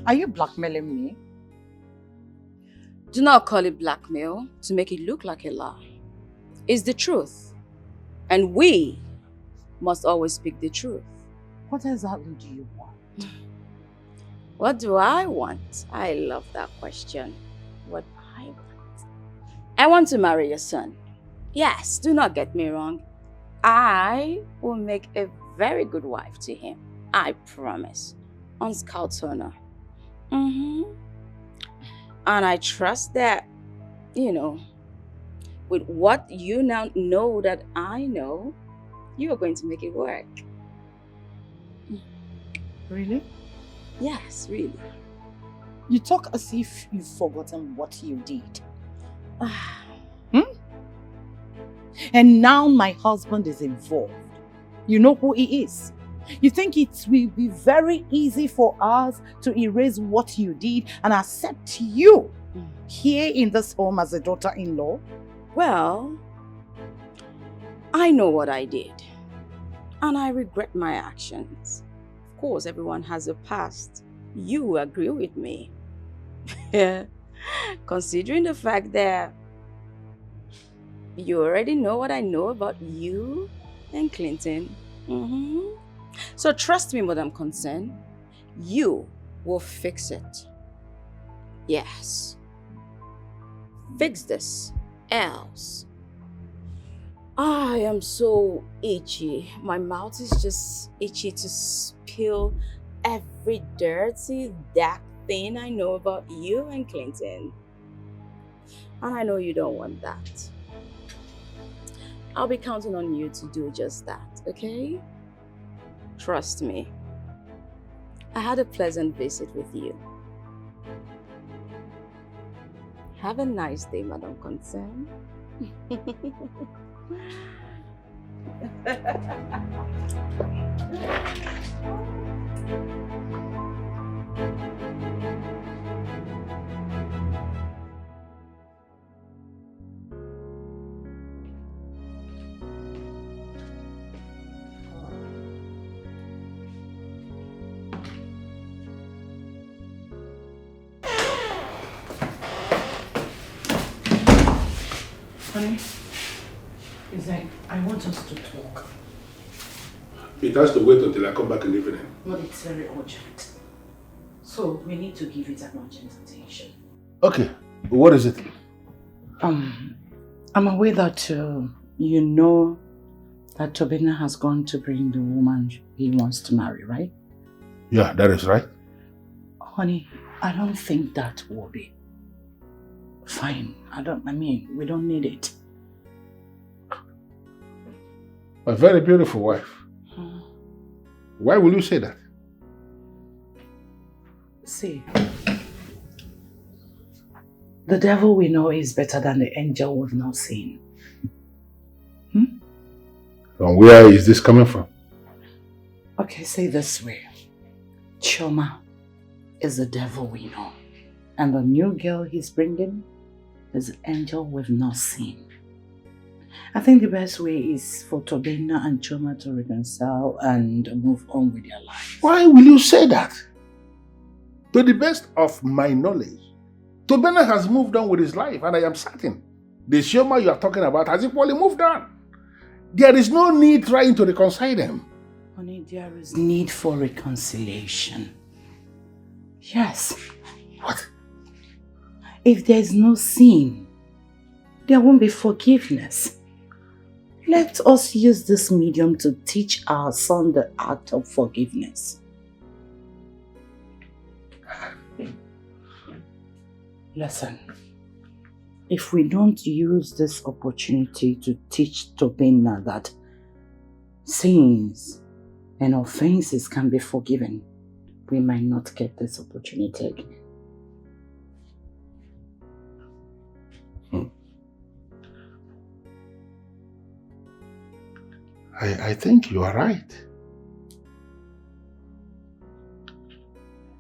Are you blackmailing me? Do not call it blackmail to make it look like a lie. It's the truth. And we must always speak the truth. What exactly do you want? What do I want? I love that question. What I want? I want to marry your son. Yes, do not get me wrong. I will make a very good wife to him. I promise. On Scout's honor. And I trust that, with what you now know that I know, you are going to make it work. Really? Yes, really. You talk as if you've forgotten what you did. And now my husband is involved. You know who he is. You think it will be very easy for us to erase what you did and accept you here in this home as a daughter-in-law? Well, I know what I did. And I regret my actions. Of course, everyone has a past. You agree with me. Considering the fact that you already know what I know about you and Clinton. So trust me, Madam Concern, you will fix it. Yes. Fix this, else. I am so itchy. My mouth is just itchy to spill every dirty, dark thing I know about you and Clinton. And I know you don't want that. I'll be counting on you to do just that, okay? Trust me. I had a pleasant visit with you. Have a nice day, Madam Concern. Honey, it's like, I want us to talk. It has to wait until I come back in the evening. But it's very urgent. So we need to give it an urgent attention. Okay, what is it? I'm aware that you know that Tobina has gone to bring the woman he wants to marry, right? Yeah, that is right. Honey, I don't think that will be fine. We don't need it. A very beautiful wife. Why will you say that? See, the devil we know is better than the angel we've not seen. And where is this coming from? Okay, say this way. Choma is the devil we know. And the new girl he's bringing is an angel we've not seen. I think the best way is for Tobena and Choma to reconcile and move on with their lives. Why will you say that? To the best of my knowledge, Tobena has moved on with his life, and I am certain the Choma you are talking about has equally moved on. There is no need trying to reconcile them. Honey, there is need for reconciliation. Yes. What? If there is no sin, there won't be forgiveness. Let us use this medium to teach our son the art of forgiveness. Listen, if we don't use this opportunity to teach Tobena that sins and offenses can be forgiven, we might not get this opportunity again. I think you are right.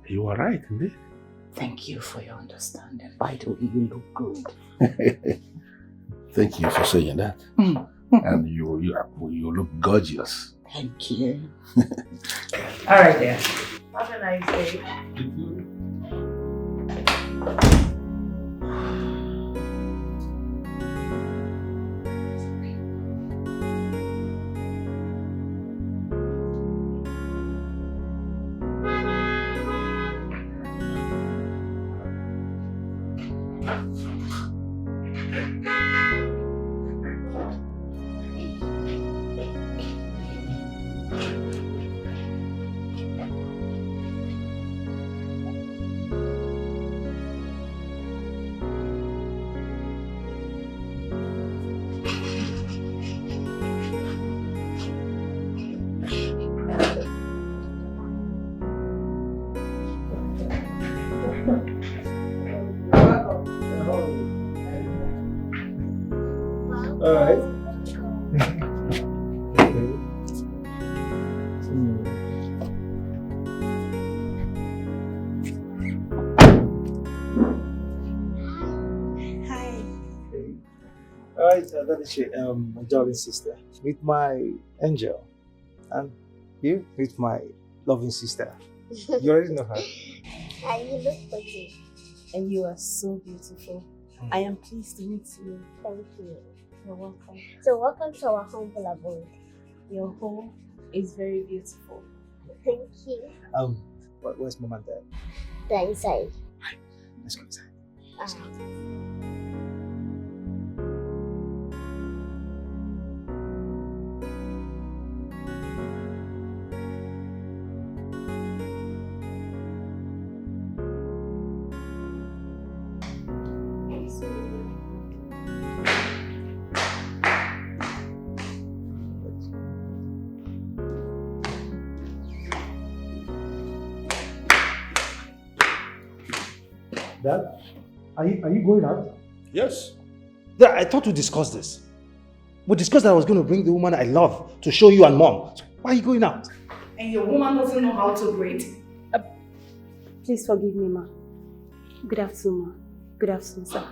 You are right, indeed. Thank you for your understanding. By the way, you look good. Thank you for saying that. And you look gorgeous. Thank you. All right, then. Have a nice day. That is my darling sister. Meet my angel. And you meet my loving sister. You already know her. And you look pretty. And you are so beautiful. I am pleased to meet you. Thank you. You're welcome. So welcome to our humble abode. Your home is very beautiful. Thank you. Where's mom and dad? They're inside. Let's go inside. Dad, are you going out? Yes. Yeah, I thought we discussed this. We discussed that I was going to bring the woman I love to show you and mom. So why are you going out? And your woman doesn't know how to greet. Please forgive me, ma. Good afternoon, ma. Good afternoon, sir.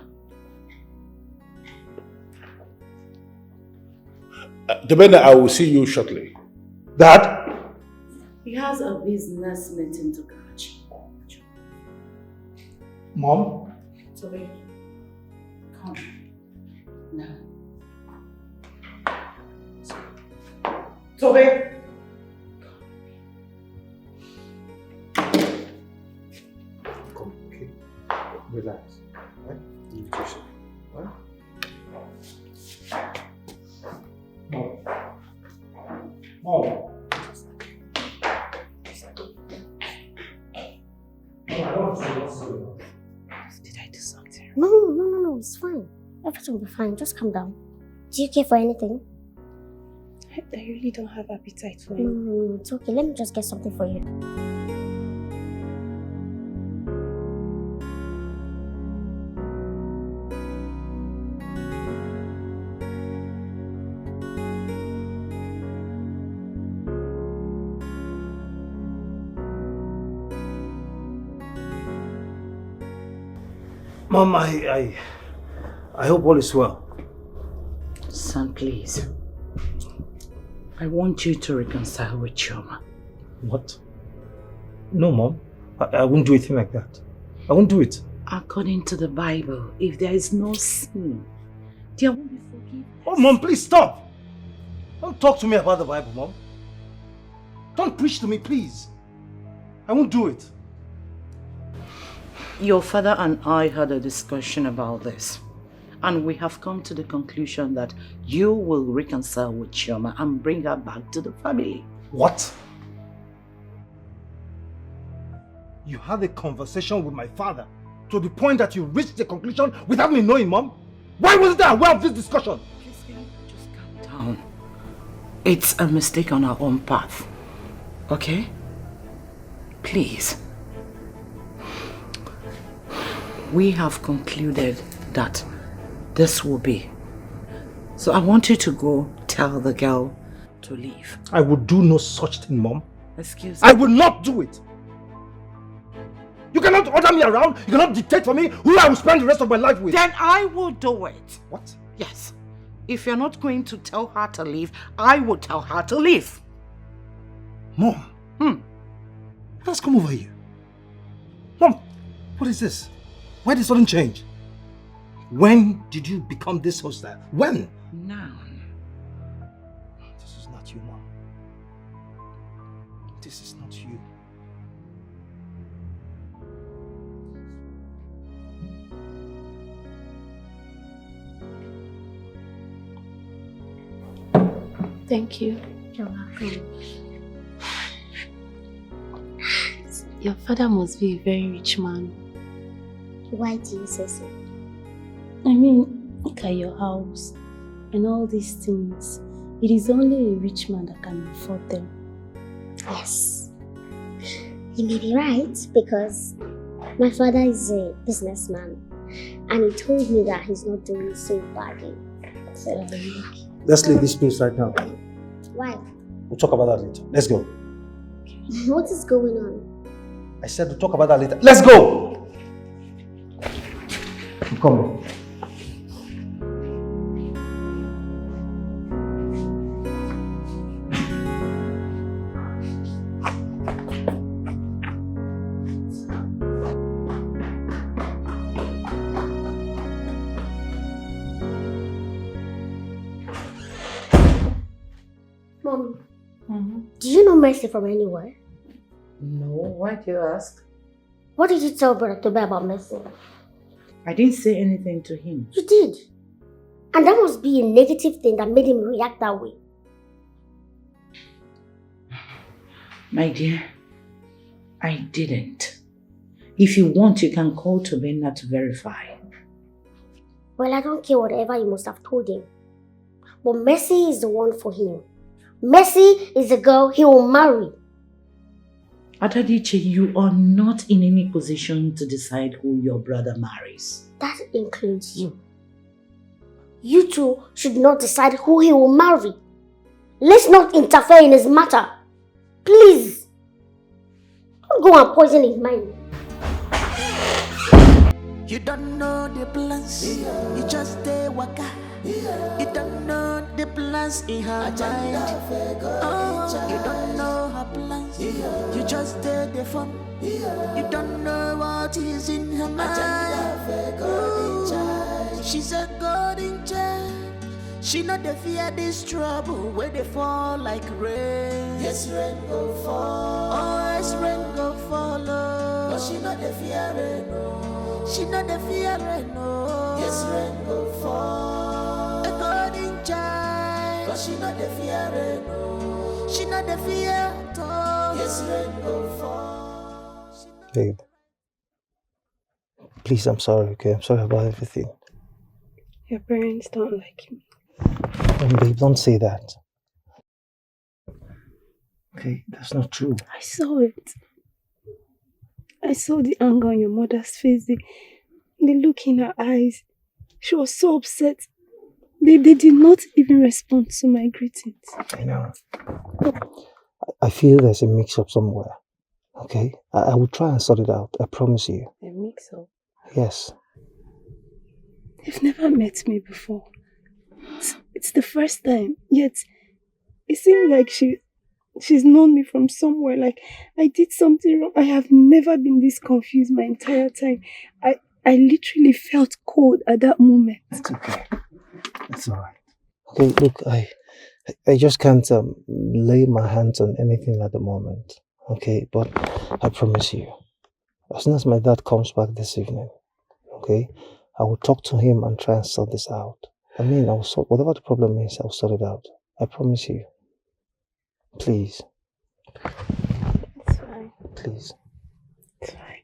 Tobena, I will see you shortly. Dad? He has a business meeting to catch. Mom? Toby, come. Now. Toby! Come, okay. Relax. Right? You just, right? Mom. Mom. Did I do something? No, it's fine. Everything will be fine. Just calm down. Do you care for anything? I really don't have appetite for it. No, it's okay. Let me just get something for you. Mom, I hope all is well. Son, please. I want you to reconcile with Chioma. What? No, Mom. I won't do anything like that. I won't do it. According to the Bible, if there is no sin, there won't be forgiveness. Oh, Mom, please stop. Don't talk to me about the Bible, Mom. Don't preach to me, please. I won't do it. Your father and I had a discussion about this, and we have come to the conclusion that you will reconcile with Chioma and bring her back to the family. What? You had a conversation with my father to the point that you reached the conclusion without me knowing, Mom? Why wasn't I aware of this discussion? Please, can you just calm down? It's a mistake on our own path, okay? Please. We have concluded that this will be. So I want you to go tell the girl to leave. I would do no such thing, Mom. Excuse me. I will not do it. You cannot order me around. You cannot dictate for me who I will spend the rest of my life with. Then I will do it. What? Yes. If you're not going to tell her to leave, I will tell her to leave. Mom. What has come over you? Mom, what is this? Why this sudden change? When did you become this hostile? When? Now. This is not you, Mom. This is not you. Thank you. You're welcome. Your father must be a very rich man. Why do you say so? I mean, look at your house and all these things. It is only a rich man that can afford them. Yes. You may be right, because my father is a businessman and he told me that he's not doing so badly. So, Let's leave this place right now. why? We'll talk about that later. Let's go. What is going on? I said we'll talk about that later. Let's go! I'm coming. Mommy, do you know Mercy from anywhere? No, why do you ask? What did you tell Brother Toby about Mercy? I didn't say anything to him. You did. And that must be a negative thing that made him react that way. My dear, I didn't. If you want, you can call Tobenna to verify. Well, I don't care whatever you must have told him. But Mercy is the one for him. Mercy is the girl he will marry. Adadiche, you are not in any position to decide who your brother marries. That includes you. You two should not decide who he will marry. Let's not interfere in his matter. Please. Don't go and poison his mind. You don't know the plans, you just stay waka. You don't know the plans in her mind. Oh, you don't know her plans, you just stay the fun. You don't know what is in her mind. Ooh, she's a golden child. She not the fear this trouble where they fall like rain. Yes, rain go fall. Oh, yes, rain go follow. But she not the fear rain, no. She not the fear rain, no. Yes, rain go fall. A golden child. But she not the fear rain, no. She not the fear at all. Yes, rain go fall. Babe. Please, I'm sorry, okay? I'm sorry about everything. Your parents don't like him. Babe, don't say that. Okay, that's not true. I saw it. I saw the anger on your mother's face, the look in her eyes. She was so upset. They did not even respond to my greetings. I know. I feel there's a mix-up somewhere. Okay? I will try and sort it out. I promise you. A mix-up? Yes. They've never met me before. It's the first time, yet it seems like she's known me from somewhere, like I did something wrong. I have never been this confused my entire time. I literally felt cold at that moment. It's okay. It's alright. Okay, look, I just can't lay my hands on anything at the moment. Okay, but I promise you, as soon as my dad comes back this evening, okay, I will talk to him and try and sort this out. I mean, I will sort whatever the problem is, I'll sort it out. I promise you. Please. It's fine. Please. It's fine.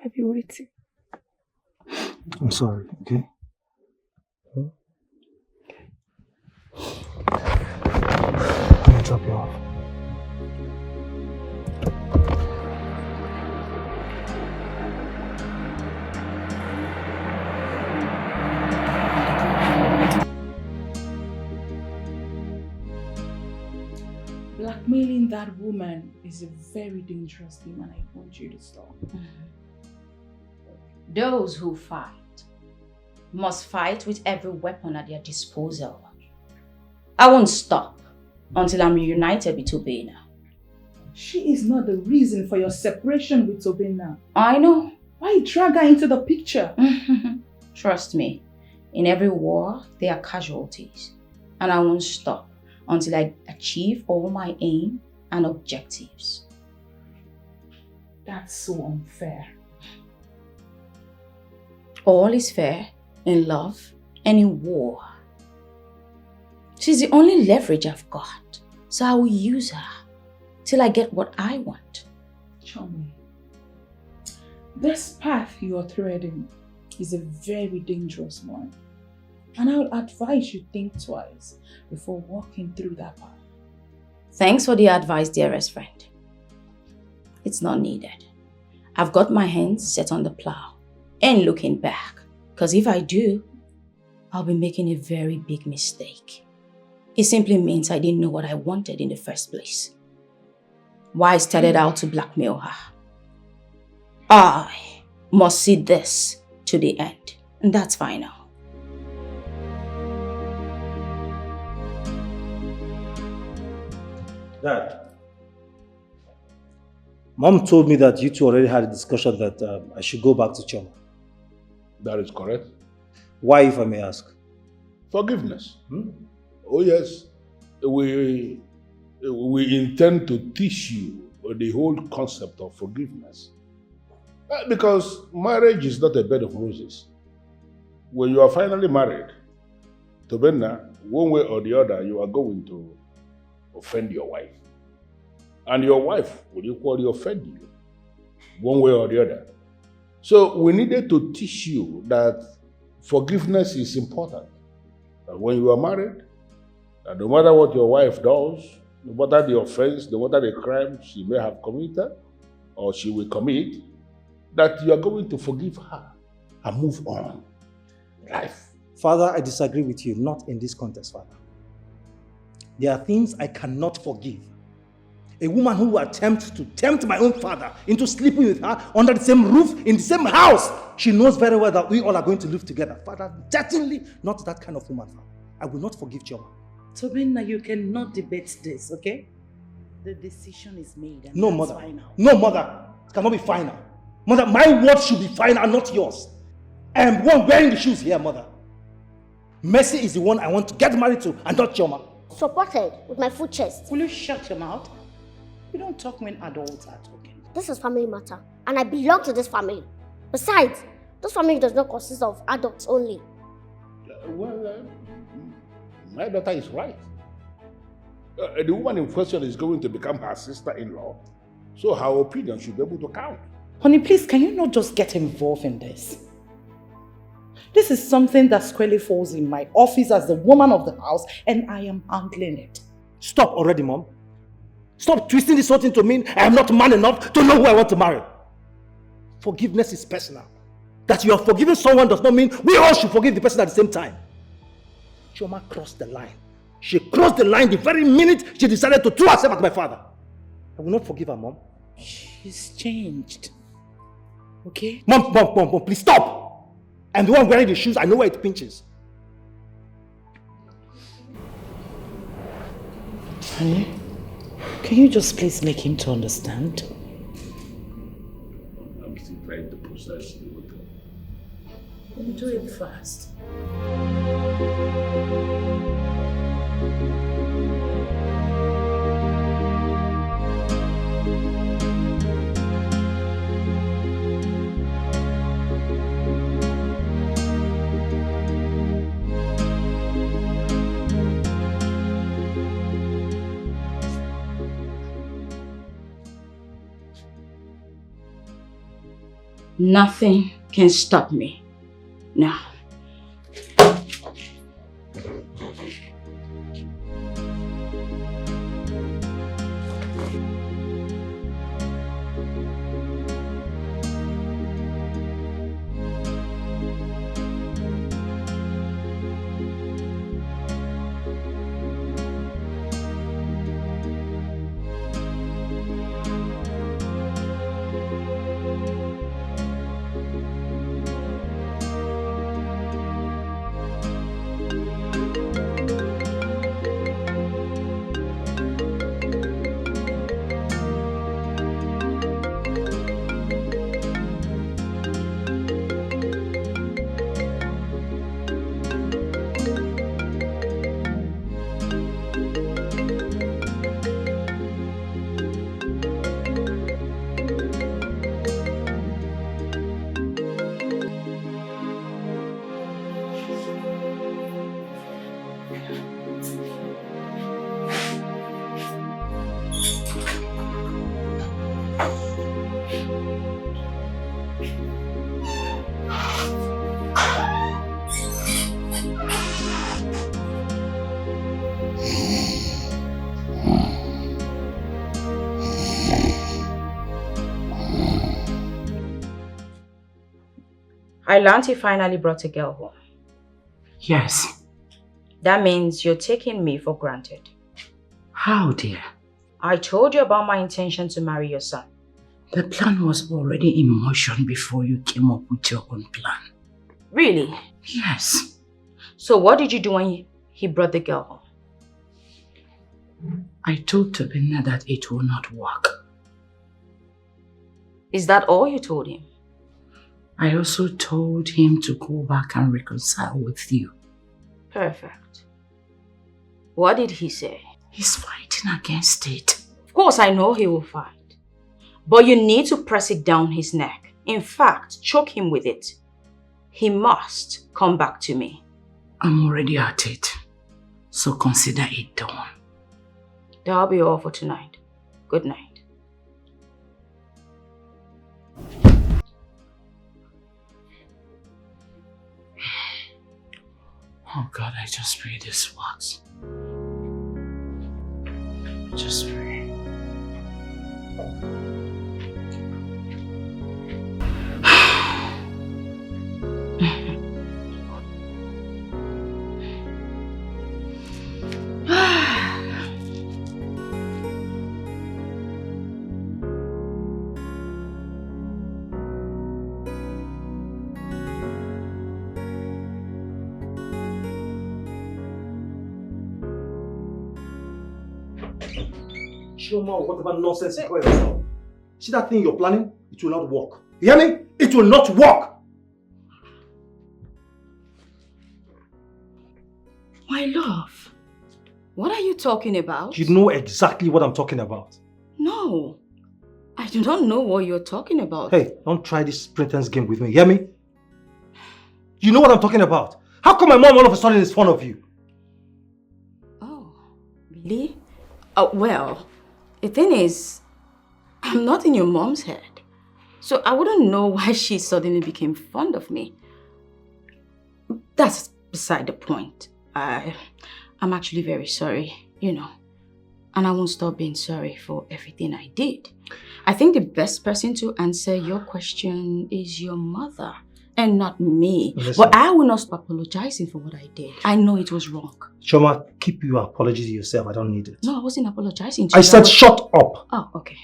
I'll be waiting. I'm sorry, okay? Let me drop you off. Blackmailing that woman is a very dangerous thing, and I want you to stop. Those who fight must fight with every weapon at their disposal. I won't stop until I'm reunited with Obina. She is not the reason for your separation with Obina. I know. Why drag her into the picture? Trust me, in every war, there are casualties. And I won't stop until I achieve all my aim and objectives. That's so unfair. All is fair in love and in war. She's the only leverage I've got, so I will use her till I get what I want. Chummy, this path you are treading is a very dangerous one. And I would advise you think twice before walking through that path. Thanks for the advice, dearest friend. It's not needed. I've got my hands set on the plow and looking back. Because if I do, I'll be making a very big mistake. It simply means I didn't know what I wanted in the first place. Why I started out to blackmail her. I must see this to the end. And that's final. Dad, Mom told me that you two already had a discussion that I should go back to Choma. That is correct. Why, if I may ask? Forgiveness. Oh yes, we intend to teach you the whole concept of forgiveness. Because marriage is not a bed of roses. When you are finally married, to Benna, one way or the other, you are going to offend your wife. And your wife will equally offend you, one way or the other. So we needed to teach you that forgiveness is important. That when you are married, that no matter what your wife does, no matter the offense, no matter the crime she may have committed or she will commit, that you are going to forgive her and move on in life. Father, I disagree with you, not in this context, Father. There are things I cannot forgive. A woman who attempts to tempt my own father into sleeping with her under the same roof, in the same house, she knows very well that we all are going to live together. Father, certainly not that kind of woman, Father. I will not forgive Choma. Tobina, you cannot debate this, okay? The decision is made and No, that's Mother. final. No, Mother. It cannot be final. Mother, my word should be final, not yours. I am the one wearing the shoes here, Mother. Mercy is the one I want to get married to and not Choma. Supported with my full chest. Will you shut your mouth? We don't talk when adults are talking. This is family matter, and I belong to this family. Besides, this family does not consist of adults only. My daughter is right. The woman in question is going to become her sister-in-law, so her opinion should be able to count. Honey, please, can you not just get involved in this? This is something that squarely falls in my office as the woman of the house, and I am handling it. Stop already, Mom. Stop twisting this whole thing to mean I am not man enough to know who I want to marry. Forgiveness is personal. That you are forgiving someone does not mean we all should forgive the person at the same time. Choma crossed the line. She crossed the line the very minute she decided to throw herself at my father. I will not forgive her, Mom. She's changed. Okay? Mom, please stop. I'm the one wearing the shoes. I know where it pinches. Honey, can you just please make him to understand? I'm still trying to process it with him. Then do it fast. Nothing can stop me now. I learned he finally brought a girl home. Yes. That means you're taking me for granted. How, dear? I told you about my intention to marry your son. The plan was already in motion before you came up with your own plan. Really? Yes. So what did you do when he brought the girl home? I told Tobina that it will not work. Is that all you told him? I also told him to go back and reconcile with you. Perfect. What did he say? He's fighting against it. Of course, I know he will fight. But you need to press it down his neck. In fact, choke him with it. He must come back to me. I'm already at it. So consider it done. That'll be all for tonight. Good night. Oh God, I just pray this works. Just pray. Shoma, whatever nonsense you call yourself. See that thing you're planning? It will not work. You hear me? It will not work! My love, what are you talking about? You know exactly what I'm talking about. No, I do not know what you're talking about. Hey, don't try this pretense game with me. Hear me? You know what I'm talking about. How come my mom all of a sudden is fond of you? Oh, really? Well, the thing is, I'm not in your mom's head. So I wouldn't know why she suddenly became fond of me. That's beside the point. I'm actually very sorry, you know. And I won't stop being sorry for everything I did. I think the best person to answer your question is your mother and not me. Listen. But I will not stop apologizing for what I did. I know it was wrong. Shoma, keep your apology to yourself. I don't need it. No, I wasn't apologizing to you. I said shut up. Oh, okay.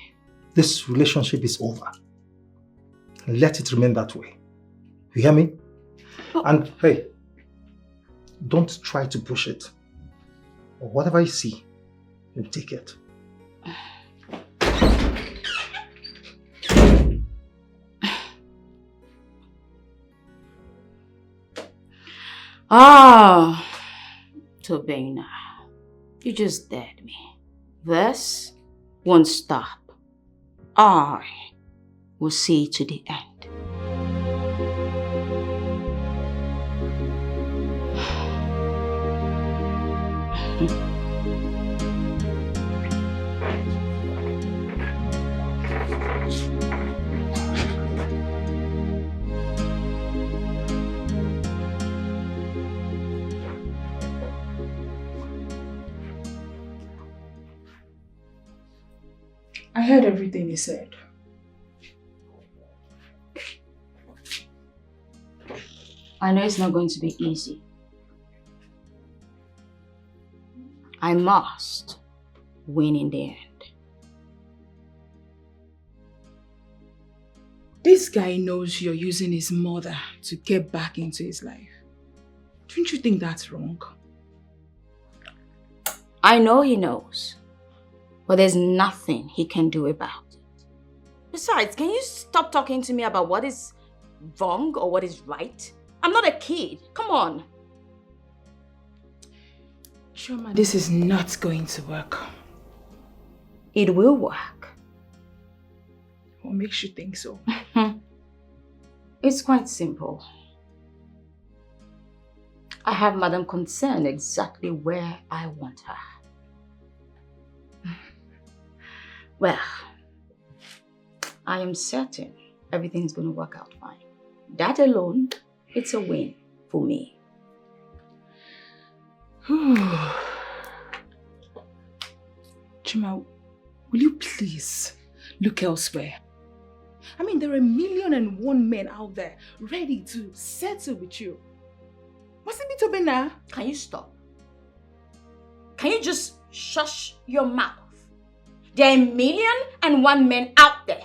This relationship is over. Let it remain that way. You hear me? And hey, don't try to push it. Or whatever you see, you take it. Ah, Tobina, you just dared me. This won't stop. I will see to the end. I heard everything you said. I know it's not going to be easy. I must win in the end. This guy knows you're using his mother to get back into his life. Don't you think that's wrong? I know he knows, but there's nothing he can do about it. Besides, can you stop talking to me about what is wrong or what is right? I'm not a kid. Come on. Shoma, this is not going to work. It will work. What makes you think so? It's quite simple. I have Madam Concern exactly where I want her. Well, I am certain everything's going to work out fine. That alone, it's a win for me. Chima, will you please look elsewhere? I mean, there are 1,000,001 men out there ready to settle with you. Must it be Tobina? Can you stop? Can you just shush your mouth? There are 1,000,001 men out there.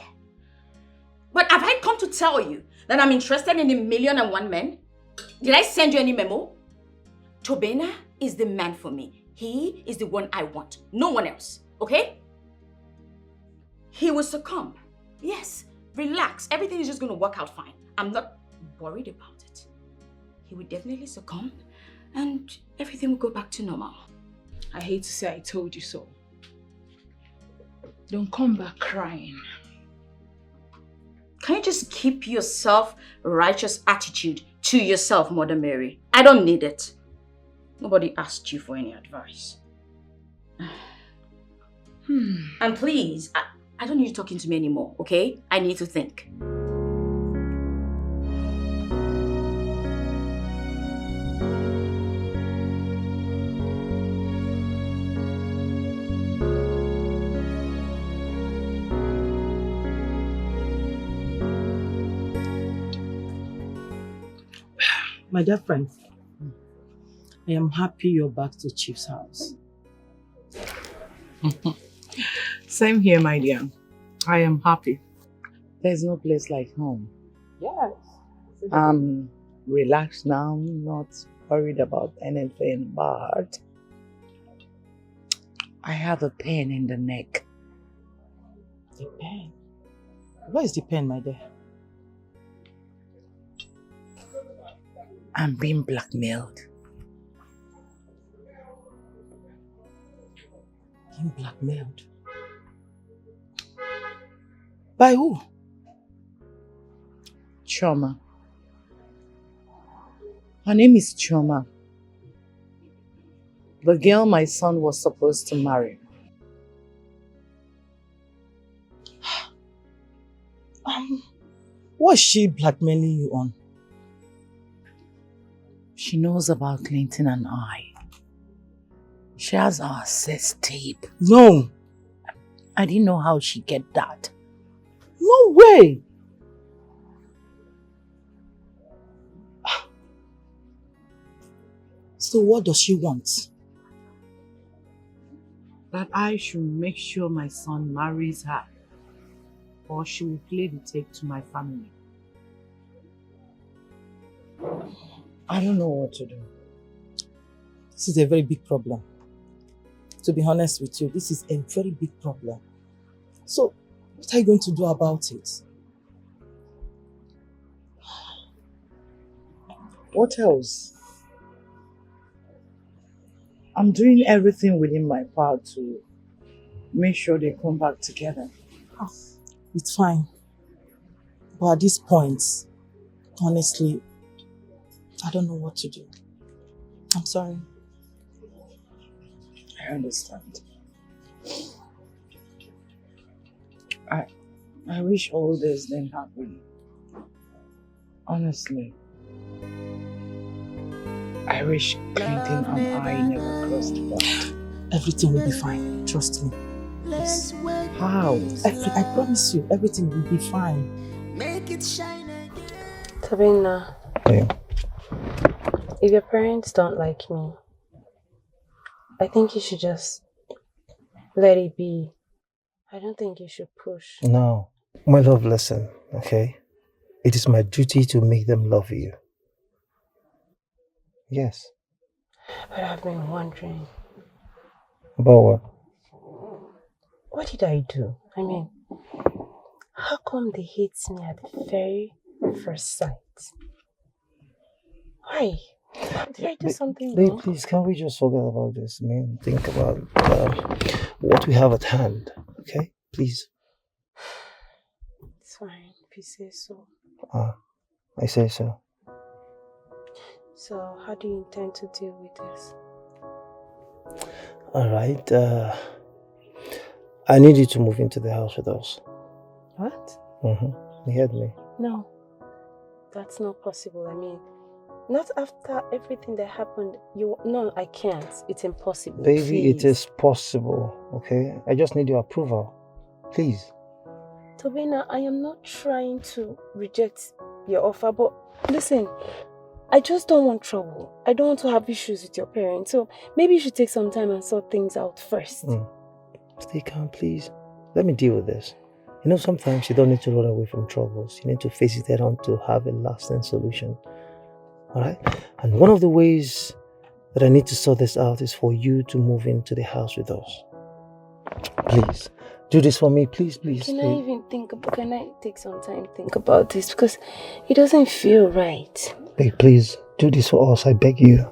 But have I come to tell you that I'm interested in the 1,000,001 men? Did I send you any memo? Tobina is the man for me. He is the one I want. No one else. Okay? He will succumb. Yes. Relax. Everything is just going to work out fine. I'm not worried about it. He will definitely succumb and everything will go back to normal. I hate to say I told you so. Don't come back crying. Can you just keep your self-righteous attitude to yourself, Mother Mary? I don't need it. Nobody asked you for any advice. And please, I don't need you talking to me anymore, okay? I need to think. My dear friend, I am happy you're back to Chief's house. Same here, my dear. I am happy. There's no place like home. Yes. I'm relaxed now, not worried about anything, but I have a pain in the neck. The pain? Where is the pain, my dear? I'm being blackmailed. Being blackmailed? By who? Choma. Her name is Choma. The girl my son was supposed to marry. What's she blackmailing you on? She knows about Clinton and I. She has our sex tape. No. I didn't know how she get that. No way. So what does she want? That I should make sure my son marries her, or she will play the tape to my family. I don't know what to do. This is a very big problem. To be honest with you, this is a very big problem. So, what are you going to do about it? What else? I'm doing everything within my power to make sure they come back together. It's fine. But at this point, honestly, I don't know what to do. I'm sorry. I understand. I wish all this didn't happen. Honestly. I wish Clinton and I never crossed paths. Everything will be fine. Trust me. Yes. How? I promise you, everything will be fine. Make it shine again. Sabina, if your parents don't like me, I think you should just let it be. I don't think you should push. No. My love, listen, okay? It is my duty to make them love you. Yes. But I've been wondering, About what? what did I do? I mean, how come they hate me at the very first sight? Why? Did I do something Babe, wrong? please, can we just forget about this? I mean, think about what we have at hand, okay? Please. It's fine, if you say so. I say so. So, how do you intend to deal with this? Alright, I need you to move into the house with us. What? You heard me? No, that's not possible. I mean, not after everything that happened. No, I can't. It's impossible. Baby, Please. it is possible, okay? I just need your approval. Please. Tobina, I am not trying to reject your offer, but listen, I just don't want trouble. I don't want to have issues with your parents, so maybe you should take some time and sort things out first. Stay calm, please. Let me deal with this. You know, sometimes you don't need to run away from troubles. You need to face it head on to have a lasting solution. Alright? And one of the ways that I need to sort this out is for you to move into the house with us. Please. Do this for me, please, please. Can I take some time to think about this? Because it doesn't feel right. Babe, please, do this for us, I beg you.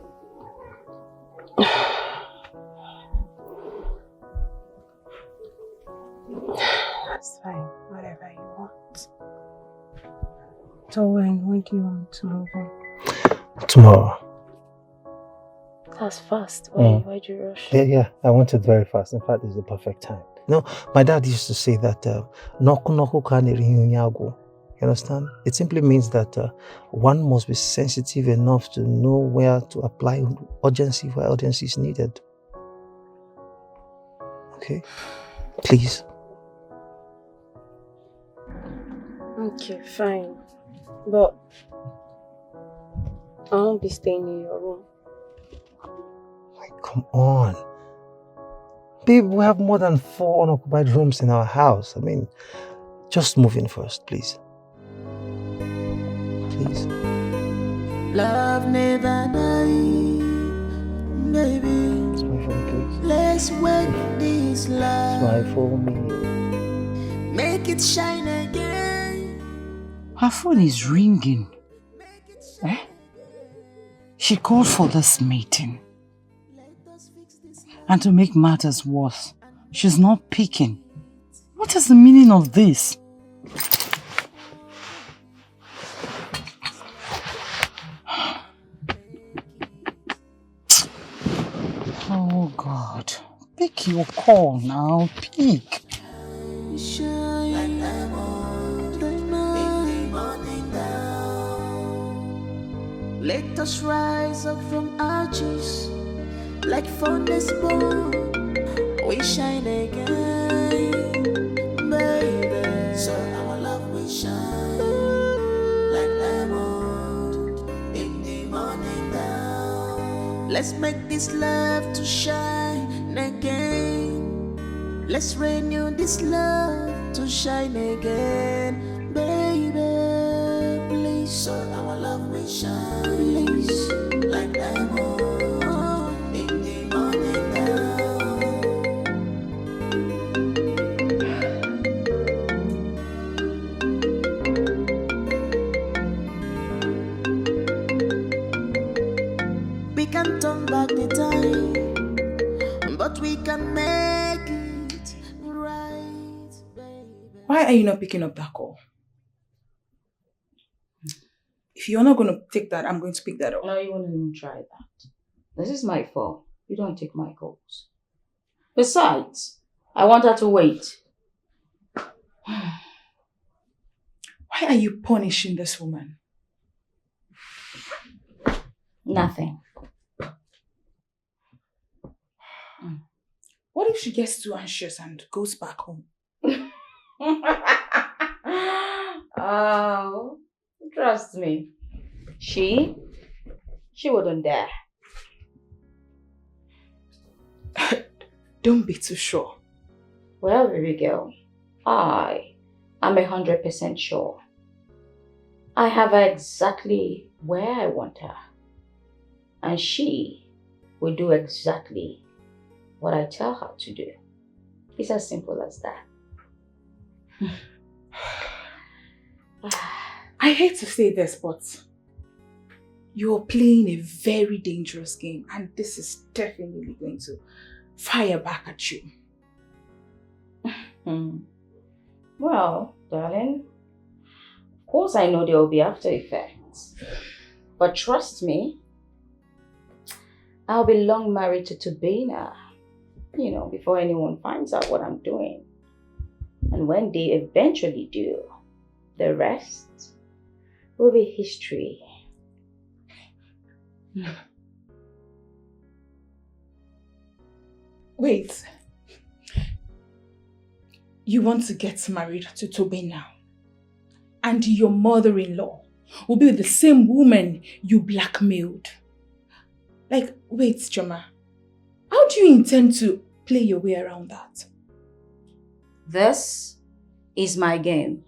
That's fine, whatever you want. So when do you want to move in? Tomorrow. That's fast. Why'd you rush? Yeah, I want it very fast. In fact, it's the perfect time. You know, my dad used to say that "Noku noku kaneri hunyago." You understand? It simply means that one must be sensitive enough to know where to apply urgency where urgency is needed. Okay? Please. Okay, fine. But I won't be staying in your room. Come on. Babe, we have more than 4 unoccupied rooms in our house. I mean, just move in first, please. Please. Love never die, baby. Smile for me, please. Let's wake this love. Smile for me. Make it shine again. Her phone is ringing. Eh? She called for this meeting. And to make matters worse, she's not picking. What is the meaning of this? Oh God, pick your call now, pick. Let us rise up from ashes like furnace bone. We shine again, baby. So our love will shine like diamond in the morning down. Let's make this love to shine again. Let's renew this love to shine again, baby. Please, so our love will shine. can make it right, baby. Why are you not picking up that call? If you're not going to take that, I'm going to pick that up. No, you won't even try that. This is my fault. You don't take my calls. Besides, I want her to wait. Why are you punishing this woman? Nothing. What if she gets too anxious and goes back home? Oh, trust me. She wouldn't dare. Don't be too sure. Well, baby girl, I am 100% sure. I have her exactly where I want her. And she will do exactly what I tell her to do. It's as simple as that. I hate to say this, but you're playing a very dangerous game, and this is definitely going to fire back at you. Well, darling, of course I know there will be after effects. But trust me, I'll be long married to Tubina, before anyone finds out what I'm doing. And when they eventually do, the rest will be history. Wait. You want to get married to Tubina, and your mother-in-law will be the same woman you blackmailed. Wait, Choma. How do you intend to play your way around that? This is my game.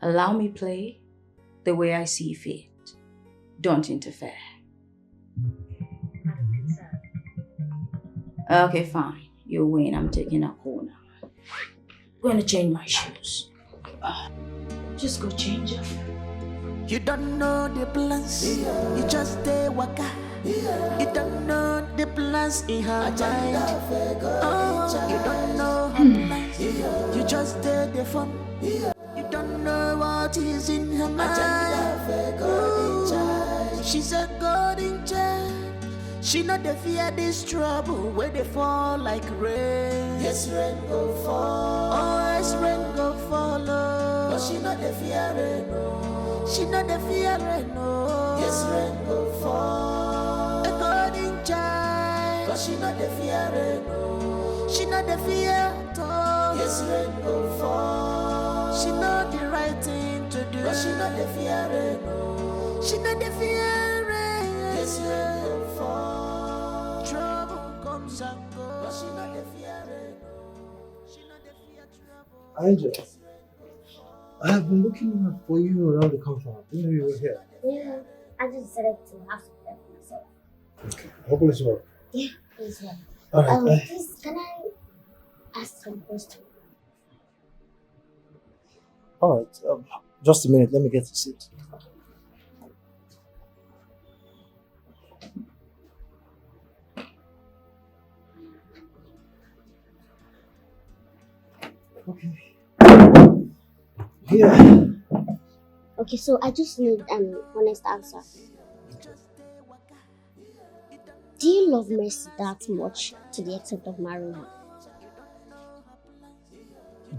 Allow me play the way I see fit. Don't interfere. Okay, fine. You win. I'm taking a corner. I'm going to change my shoes. Just go change them. You don't know the plans, you just stay waka. You don't know the plans in her mind. Oh, you don't know her plans, you just stay the fun. You don't know what is in her mind. Ooh, she's a golden child. She not the fear this trouble where they fall like rain. Yes, rain go fall. Oh, yes, rain go follow. But she not the fear rain, no. She not the fear rain, no. Yes, rain go fall. A golden child. But she not the fear rain, no. She not the fear at all. Yes, rain go fall. She know the right thing to do. But she not the fear rain, no. She not the fear rain. Yes, rain go fall. Trouble comes and goes. But she not the fear rain, no. She not the fear trouble. Angel, I have been looking for you around the compound. You know you were here. Yeah, I just decided to have some time for myself. Okay, hope it's well. Yeah, it's well. Alright, Please, can I ask some questions? Alright, just a minute, let me get a seat. Okay. Yeah. Okay, so I just need an honest answer. Do you love Mercy that much to the extent of marrying her?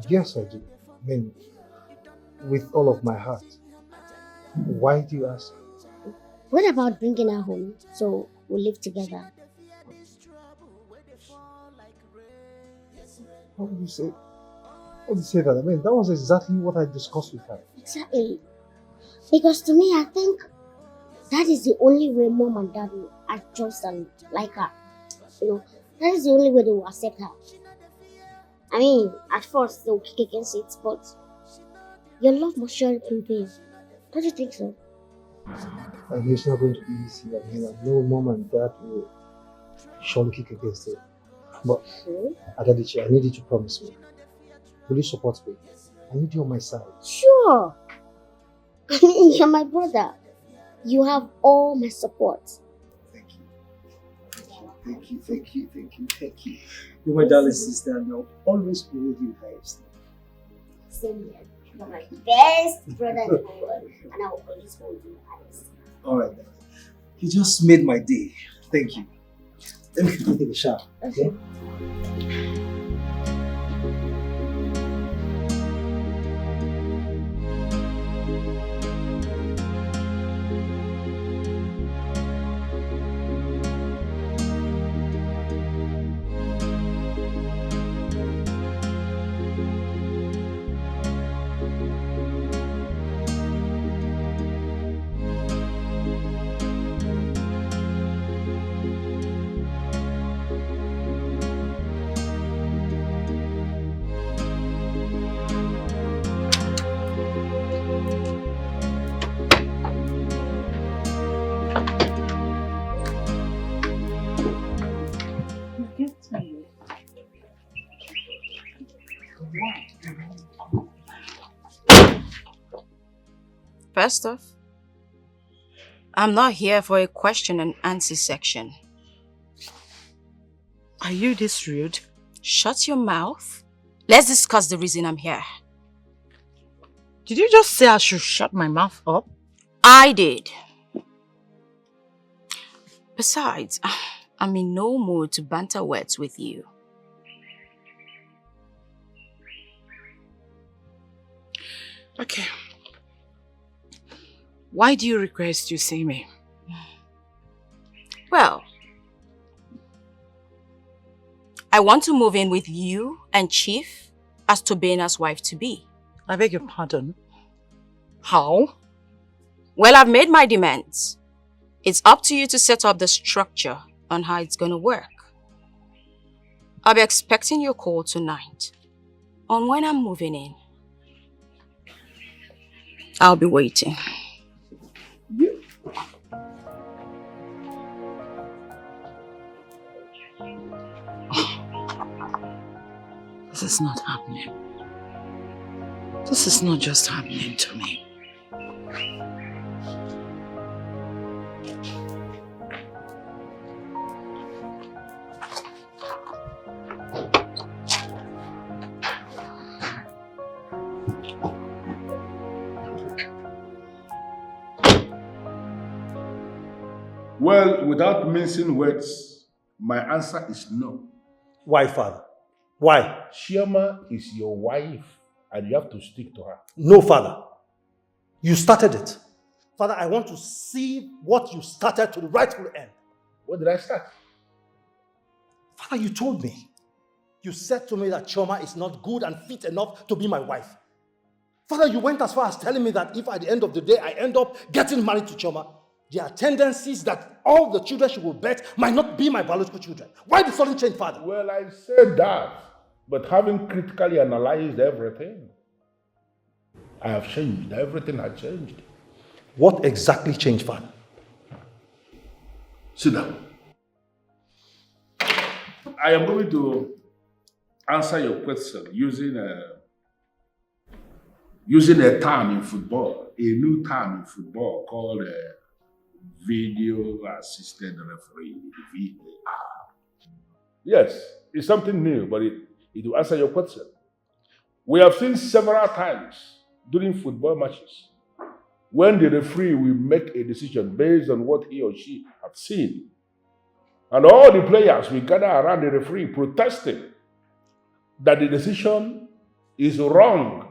Yes, I do. I mean, with all of my heart. Why do you ask? What about bringing her home so we live together? How would you say? How would you say that? I mean, that was exactly what I discussed with her. Exactly. Because to me, I think that is the only way mom and dad will adjust and like her. That is the only way they will accept her. I mean, at first they'll kick against it, but your love must surely prevail. Don't you think so? I know it's not going to be easy. I mean, I know mom and dad will surely kick against it. But, Adadichi, I need you to promise me. Will you support me? I need you on my side. Sure. I mean, you're my brother. You have all my support. Thank you. Thank you, thank you, thank you, thank you. You're my darling sister, and I'll always hold you highest. Same here. You're my best brother in the world, and I will always hold you highest. Alright then. You just made my day. Thank you. Let me take a shower. Okay? First off, I'm not here for a question and answer section. Are you this rude? Shut your mouth. Let's discuss the reason I'm here. Did you just say I should shut my mouth up? I did. Besides, I'm in no mood to banter words with you. Okay. Why do you request you see me? Well, I want to move in with you and Chief as Tobena's wife-to-be. I beg your pardon? How? Well, I've made my demands. It's up to you to set up the structure on how it's gonna work. I'll be expecting your call tonight on when I'm moving in. I'll be waiting. This is not happening. This is not just happening to me. Well, without mincing words, my answer is no. Why, Father? Why? Chioma is your wife, and you have to stick to her. No, Father. You started it. Father, I want to see what you started to the rightful end. What did I start? Father, you told me. You said to me that Chioma is not good and fit enough to be my wife. Father, you went as far as telling me that if at the end of the day I end up getting married to Chioma, there are tendencies that all the children she will bear might not be my biological children. Why the sudden change, Father? Well, I said that, but having critically analyzed everything, I have changed. Everything has changed. What exactly changed, Father? Sit down. I am going to answer your question using a term in football, a new term in football called video assisted referee, VAR. Yes, it's something new, but it will answer your question. We have seen several times during football matches when the referee will make a decision based on what he or she has seen. And all the players will gather around the referee protesting that the decision is wrong,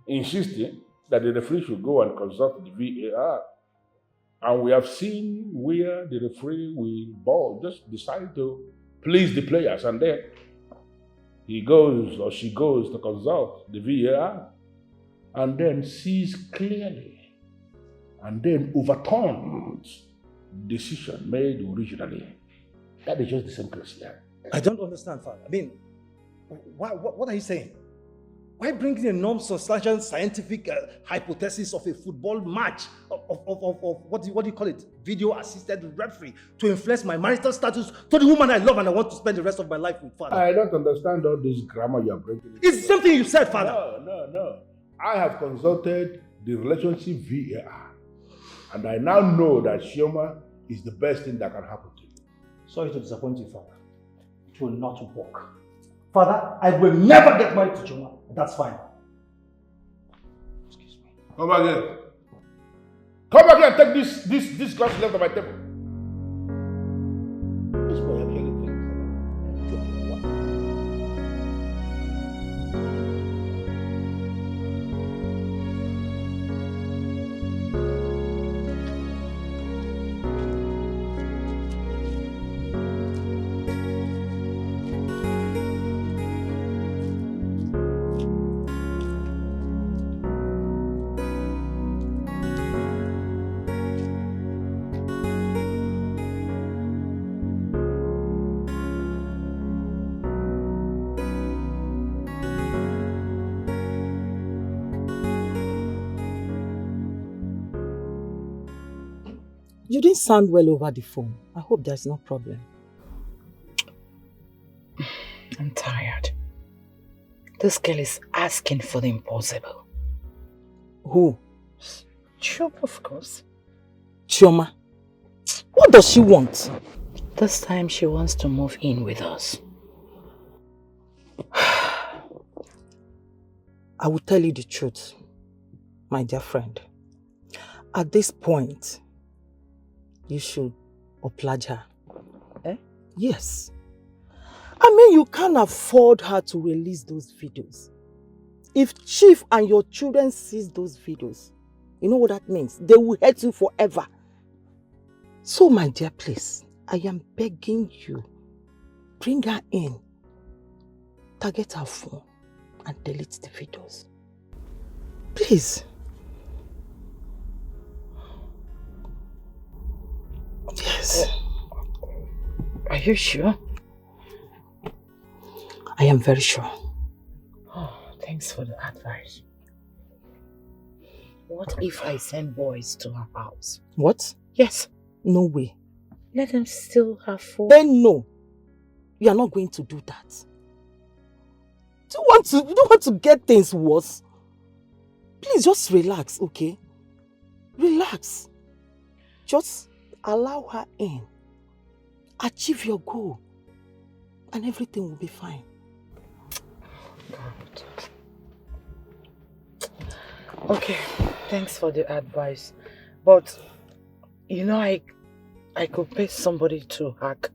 insisting that the referee should go and consult the VAR. And we have seen where the referee will just decide to please the players, and then he goes or she goes to consult the VAR and then sees clearly and then overturns decision made originally. That is just the same case here. I don't understand, Father. I mean, what are you saying? Why bringing a non-substantial scientific hypothesis of a football match of what do you call it? Video-assisted referee to influence my marital status to the woman I love and I want to spend the rest of my life with, Father? I don't understand all this grammar you are breaking. It's something you said, Father. No. I have consulted the relationship VAR, and I now know that Chioma is the best thing that can happen to you. Sorry to disappoint you, Father. It will not work. Father, I will never get married to Choma. That's fine. Excuse me. Come back here. Come back here and take this glass left of my table. This boy actually thinks I'm joking. What? You didn't sound well over the phone. I hope there's no problem. I'm tired. This girl is asking for the impossible. Who? Chioma, of course. Chioma. What does she want? This time she wants to move in with us. I will tell you the truth, my dear friend. At this point, you should oblige her. Eh? Yes. I mean, you can't afford her to release those videos. If Chief and your children sees those videos, you know what that means? They will hate you forever. So, my dear, please, I am begging you, bring her in, target her phone, and delete the videos. Please. Yes. Are you sure? I am very sure. Oh, thanks for the advice. What if I send boys to her house? What? Yes. No way. Let them steal her phone. Then no. You are not going to do that. You don't want to get things worse. Please just relax, okay? Relax. Just allow her in. Achieve your goal. And everything will be fine. God. Okay, thanks for the advice. But, you know, I could pay somebody to hack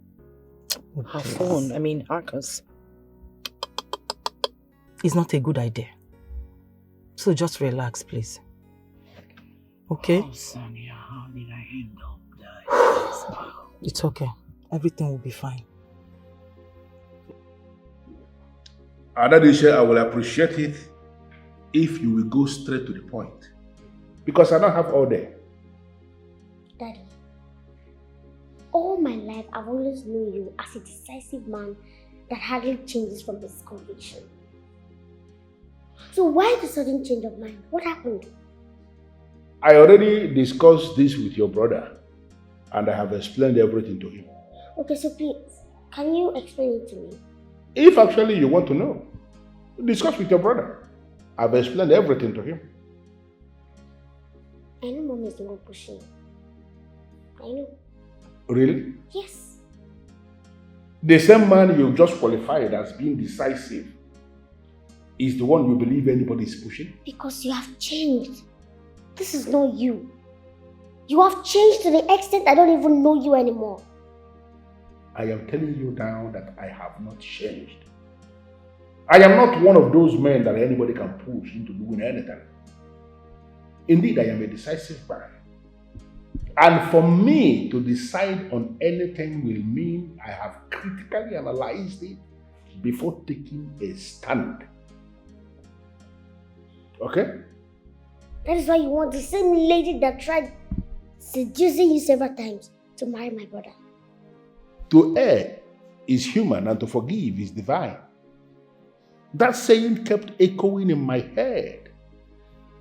her phone. I mean, hackers. It's not a good idea. So just relax, please. Okay? Oh, Sonia, how did I end up that? It's okay. Everything will be fine. Adadisha, I will appreciate it if you will go straight to the point. Because I don't have all day. Daddy, all my life I've always known you as a decisive man that hardly changes from his conviction. So why the sudden change of mind? What happened? I already discussed this with your brother and I have explained everything to him. Okay, so please, can you explain it to me? If actually you want to know, discuss with your brother. I've explained everything to him. I know Mom is the one pushing. I know. Really? Yes. The same man you just qualified as being decisive is the one you believe anybody is pushing? Because you have changed. This is not you. You have changed to the extent I don't even know you anymore. I am telling you now that I have not changed. I am not one of those men that anybody can push into doing anything. Indeed, I am a decisive man. And for me to decide on anything will mean I have critically analyzed it before taking a stand. Okay? That is why you want the same lady that tried seducing you several times to marry my brother. To err is human and to forgive is divine. That saying kept echoing in my head.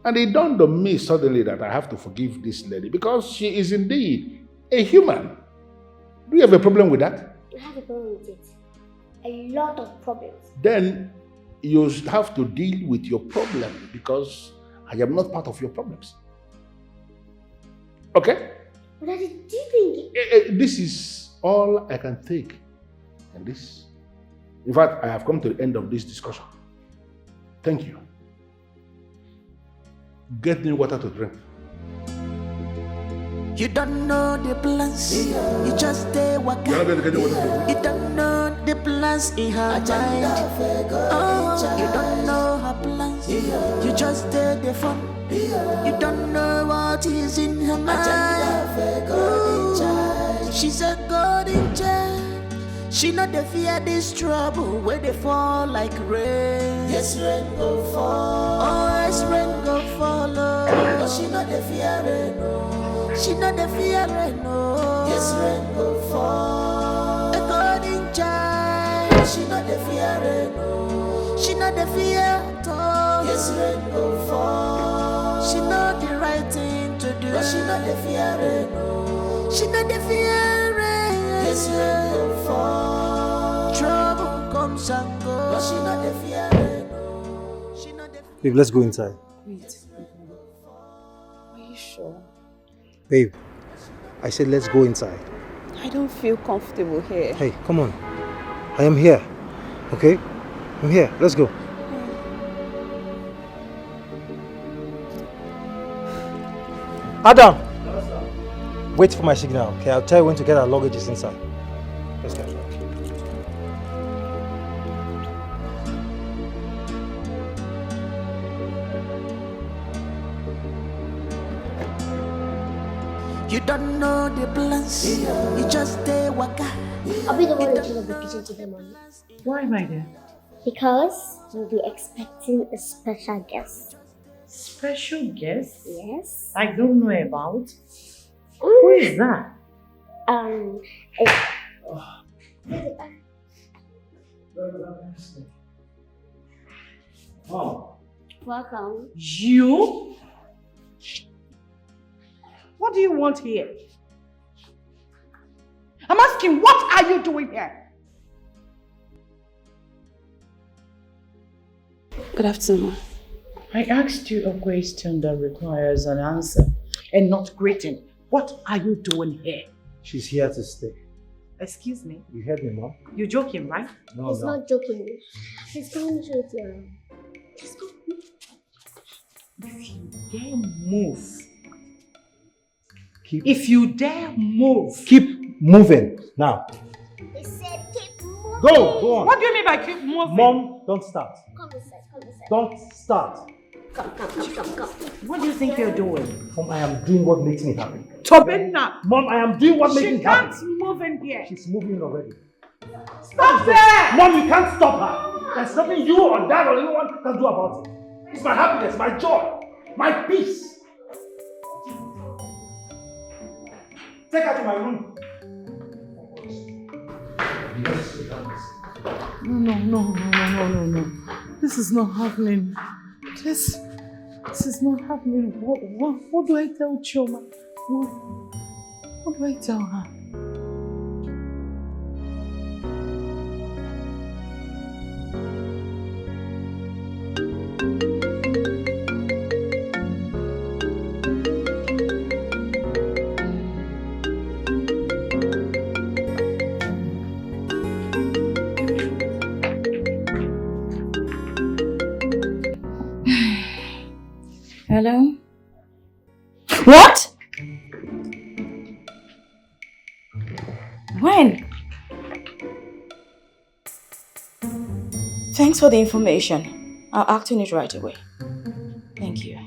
And it dawned on me suddenly that I have to forgive this lady because she is indeed a human. Do you have a problem with that? I have a problem with it. A lot of problems. Then you have to deal with your problem because I am not part of your problems. Okay? But Daddy, do you think... This is all I can take in this. In fact, I have come to the end of this discussion. Thank you. Get me water to drink. You don't know the plans, you just stay waka. You don't know the plans in her mind. Oh, you don't know her plans, you just stay the fun. You don't know what is in her mind. Ooh, she's a golden child. She not the fear this trouble where they fall like rain. Yes, rain go fall. Oh, yes, rain go follow. But she not the fear rain, no. She not the fear rain, no. Yes, rain go fall. A golden child. She not the fear rain, no. She not the fear at all. Yes, rain go fall. She not the right thing to do. But she not the fear rain, no. She not the fear rain. Yes, rain go fall. Trouble comes and goes. But she not the fear rain, no. She not the fear. Babe, let's go inside. Wait. Are you sure? Babe, I said let's go inside. I don't feel comfortable here. Hey, come on. I am here. Okay? I'm here. Let's go. Adam! Wait for my signal, okay? I'll tell you when to get our luggages inside. Let's go. You don't know the plans, you just stay waka. I'll be the one in charge of the kitchen today, Mommy. Why, my dear? Because we'll be expecting a special guest. Special guest? Yes. I don't know about. Who is that? Oh. Welcome. You? What do you want here? I'm asking, what are you doing here? Good afternoon. I asked you a question that requires an answer and not greeting. What are you doing here? She's here to stay. Excuse me? You heard me, Mom? You're joking, right? No, He's not joking. He's going to show it to you. Just go. If you dare move. If you dare move. Keep moving now. He said keep moving. Go on. What do you mean by keep moving? Mom, don't start. Come inside, come inside. Don't start. Come. What do you think you're doing? Mom, I am doing what makes me happy. Tobina! Mom, I am doing what makes me happy. She can't move in here. She's moving already. Stop there! Mom, you can't stop her. There's nothing you or Dad or anyone can do about it. It's my happiness, my joy, my peace. Take her to my room. No. This is not happening. This is not happening. What do I tell Choma? What do I tell her? Hello? What? When? Thanks for the information. I'll act on it right away. Thank you.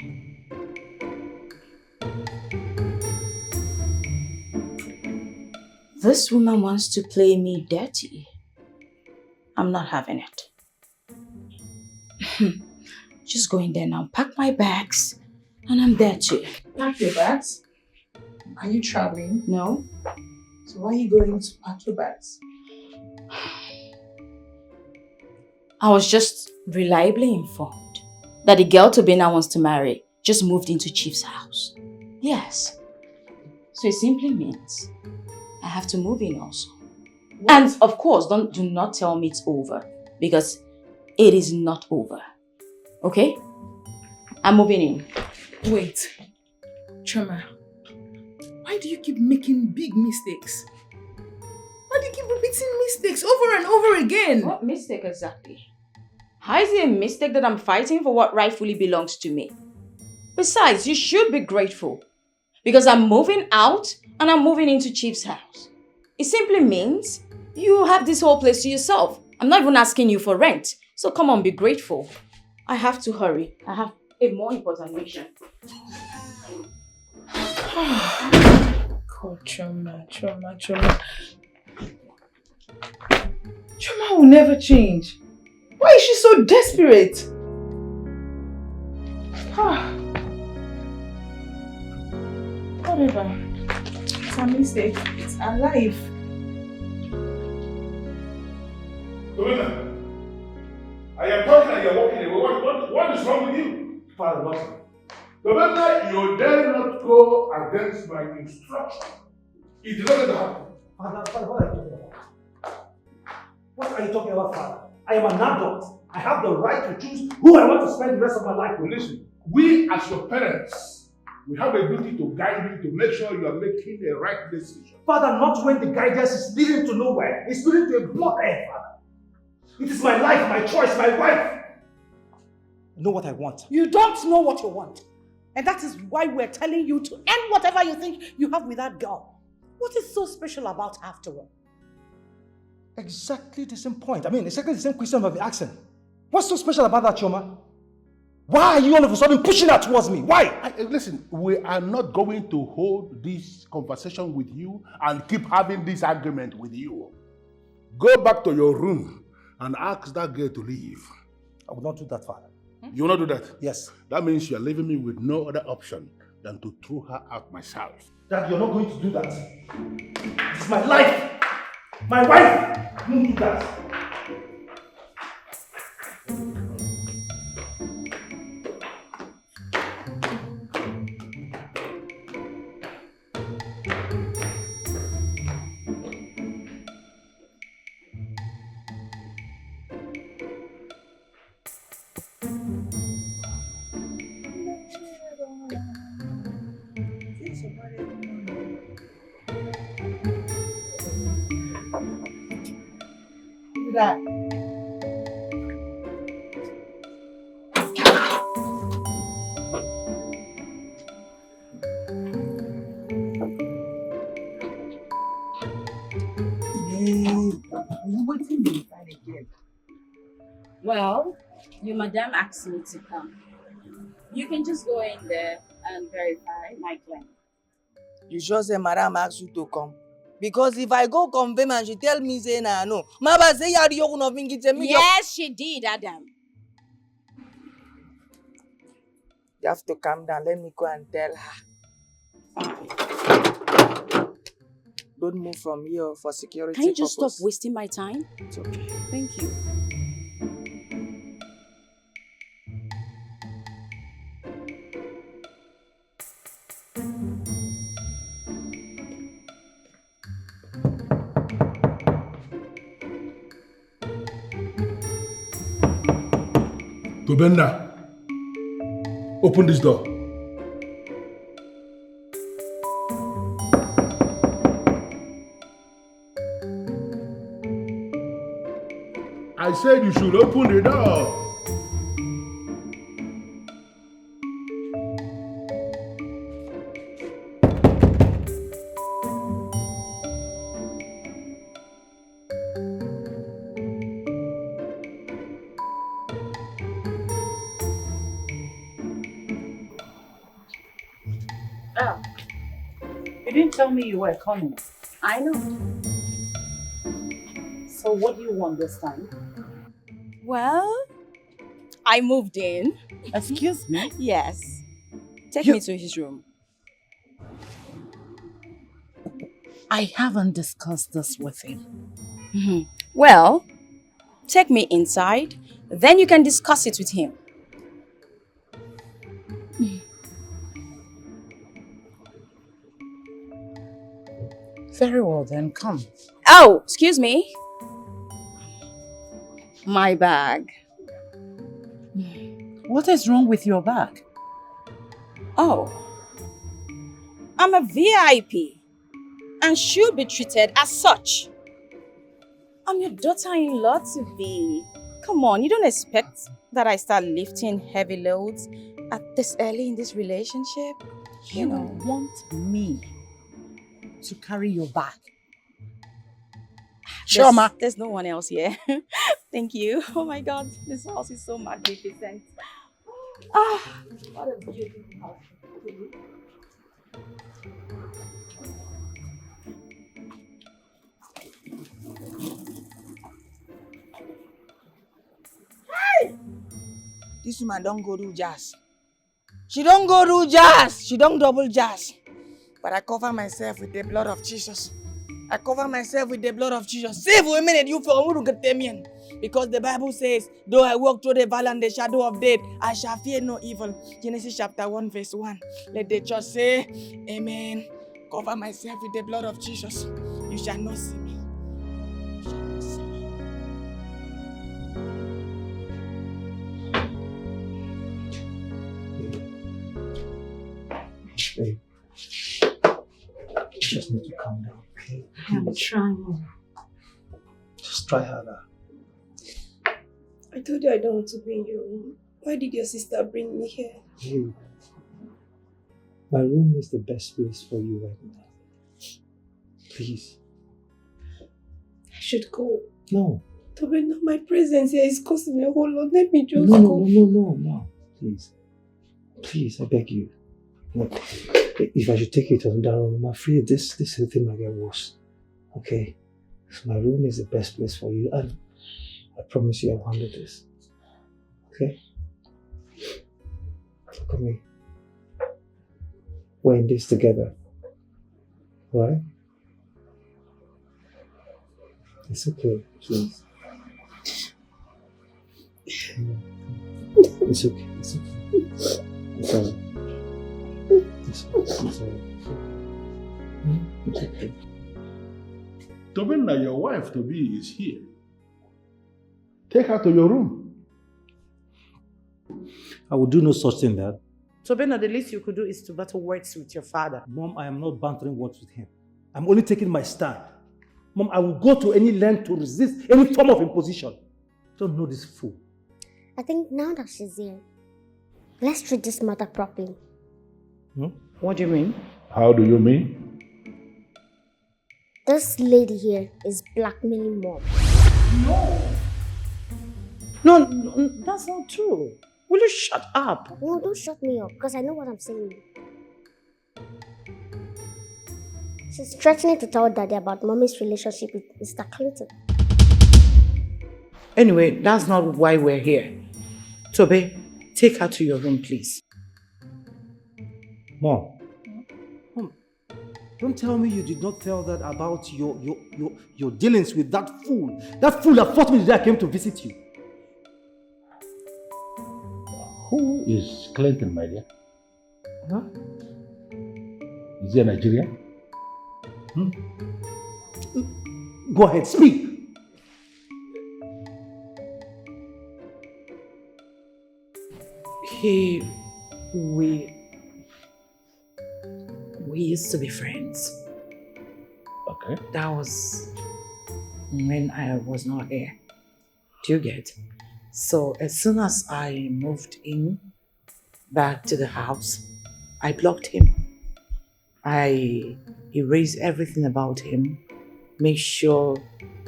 This woman wants to play me dirty. I'm not having it. Just go in there now, pack my bags, and I'm there too. Pack your bags? Are you traveling? No. So why are you going to pack your bags? I was just reliably informed that the girl Tobina wants to marry just moved into Chief's house. Yes. So it simply means I have to move in also. What? And of course, do not tell me it's over, because it is not over. Okay? I'm moving in. Wait. Choma, why do you keep making big mistakes? repeating mistakes over and over again. What mistake exactly? How is it a mistake that I'm fighting for what rightfully belongs to me? Besides, you should be grateful. Because I'm moving out and I'm moving into Chief's house. It simply means you have this whole place to yourself. I'm not even asking you for rent. So come on, be grateful. I have to hurry. I have a more important mission. God, Choma. Choma will never change. Why is she so desperate? Whatever. It's a mistake. It's a life. Obina, I am talking and you are walking away. What is wrong with you? Father, what? Obina, you dare not go against my instruction. It is not going to happen. Father, what are you talking about? What are you talking about, Father? I am an adult. I have the right to choose who I want to spend the rest of my life with. Listen, we as your parents, we have a duty to guide you to make sure you are making the right decision. Father, not when the guidance is leading to nowhere. It's leading to a blood end, Father. It is my life, my choice, my wife. I know what I want. You don't know what you want. And that is why we're telling you to end whatever you think you have with that girl. What is so special about her after all? Exactly the same point. I mean, exactly the same question I've been asking. What's so special about that, Choma? Why are you all of a sudden pushing that towards me? Why? Listen, we are not going to hold this conversation with you and keep having this argument with you. Go back to your room and ask that girl to leave. I will not do that, Father. You will not do that? Yes. That means you are leaving me with no other option than to throw her out myself. Dad, you're not going to do that. It's my life. My wife. You won't do that. That. Well, your madam asked me to come. You can just go in there and verify my claim. You sure say madam asked you to come? Because if I go confirm and she tell me say nah no, Mama say you are not thinking to me. Yes, she did, Adam. You have to calm down. Let me go and tell her. Don't move from here for security Can you just purpose. stop wasting my time? It's okay. Thank you. Tobenda, open this door. I said you should open the door. Oh. You didn't tell me you were coming. I know. So what do you want this time? Well, I moved in. Excuse me? Yes. Take me to his room. I haven't discussed this with him. Well, take me inside, then you can discuss it with him. Very well then, come. Oh, excuse me. My bag. What is wrong with your bag? Oh, I'm a VIP and should be treated as such. I'm your daughter-in-law to be. Come on, you don't expect that I start lifting heavy loads at this early in this relationship? You want me to carry your bag? There's, Chioma. there's no one else here. Thank you. Oh my God, this house is so magnificent. Ah, what a beautiful house. Hey! This woman don't go do jazz. She don't go do jazz. She don't double jazz. But I cover myself with the blood of Jesus. I cover myself with the blood of Jesus. Save for a minute, you for who get them in. Because the Bible says, though I walk through the valley and the shadow of death, I shall fear no evil. Genesis chapter 1 verse 1. Let the church say, amen. Cover myself with the blood of Jesus. You shall not see me. You shall not see me. Babe, you just need to calm down, okay? I'm trying. Just try harder. I told you I don't want to be in your room. Why did your sister bring me here? Hey, my room is the best place for you right now. Please. I should go. No. Tobe, now my presence here is costing a whole lot. Let me just No, go. no. Please. Please, I beg you. Look, if I should take you to another room, I'm afraid this whole thing might get worse. Okay? So my room is the best place for you, and I promise you I'll handle this. Okay? Look at me. We're in this together. Right? It's okay, please. It's okay. It's okay. It's alright. It's alright. It's okay. Tobinna, your wife to be is here. Take her to your room. I will do no such thing, Dad. Tobinna, the least you could do is to battle words with your father. Mom, I am not bantering words with him. I'm only taking my stand. Mom, I will go to any length to resist any form of imposition. Don't know this fool. I think now that she's here, let's treat this matter properly. What do you mean? How do you mean? This lady here is blackmailing Mom. No, that's not true. Will you shut up? No, don't shut me up, because I know what I'm saying. She's threatening to tell Daddy about Mommy's relationship with Mr. Clinton. Anyway, that's not why we're here. Tobe, take her to your room, please. Mom, don't tell me you did not tell that about your dealings with that fool. That fool that fought me the day I came to visit you. Who is Clinton, my dear? Huh? Is he a Nigerian? Go ahead, speak. We used to be friends. Okay. That was when I was not here. Do you get? So as soon as I moved in back to the house, I blocked him. I erased everything about him, make sure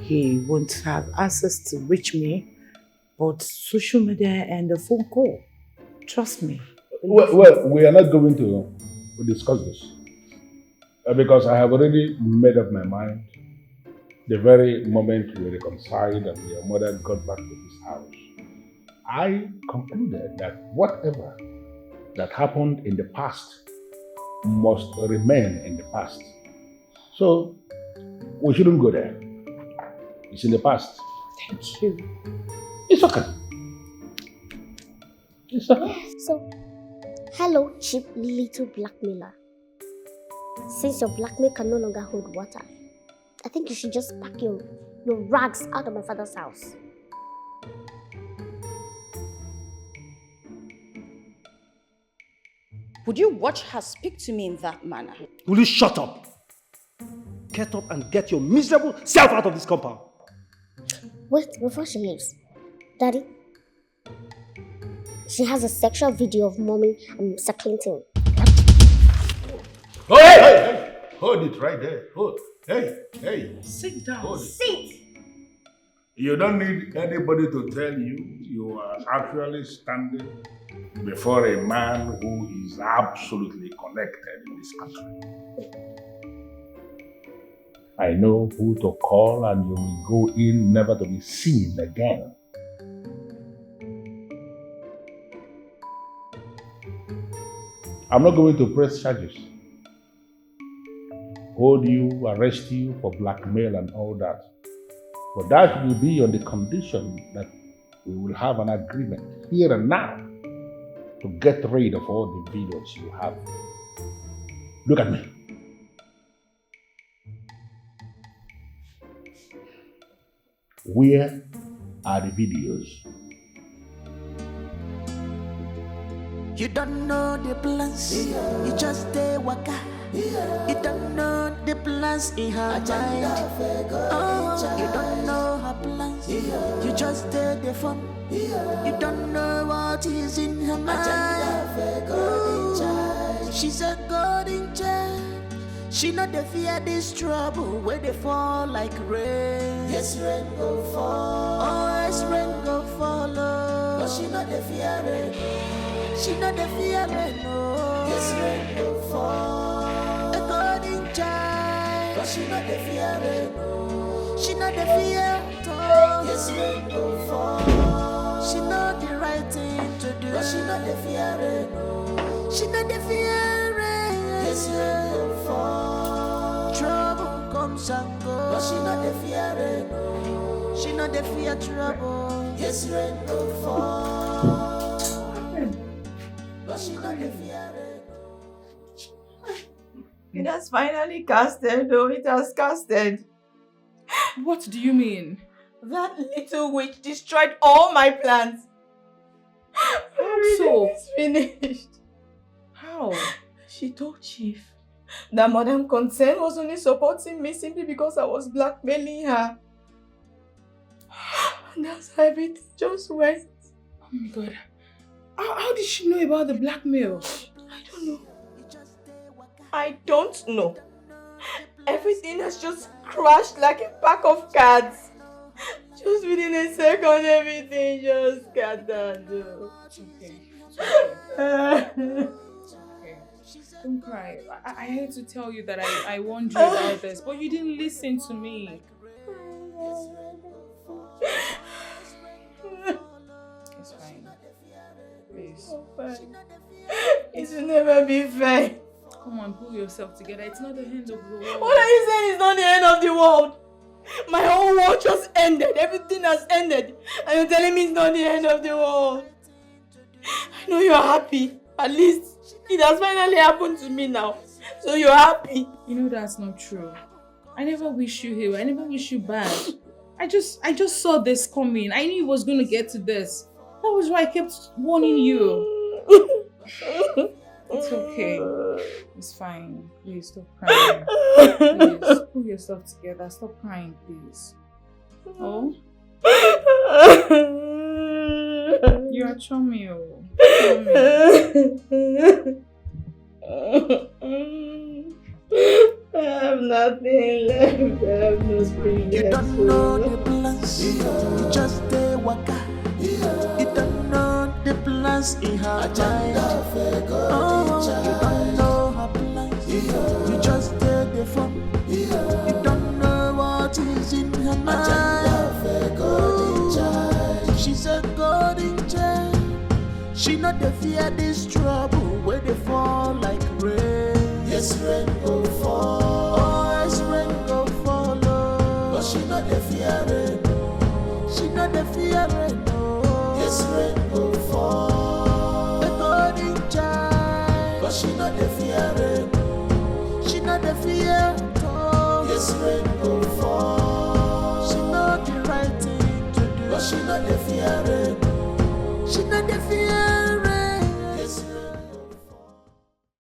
he won't have access to reach me, but social media and the phone call. Trust me. Well, we are not going to discuss this because I have already made up my mind. The very moment we reconciled and your mother got back to this house, I concluded that whatever that happened in the past must remain in the past. So we shouldn't go there. It's in the past. Thank you. It's okay. It's okay. So, hello, cheap little blackmailer. Since your blackmail can no longer hold water, I think you should just pack your rags out of my father's house. Would you watch her speak to me in that manner? Will you shut up? Get up and get your miserable self out of this compound. Wait, before she leaves. Daddy, she has a sexual video of mommy and Mr. Clinton. Oh, hey! Hold it right there. Hey. Sit down. Hold it. Sit! You don't need anybody to tell you you are actually standing before a man who is absolutely connected in this country. I know who to call and you will go in never to be seen again. I'm not going to press charges, hold you, arrest you for blackmail and all that. But that will be on the condition that we will have an agreement here and now to get rid of all the videos you have. Look at me. Where are the videos? You don't know the plans, you just stay waka. You don't know the plans in her mind. Oh, you don't know her plans, you just stay the fun. You don't know what is in her mind. Ooh, she's a golden child. She not the fear this trouble where they fall like rain. Yes, rain go fall. Oh, yes, rain go follow. But she not the fear rain. She not the fear rain. Oh, yes, rain go fall. A golden child. But she not the fear rain. She not the fear at all. Yes, rain go fall. She not the right thing to do. But she not the fear rain. She not the fear rain. Yes, rain go fall. Trouble comes and goes. But she not the fear rain. She not the fear trouble. Yes, rain go fall. But she not the fear rain. It has finally casted, though it has casted. What do you mean? That little witch destroyed all my plans. So? It's finished. How? She told Chief that Madam Concern was only supporting me simply because I was blackmailing her. And that's how everything just went. Oh my God. How did she know about the blackmail? I don't know. I don't know. Everything has just crashed like a pack of cards. Just within a second, everything just scattered. Okay. Don't cry. I hate to tell you that I warned you about this, but you didn't listen to me. It's fine. Please. It will never be fine. Come on, pull yourself together. It's not the end of the world. What are you saying? It's not the end of the world. My whole world just ended. Everything has ended. And you're telling me it's not the end of the world. I know you're happy. At least it has finally happened to me now. So you're happy. You know that's not true. I never wish you here. I never wish you bad. I just saw this coming. I knew it was going to get to this. That was why I kept warning you. It's okay. It's fine. Please stop crying. Please pull yourself together. Stop crying, please. Oh? You are charming. I have nothing left. I have nothing left. You don't know the plans. You just stay waka. You don't know the plans in her mind. Oh, you don't know her plans. You just stay the fun. You don't know what is in her mind. Ooh, she's a golden child. She not the fear this trouble where they fall like rain. Yes, rain go fall. Oh, yes, rain go follow. But she not the fear rain. She not the fear rain. Yes, rain go fall. A golden child. But she not the fear rain. She not the fear. Yes, rain go fall. She not the right thing to do. But she not the fear rain. She not the fear rain.